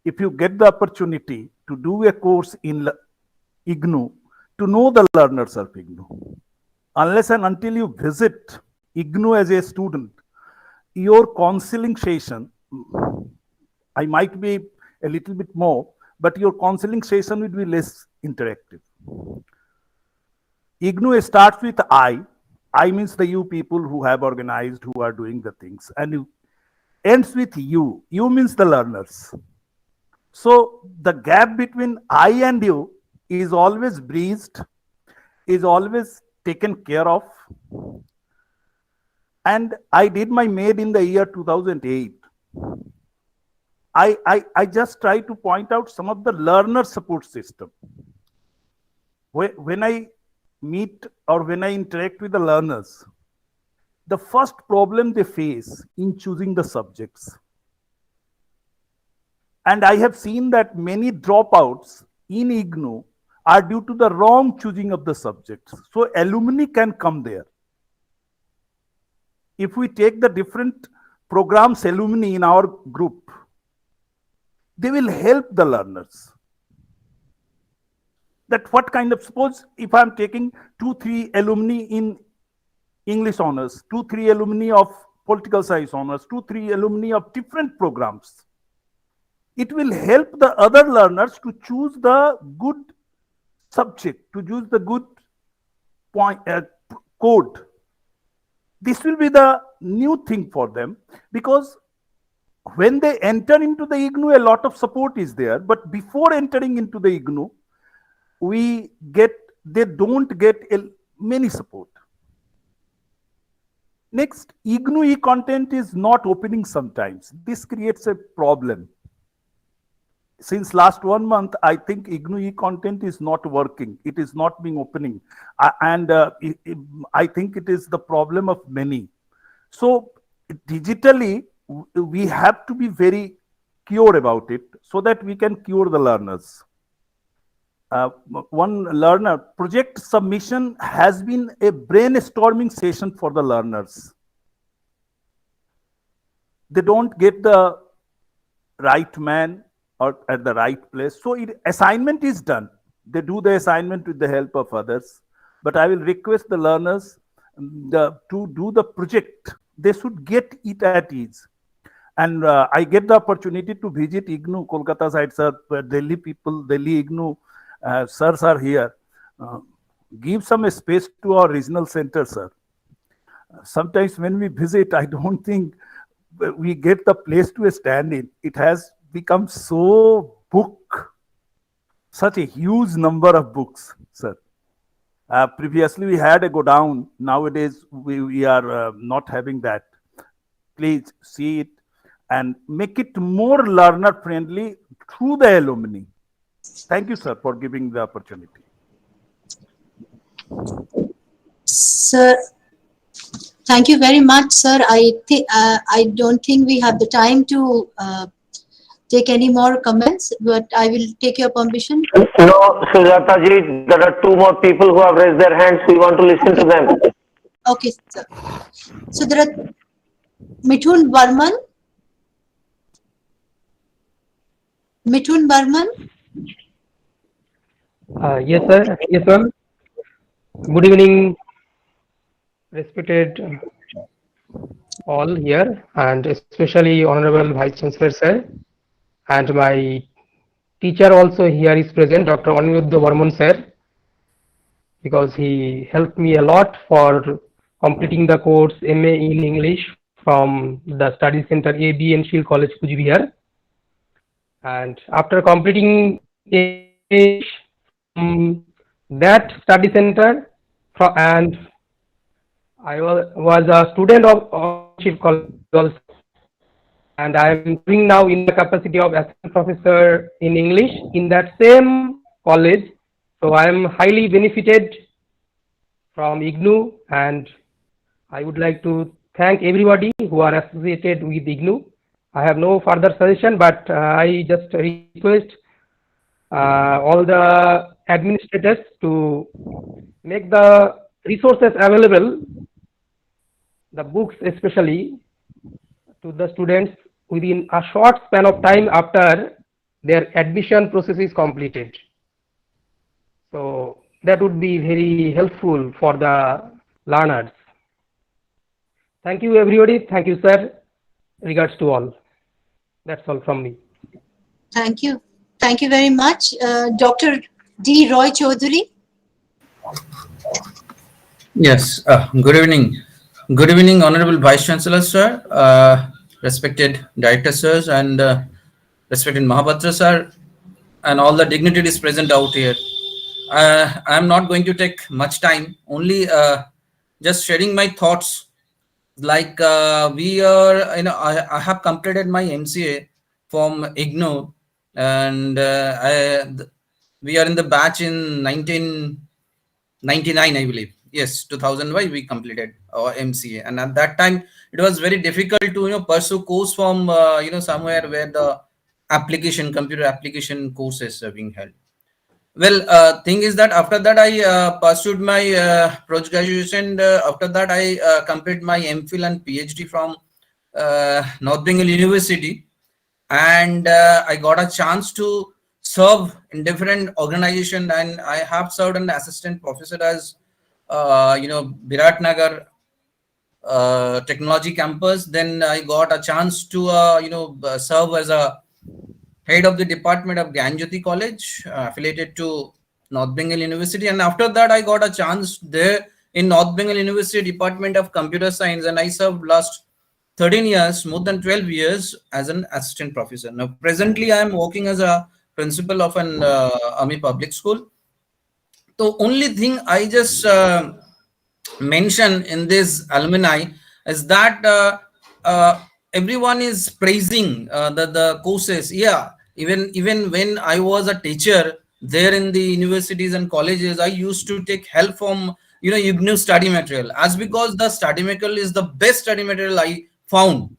if you get the opportunity to do a course in IGNOU, to know the learners of IGNOU. Unless and until you visit IGNOU as a student, your counseling session, I might be a little bit more, but your counseling session will be less interactive. IGNOU starts with I. I means the you people who have organized, who are doing the things. And it ends with you. You means the learners. So the gap between I and you is always breezed, is always taken care of. And I did my MAD in the year 2008. I just try to point out some of the learner support system. When I meet or when I interact with the learners, the first problem they face in choosing the subjects. And I have seen that many dropouts in IGNOU are due to the wrong choosing of the subjects. So alumni can come there. If we take the different programs alumni in our group, they will help the learners. That what kind of, suppose if I'm taking 2-3 alumni in English honors, 2-3 alumni of political science honors, 2-3 alumni of different programs, it will help the other learners to choose the good subject, to choose the good point, code. This will be the new thing for them, because when they enter into the IGNOU, a lot of support is there. But before entering into the IGNOU, they don't get many support. Next, IGNOU e-content is not opening sometimes. This creates a problem. Since last 1 month, I think IGNOU e-content is not working. It is not being opening. I think it is the problem of many. So digitally, we have to be very cure about it so that we can cure the learners. One learner, project submission has been a brainstorming session for the learners. They don't get the right man or at the right place. So assignment is done. They do the assignment with the help of others. But I will request the learners to do the project. They should get it at ease. And I get the opportunity to visit IGNOU, Kolkata side, sir, where Delhi people, Delhi IGNOU, sirs are here. Give some space to our regional center, sir. Sometimes when we visit, I don't think we get the place to stand in. It has become so such a huge number of books, sir. Previously we had a go down. Nowadays we are not having that. Please see it and make it more learner friendly through the alumni. Thank you, sir, for giving the opportunity. Sir, thank you very much, sir. I don't think we have the time to take any more comments, but I will take your permission. No, Sujata ji, there are two more people who have raised their hands. We want to listen to them. Okay, sir. So there are Mithun Barman. Mithun Barman. Yes, sir. Yes, ma'am. Good evening, respected all here, and especially Honorable Vice Chancellor, sir, and my teacher also here is present, Dr. Aniruddha Varman, sir, because he helped me a lot for completing the course MA in English from the Study Center AB and Shield College, Kujibihar. And after completing English from that study center, and I was a student of Shield College also, and I am doing now in the capacity of assistant professor in English in that same college. So I am highly benefited from IGNOU, and I would like to thank everybody who are associated with IGNOU. I have no further suggestion, but I just request all the administrators to make the resources available, the books especially, to the students within a short span of time after their admission process is completed. So that would be very helpful for the learners. Thank you, everybody. Thank you, sir. Regards to all. That's all from me. Thank you. Thank you very much. Dr. D. Roy Chaudhary. Yes, good evening. Good evening, Honorable Vice Chancellor, sir, respected Director, sirs, and respected Mahapatra, sir, and all the dignitaries present out here. I'm not going to take much time, only just sharing my thoughts. Like we are, I have completed my MCA from IGNOU, and we are in the batch in 1999, I believe. Yes, 2005 we completed our MCA, and at that time it was very difficult to pursue course from somewhere where the computer application courses are being held. Well, thing is that after that I pursued my post graduation. After that I completed my MPhil and PhD from North Bengal University, and I got a chance to serve in different organizations, and I have served an assistant professor as Biratnagar Technology Campus. Then I got a chance to serve as a head of the department of Ganjoti College, affiliated to North Bengal University. And after that, I got a chance there in North Bengal University Department of Computer Science, and I served last 13 years, more than 12 years as an assistant professor. Now, presently, I am working as a principal of an Army public school. The only thing I just mention in this alumni is that everyone is praising the courses. Yeah, even when I was a teacher there in the universities and colleges, I used to take help from IGNOU study material, as because the study material is the best study material I found.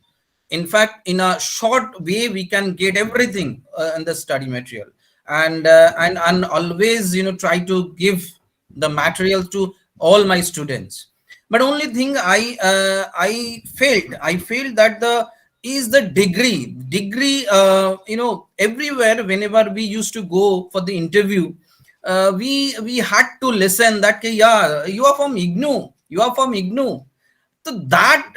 In fact, in a short way we can get everything in the study material, and always try to give the material to all my students. But only thing I felt that the degree everywhere whenever we used to go for the interview, we had to listen that yeah, you are from IGNOU. So that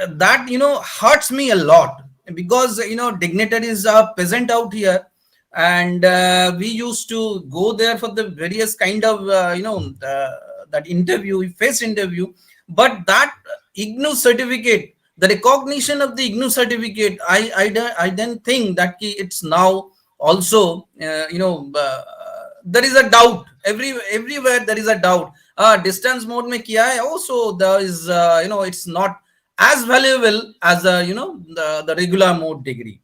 hurts me a lot, because dignitaries are present out here, and we used to go there for the various kind of that interview, face interview. But that IGNOU certificate, the recognition of the IGNOU certificate, I then think that it's now also there is a doubt everywhere. There is a doubt. Distance mode mein kiya hai, also there is it's not as valuable as the regular mode degree.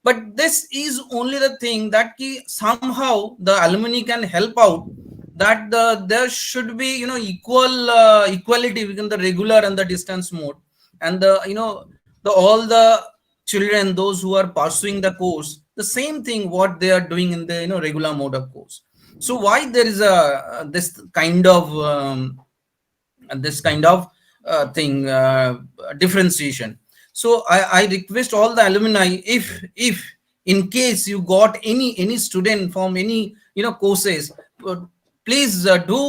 But this is only the thing that somehow the alumni can help out that there should be, equality within the regular and the distance mode, and the all the children, those who are pursuing the course, the same thing what they are doing in the regular mode of course. So why there is a this kind of thing, differentiation? So I request all the alumni, if in case you got any student from any courses, please do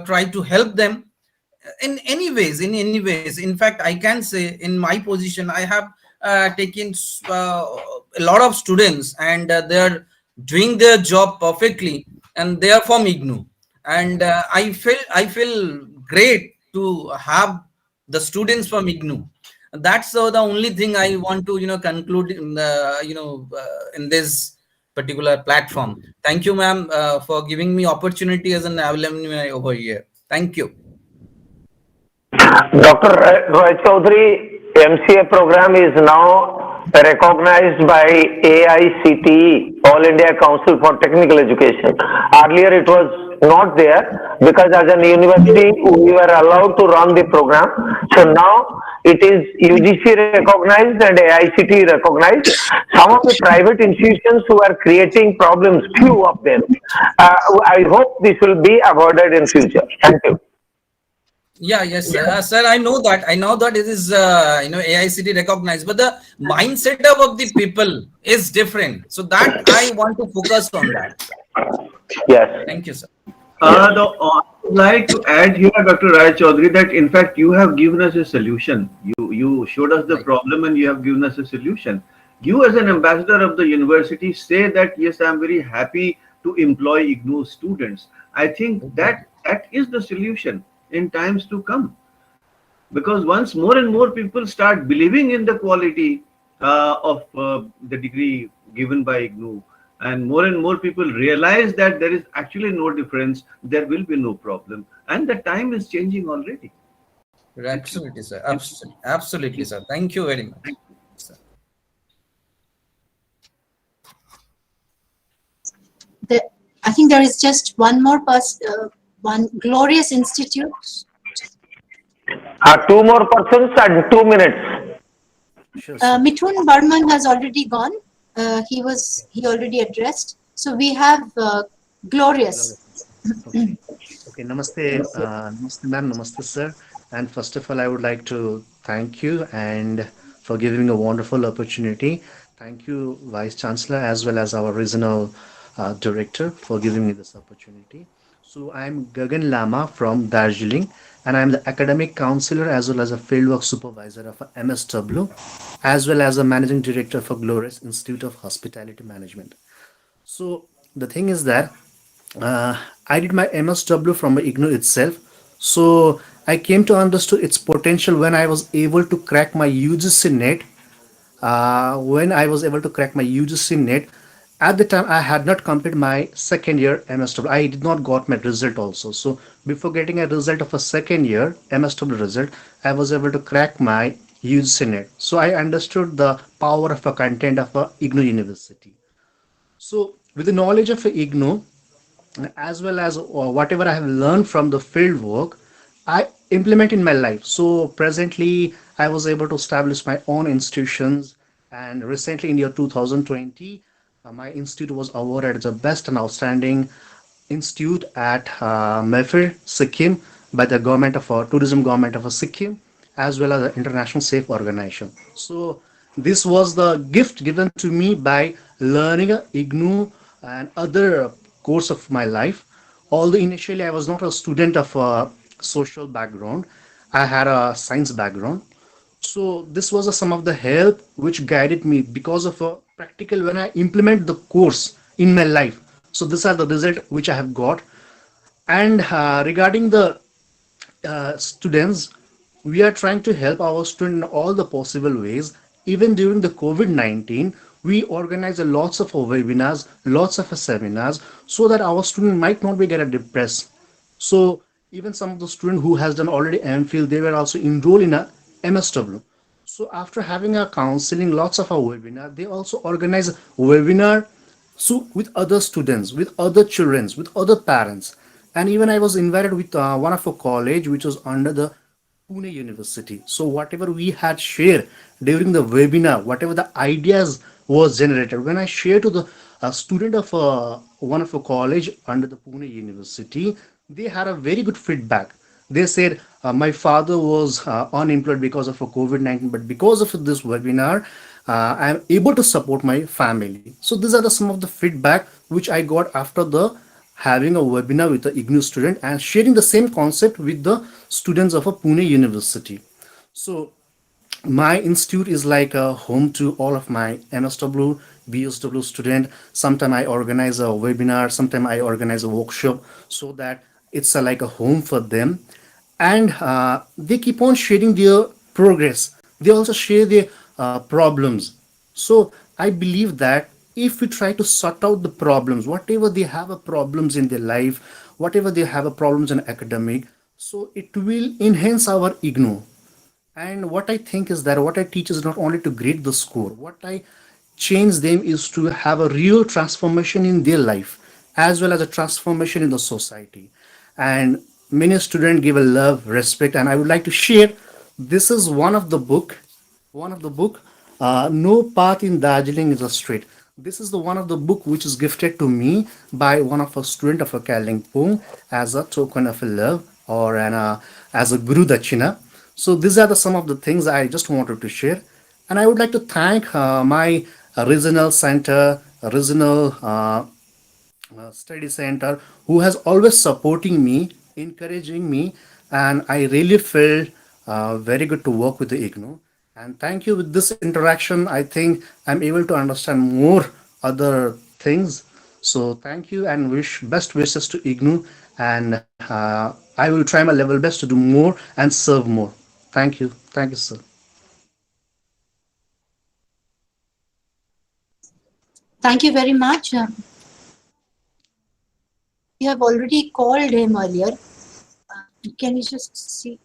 try to help them in any ways. In fact, I can say in my position I have taken a lot of students, and they are doing their job perfectly, and they are from IGNOU, and I feel great to have the students from IGNOU. That's the only thing I want to conclude in in this particular platform. Thank you, ma'am, for giving me opportunity as an alumni over here. Thank you. Dr. Roy Chaudhary, MCA program is now recognized by AICTE, All India Council for Technical Education. Earlier it was not there because as an university we were allowed to run the program. So now it is UGC recognized and AICTE recognized. Some of the private institutions who are creating problems, few of them. I hope this will be avoided in future. Thank you. Yeah, yes, sir. I know that. I know that it is, AICTE recognized, but the mindset of the people is different. So that I want to focus on that. Yes. Thank you, sir. I would like to add here, Dr. Rai Chaudhary, that in fact you have given us a solution. You showed us the problem and you have given us a solution. You, as an ambassador of the university, say that yes, I am very happy to employ IGNOU students. I think that is the solution in times to come, because once more and more people start believing in the quality of the degree given by IGNOU, and more people realize that there is actually no difference, there will be no problem, and the time is changing already. Absolutely, sir. Absolutely, sir. Thank you very much, sir. I think there is just one more person, one glorious institute. Two more persons and 2 minutes. Mithun Barman has already gone. He already addressed. So we have glorious. Okay, namaste, namaste ma'am, namaste sir. And first of all, I would like to thank you and for giving me a wonderful opportunity. Thank you, Vice Chancellor, as well as our regional director for giving me this opportunity. So I'm Gagan Lama from Darjeeling, and I'm the academic counselor as well as a fieldwork supervisor of MSW, as well as a managing director for Glorious Institute of Hospitality Management. So the thing is that I did my MSW from IGNOU itself. So I came to understand its potential when I was able to crack my UGC net. When I was able to crack my UGC net, at the time I had not completed my second year MSW. I did not got my result also. So before getting a result of a second year MSW result, I was able to crack my UGC net. So I understood the power of a content of a IGNOU University. So with the knowledge of a IGNOU, as well as whatever I have learned from the field work, I implement in my life. So presently, I was able to establish my own institutions, and recently in year 2020, my institute was awarded as the best and outstanding institute at Mayfair, Sikkim, by the government of tourism government of Sikkim, as well as the International Safe Organization. So this was the gift given to me by learning IGNOU and other course of my life. Although initially I was not a student of a social background, I had a science background. So this was some of the help which guided me because of a practical when I implement the course in my life. So these are the result which I have got. And regarding the students, we are trying to help our students in all the possible ways. Even during the COVID-19, we organize lots of webinars, lots of seminars, so that our student might not be get depressed. So even some of the students who has done already MPhil, they were also enrolled in a MSW. So after having a counseling, lots of a webinar, they also organize a webinar so with other students, with other children, with other parents. And even I was invited with one of a college which was under the Pune University. So whatever we had shared during the webinar, whatever the ideas was generated, when I shared to the student of one of a college under the Pune University, they had a very good feedback. They said, my father was unemployed because of a COVID-19, but because of this webinar, I am able to support my family. So these are some of the feedback which I got after the having a webinar with the IGNOU student and sharing the same concept with the students of a Pune University. So my institute is like a home to all of my MSW, BSW student. Sometimes I organize a webinar, sometimes I organize a workshop so that it's like a home for them. And they keep on sharing their progress. They also share their problems. So I believe that if we try to sort out the problems, whatever they have a problems in their life, whatever they have a problems in academic, so it will enhance our IGNOU. And what I think is that what I teach is not only to grade the score, what I change them is to have a real transformation in their life as well as a transformation in the society. And many students give a love, respect, and I would like to share this is one of the book, No Path in Darjeeling is a Straight. This is the one of the book which is gifted to me by one of a student of a Kalimpong as a token of a love or as a Guru Dachina. So these are some of the things I just wanted to share. And I would like to thank my regional center, regional study center who has always supporting me, encouraging me, and I really felt very good to work with the IGNOU. And thank you. With this interaction, I think I'm able to understand more other things. So thank you and wish best wishes to IGNOU. And I will try my level best to do more and serve more. Thank you. Thank you, sir. Thank you very much. We have already called him earlier. Can you just see?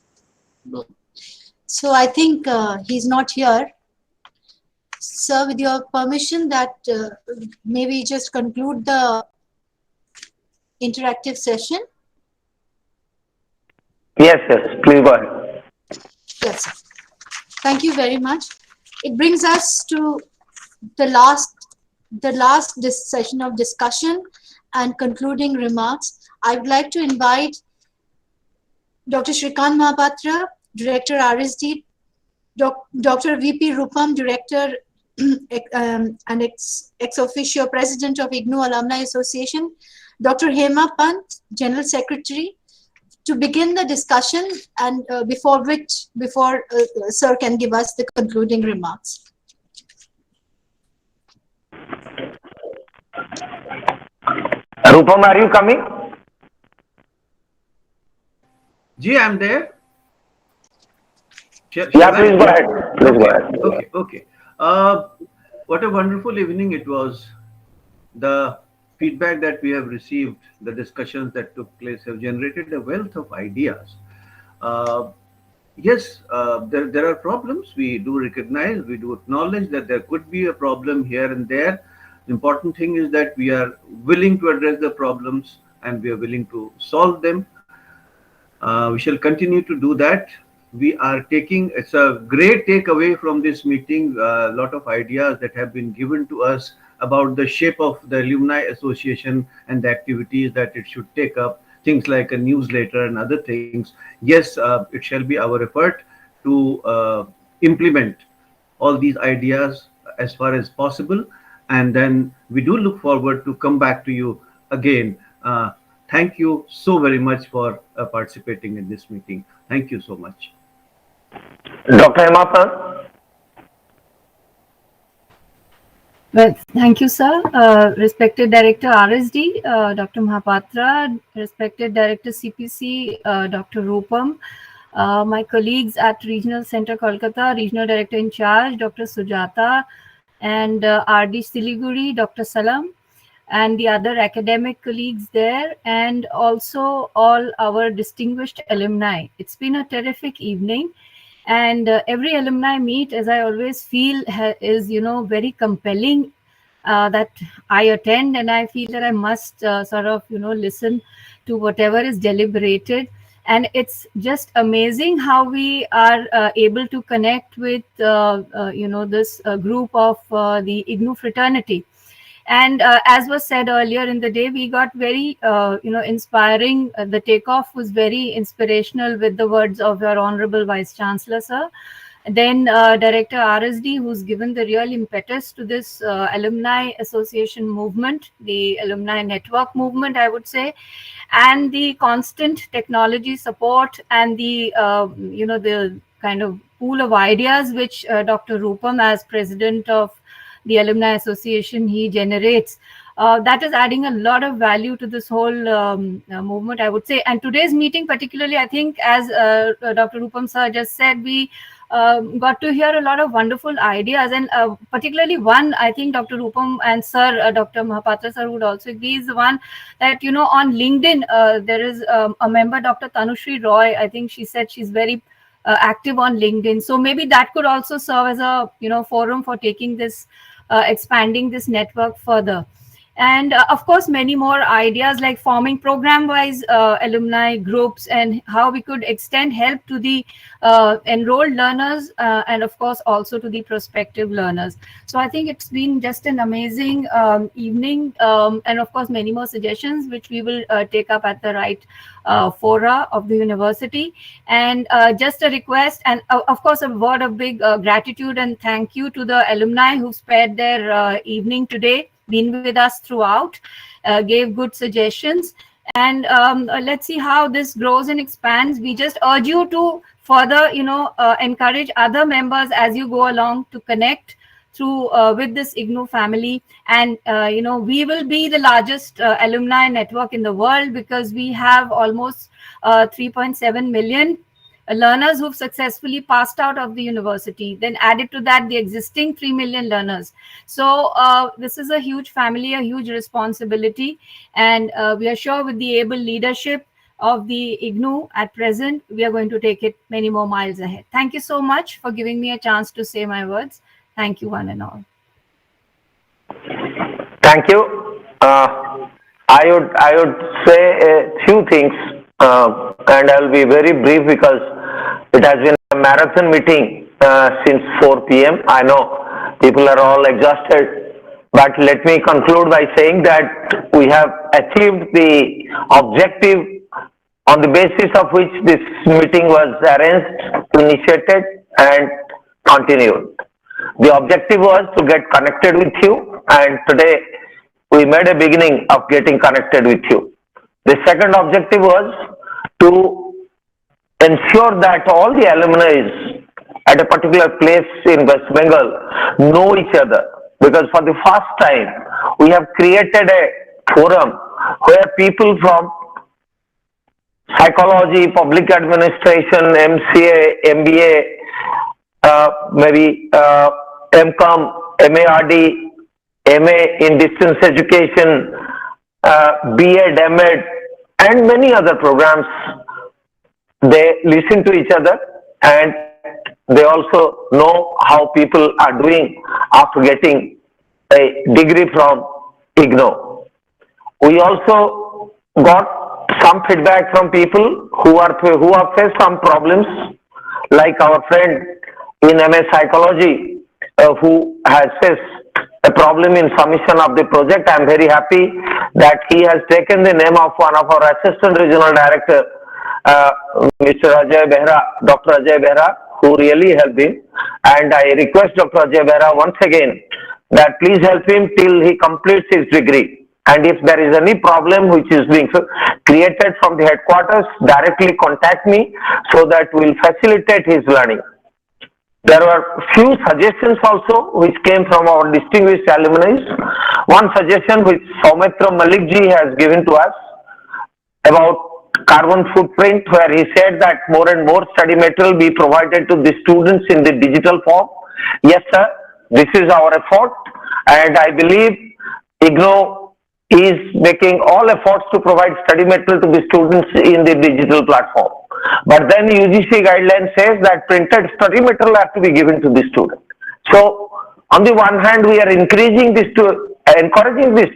So I think he's not here. Sir, with your permission, that maybe just conclude the interactive session. Yes, please go ahead. Yes, sir. Thank you very much. It brings us to the last session of discussion and concluding remarks. I would like to invite Dr. Shrikant Mahapatra, Director RSD, Dr. VP Rupam, Director and ex officio President of IGNOU Alumni Association, Dr. Hema Pant, General Secretary, to begin the discussion, and before Sir can give us the concluding remarks. Rupam, are you coming? Ji, I'm there. Yeah, please go ahead. Please go ahead. Okay. What a wonderful evening it was. The feedback that we have received, the discussions that took place have generated a wealth of ideas. Yes, there are problems. We do recognize, we do acknowledge that there could be a problem here and there. The important thing is that we are willing to address the problems and we are willing to solve them. We shall continue to do that. It's a great takeaway from this meeting, a lot of ideas that have been given to us about the shape of the Alumni Association and the activities that it should take up, things like a newsletter and other things. Yes, it shall be our effort to implement all these ideas as far as possible. And then we do look forward to come back to you again. Thank you so very much for participating in this meeting. Thank you so much. Dr. Hemapant? Well, thank you, sir. Respected Director RSD, Dr. Mahapatra, respected Director CPC, Dr. Rupam, my colleagues at Regional Center Kolkata, Regional Director in Charge, Dr. Sujata, and RD Siliguri, Dr. Salam, and the other academic colleagues there, and also all our distinguished alumni. It's been a terrific evening. And every alumni meet, as I always feel, is very compelling that I attend, and I feel that I must sort of, listen to whatever is deliberated. And it's just amazing how we are able to connect with, this group of the IGNOU fraternity. And as was said earlier in the day, we got very, inspiring. The takeoff was very inspirational with the words of your Honorable Vice Chancellor, sir. Then Director RSD, who's given the real impetus to this alumni association movement, the alumni network movement, I would say, and the constant technology support and the, the kind of pool of ideas which Dr. Rupam, as president of the Alumni Association, he generates. That is adding a lot of value to this whole movement, I would say. And today's meeting particularly, I think, as Dr. Rupam sir just said, we got to hear a lot of wonderful ideas, and particularly one, I think Dr. Rupam and sir, Dr. Mahapatra sir would also agree, is the one that, on LinkedIn, there is a member, Dr. Tanushri Roy. I think she said she's very active on LinkedIn. So maybe that could also serve as a, forum for taking this, expanding this network further. And of course, many more ideas like forming program-wise alumni groups, and how we could extend help to the enrolled learners, and of course also to the prospective learners. So I think it's been just an amazing evening, and of course many more suggestions which we will take up at the right fora of the university. And just a request, and of course a word of big gratitude and thank you to the alumni who spared their evening today, been with us throughout, gave good suggestions. And let's see how this grows and expands. We just urge you to further, encourage other members as you go along to connect through with this IGNOU family. And, we will be the largest alumni network in the world, because we have almost 3.7 million learners who've successfully passed out of the university. Then added to that the existing 3 million learners. So this is a huge family, a huge responsibility, and we are sure with the able leadership of the IGNOU at present, we are going to take it many more miles ahead. Thank you so much for giving me a chance to say my words. Thank you, one and all. Thank you. I would say a few things, and I'll be very brief because it has been a marathon meeting since 4 p.m. I know people are all exhausted, but let me conclude by saying that we have achieved the objective on the basis of which this meeting was arranged, initiated, and continued. The objective was to get connected with you, and today we made a beginning of getting connected with you. The second objective was to ensure that all the alumni at a particular place in West Bengal know each other, because for the first time we have created a forum where people from psychology, public administration, MCA, MBA, maybe MCOM, MARD, MA in distance education, BEd, MEd, and many other programs, they listen to each other, and they also know how people are doing after getting a degree from IGNOU. We also got some feedback from people who have faced some problems, like our friend in MA Psychology who has faced a problem in submission of the project. I am very happy that he has taken the name of one of our assistant regional director, Mr. Ajay Behra, Dr. Ajay Behra, who really helped him. And I request Dr. Ajay Behra once again that please help him till he completes his degree. And if there is any problem which is being created from the headquarters, directly contact me so that we will facilitate his learning. There were few suggestions also which came from our distinguished alumni. One suggestion which Saumitra Malik ji has given to us about carbon footprint, where he said that more and more study material be provided to the students in the digital form. Yes, sir, this is our effort, and I believe IGNOU is making all efforts to provide study material to the students in the digital platform. But then UGC guideline says that printed study material has to be given to the student. So On the one hand, we are encouraging the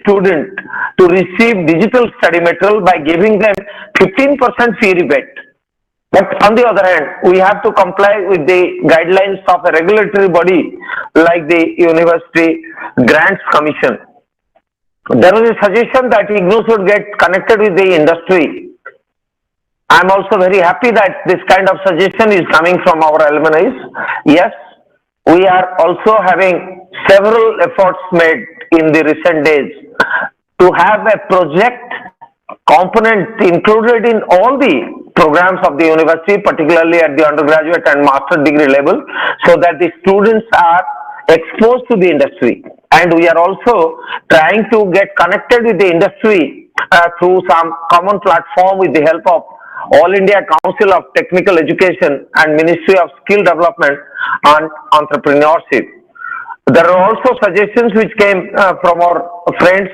student to receive digital study material by giving them 15% fee rebate. But on the other hand, we have to comply with the guidelines of a regulatory body like the University Grants Commission. There was a suggestion that IGNOU should get connected with the industry. I am also very happy that this kind of suggestion is coming from our alumni. Yes, we are also having several efforts made in the recent days to have a project component included in all the programs of the university, particularly at the undergraduate and master degree level, so that the students are exposed to the industry. And we are also trying to get connected with the industry through some common platform with the help of All India Council of Technical Education and Ministry of Skill Development and Entrepreneurship. There are also suggestions which came from our friends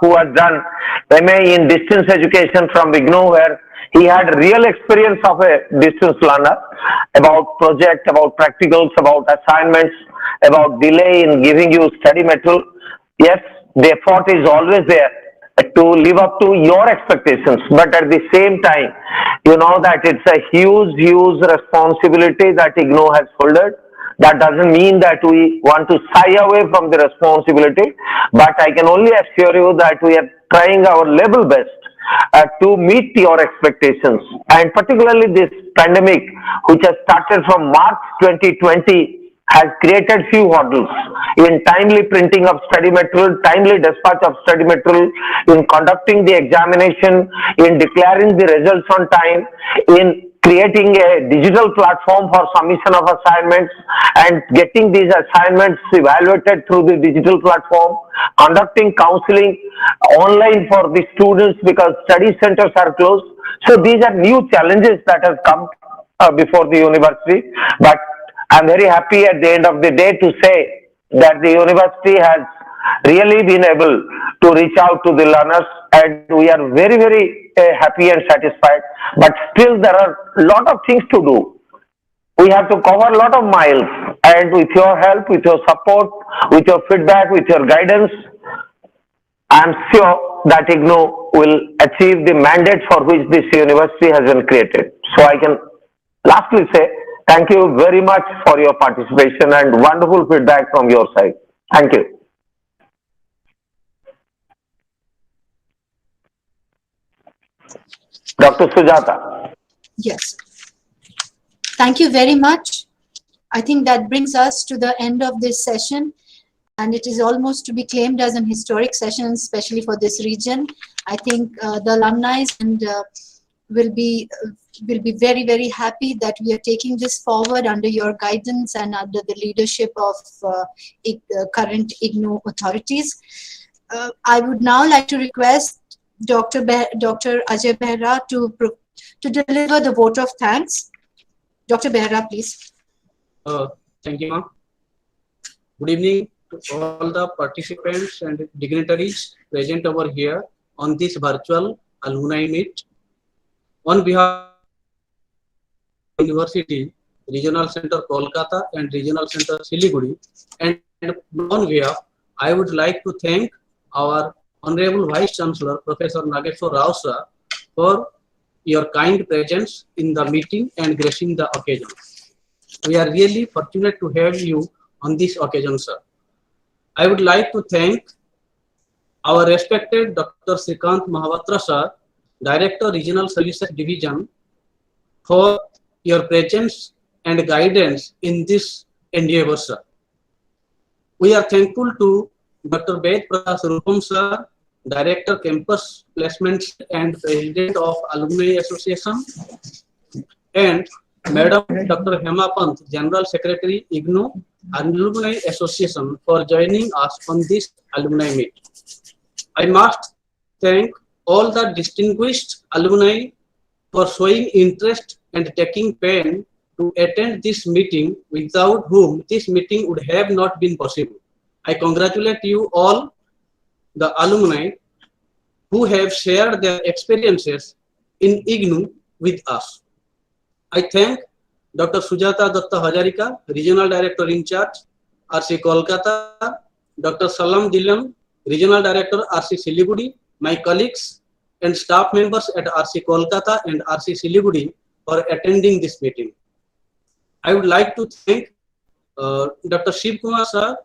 who have done MA in distance education from IGNOU, where he had real experience of a distance learner about project, about practicals, about assignments, about delay in giving you study material. Yes, the effort is always there to live up to your expectations, but at the same time, you know that it's a huge responsibility that IGNOU has shouldered. That doesn't mean that we want to shy away from the responsibility, but I can only assure you that we are trying our level best to meet your expectations. And particularly this pandemic, which has started from March 2020, has created few hurdles in timely printing of study material, timely dispatch of study material, in conducting the examination, in declaring the results on time, in creating a digital platform for submission of assignments and getting these assignments evaluated through the digital platform, conducting counseling online for the students because study centers are closed. So these are new challenges that have come before the university, but I'm very happy at the end of the day to say that the university has really been able to reach out to the learners, and we are very happy and satisfied. But still there are a lot of things to do. We have to cover a lot of miles, and with your help, with your support, with your feedback, with your guidance, I'm sure that IGNOU will achieve the mandate for which this university has been created. So I can lastly say thank you very much for your participation and wonderful feedback from your side. Thank you. Dr. Sujata. Yes. Thank you very much. I think that brings us to the end of this session, and it is almost to be claimed as an historic session, especially for this region. I think the alumni and will be very happy that we are taking this forward under your guidance and under the leadership of current IGNOU authorities. I would now like to request Dr. Ajay Behra to deliver the vote of thanks. Dr. Behra, please. Thank you, ma'am. Good evening to all the participants and dignitaries present over here on this virtual alumni meet. On behalf of University, Regional Center Kolkata and Regional Center Siliguri, and on behalf, I would like to thank our Honorable Vice Chancellor, Professor Nageshwar Rao sir, for your kind presence in the meeting and gracing the occasion. We are really fortunate to have you on this occasion, sir. I would like to thank our respected Dr. Srikant Mahapatra sir, Director Regional Services Division, for your presence and guidance in this endeavor, sir. We are thankful to Dr. Ved Prakash Rupam sir, Director Campus Placements and President of Alumni Association, and Madam Dr. Hema Pant, General Secretary, IGNOU Alumni Association, for joining us on this alumni meet. I must thank all the distinguished alumni for showing interest and taking pain to attend this meeting, without whom this meeting would have not been possible. I congratulate you all, the alumni, who have shared their experiences in IGNOU with us. I thank Dr. Sujata Datta Hajarika, Regional Director in charge, RC Kolkata, Dr. Salam Dilam, Regional Director RC Siliguri, my colleagues and staff members at RC Kolkata and RC Siliguri for attending this meeting. I would like to thank Dr. Shiv Kumar sir,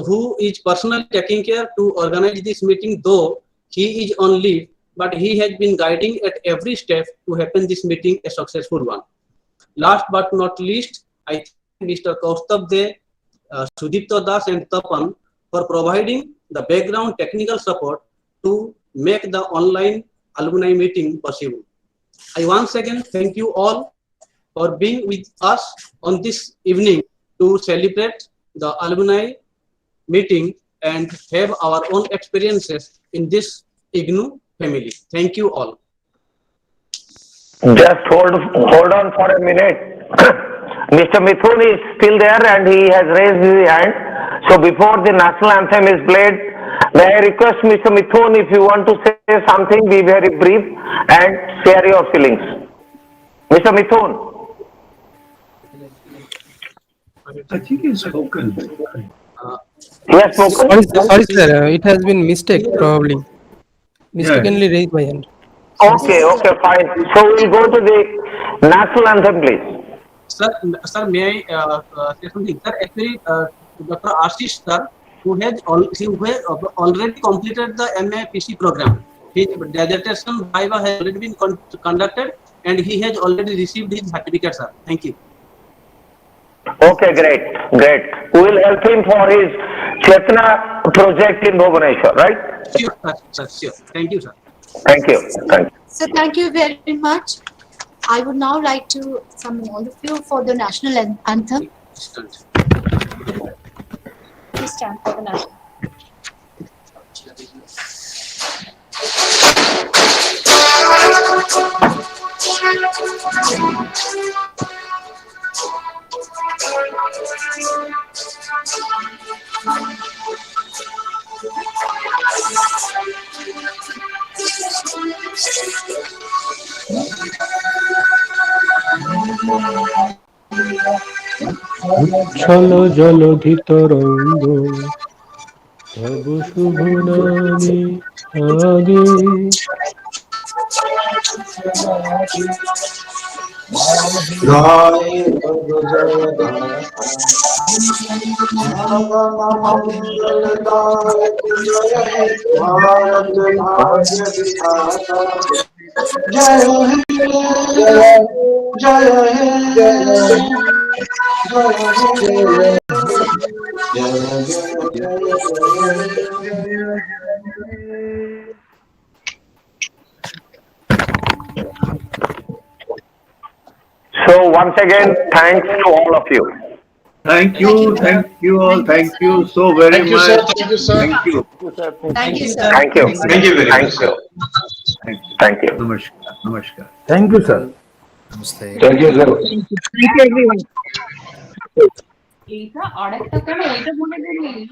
who is personally taking care to organize this meeting, though he is on leave, but he has been guiding at every step to happen this meeting a successful one. Last but not least, I thank Mr. Kaustubh De, Sudipta Das and Tapan for providing the background technical support to make the online alumni meeting possible. I once again thank you all for being with us on this evening to celebrate the alumni meeting and have our own experiences in this IGNOU family. Thank you all. Just hold on for a minute. Mr. Mithun is still there and he has raised his hand. So before the national anthem is played, may I request Mr. Mithun, if you want to say something, be very brief and share your feelings. Mr. Mithun. I think he's spoken. Yes, spoken. Sorry, sir. It has been mistake, probably. Mistakenly raised my hand. Okay, fine. So we'll go to the national anthem, please. Sir, may I say something? Sir, actually, Dr. Ashish sir, who has already completed the MAPC program. His dissertation viva has already been conducted, and he has already received his certificate, sir. Thank you. Okay, great. We will help him for his Chetna project in Bhubaneswar, right? Sure, sir. Sure. Thank you, sir. Thank you. So thank you very much. I would now like to summon all of you for the national anthem. Please stand for the national. উচ্ছল জলধি তরঙ্গ তব শুভ নামে আগে So once again, thanks to all of you. Thank you all. Thank you so very much. Thank you, sir. Thank you. Thank you, sir. Thank you. Thank you very much, sir. Thank you. Namaskar. Thank you, sir. Thank you, sir. Thank you, everyone. এইটা আরেকটা কেন ওইটা মনে করি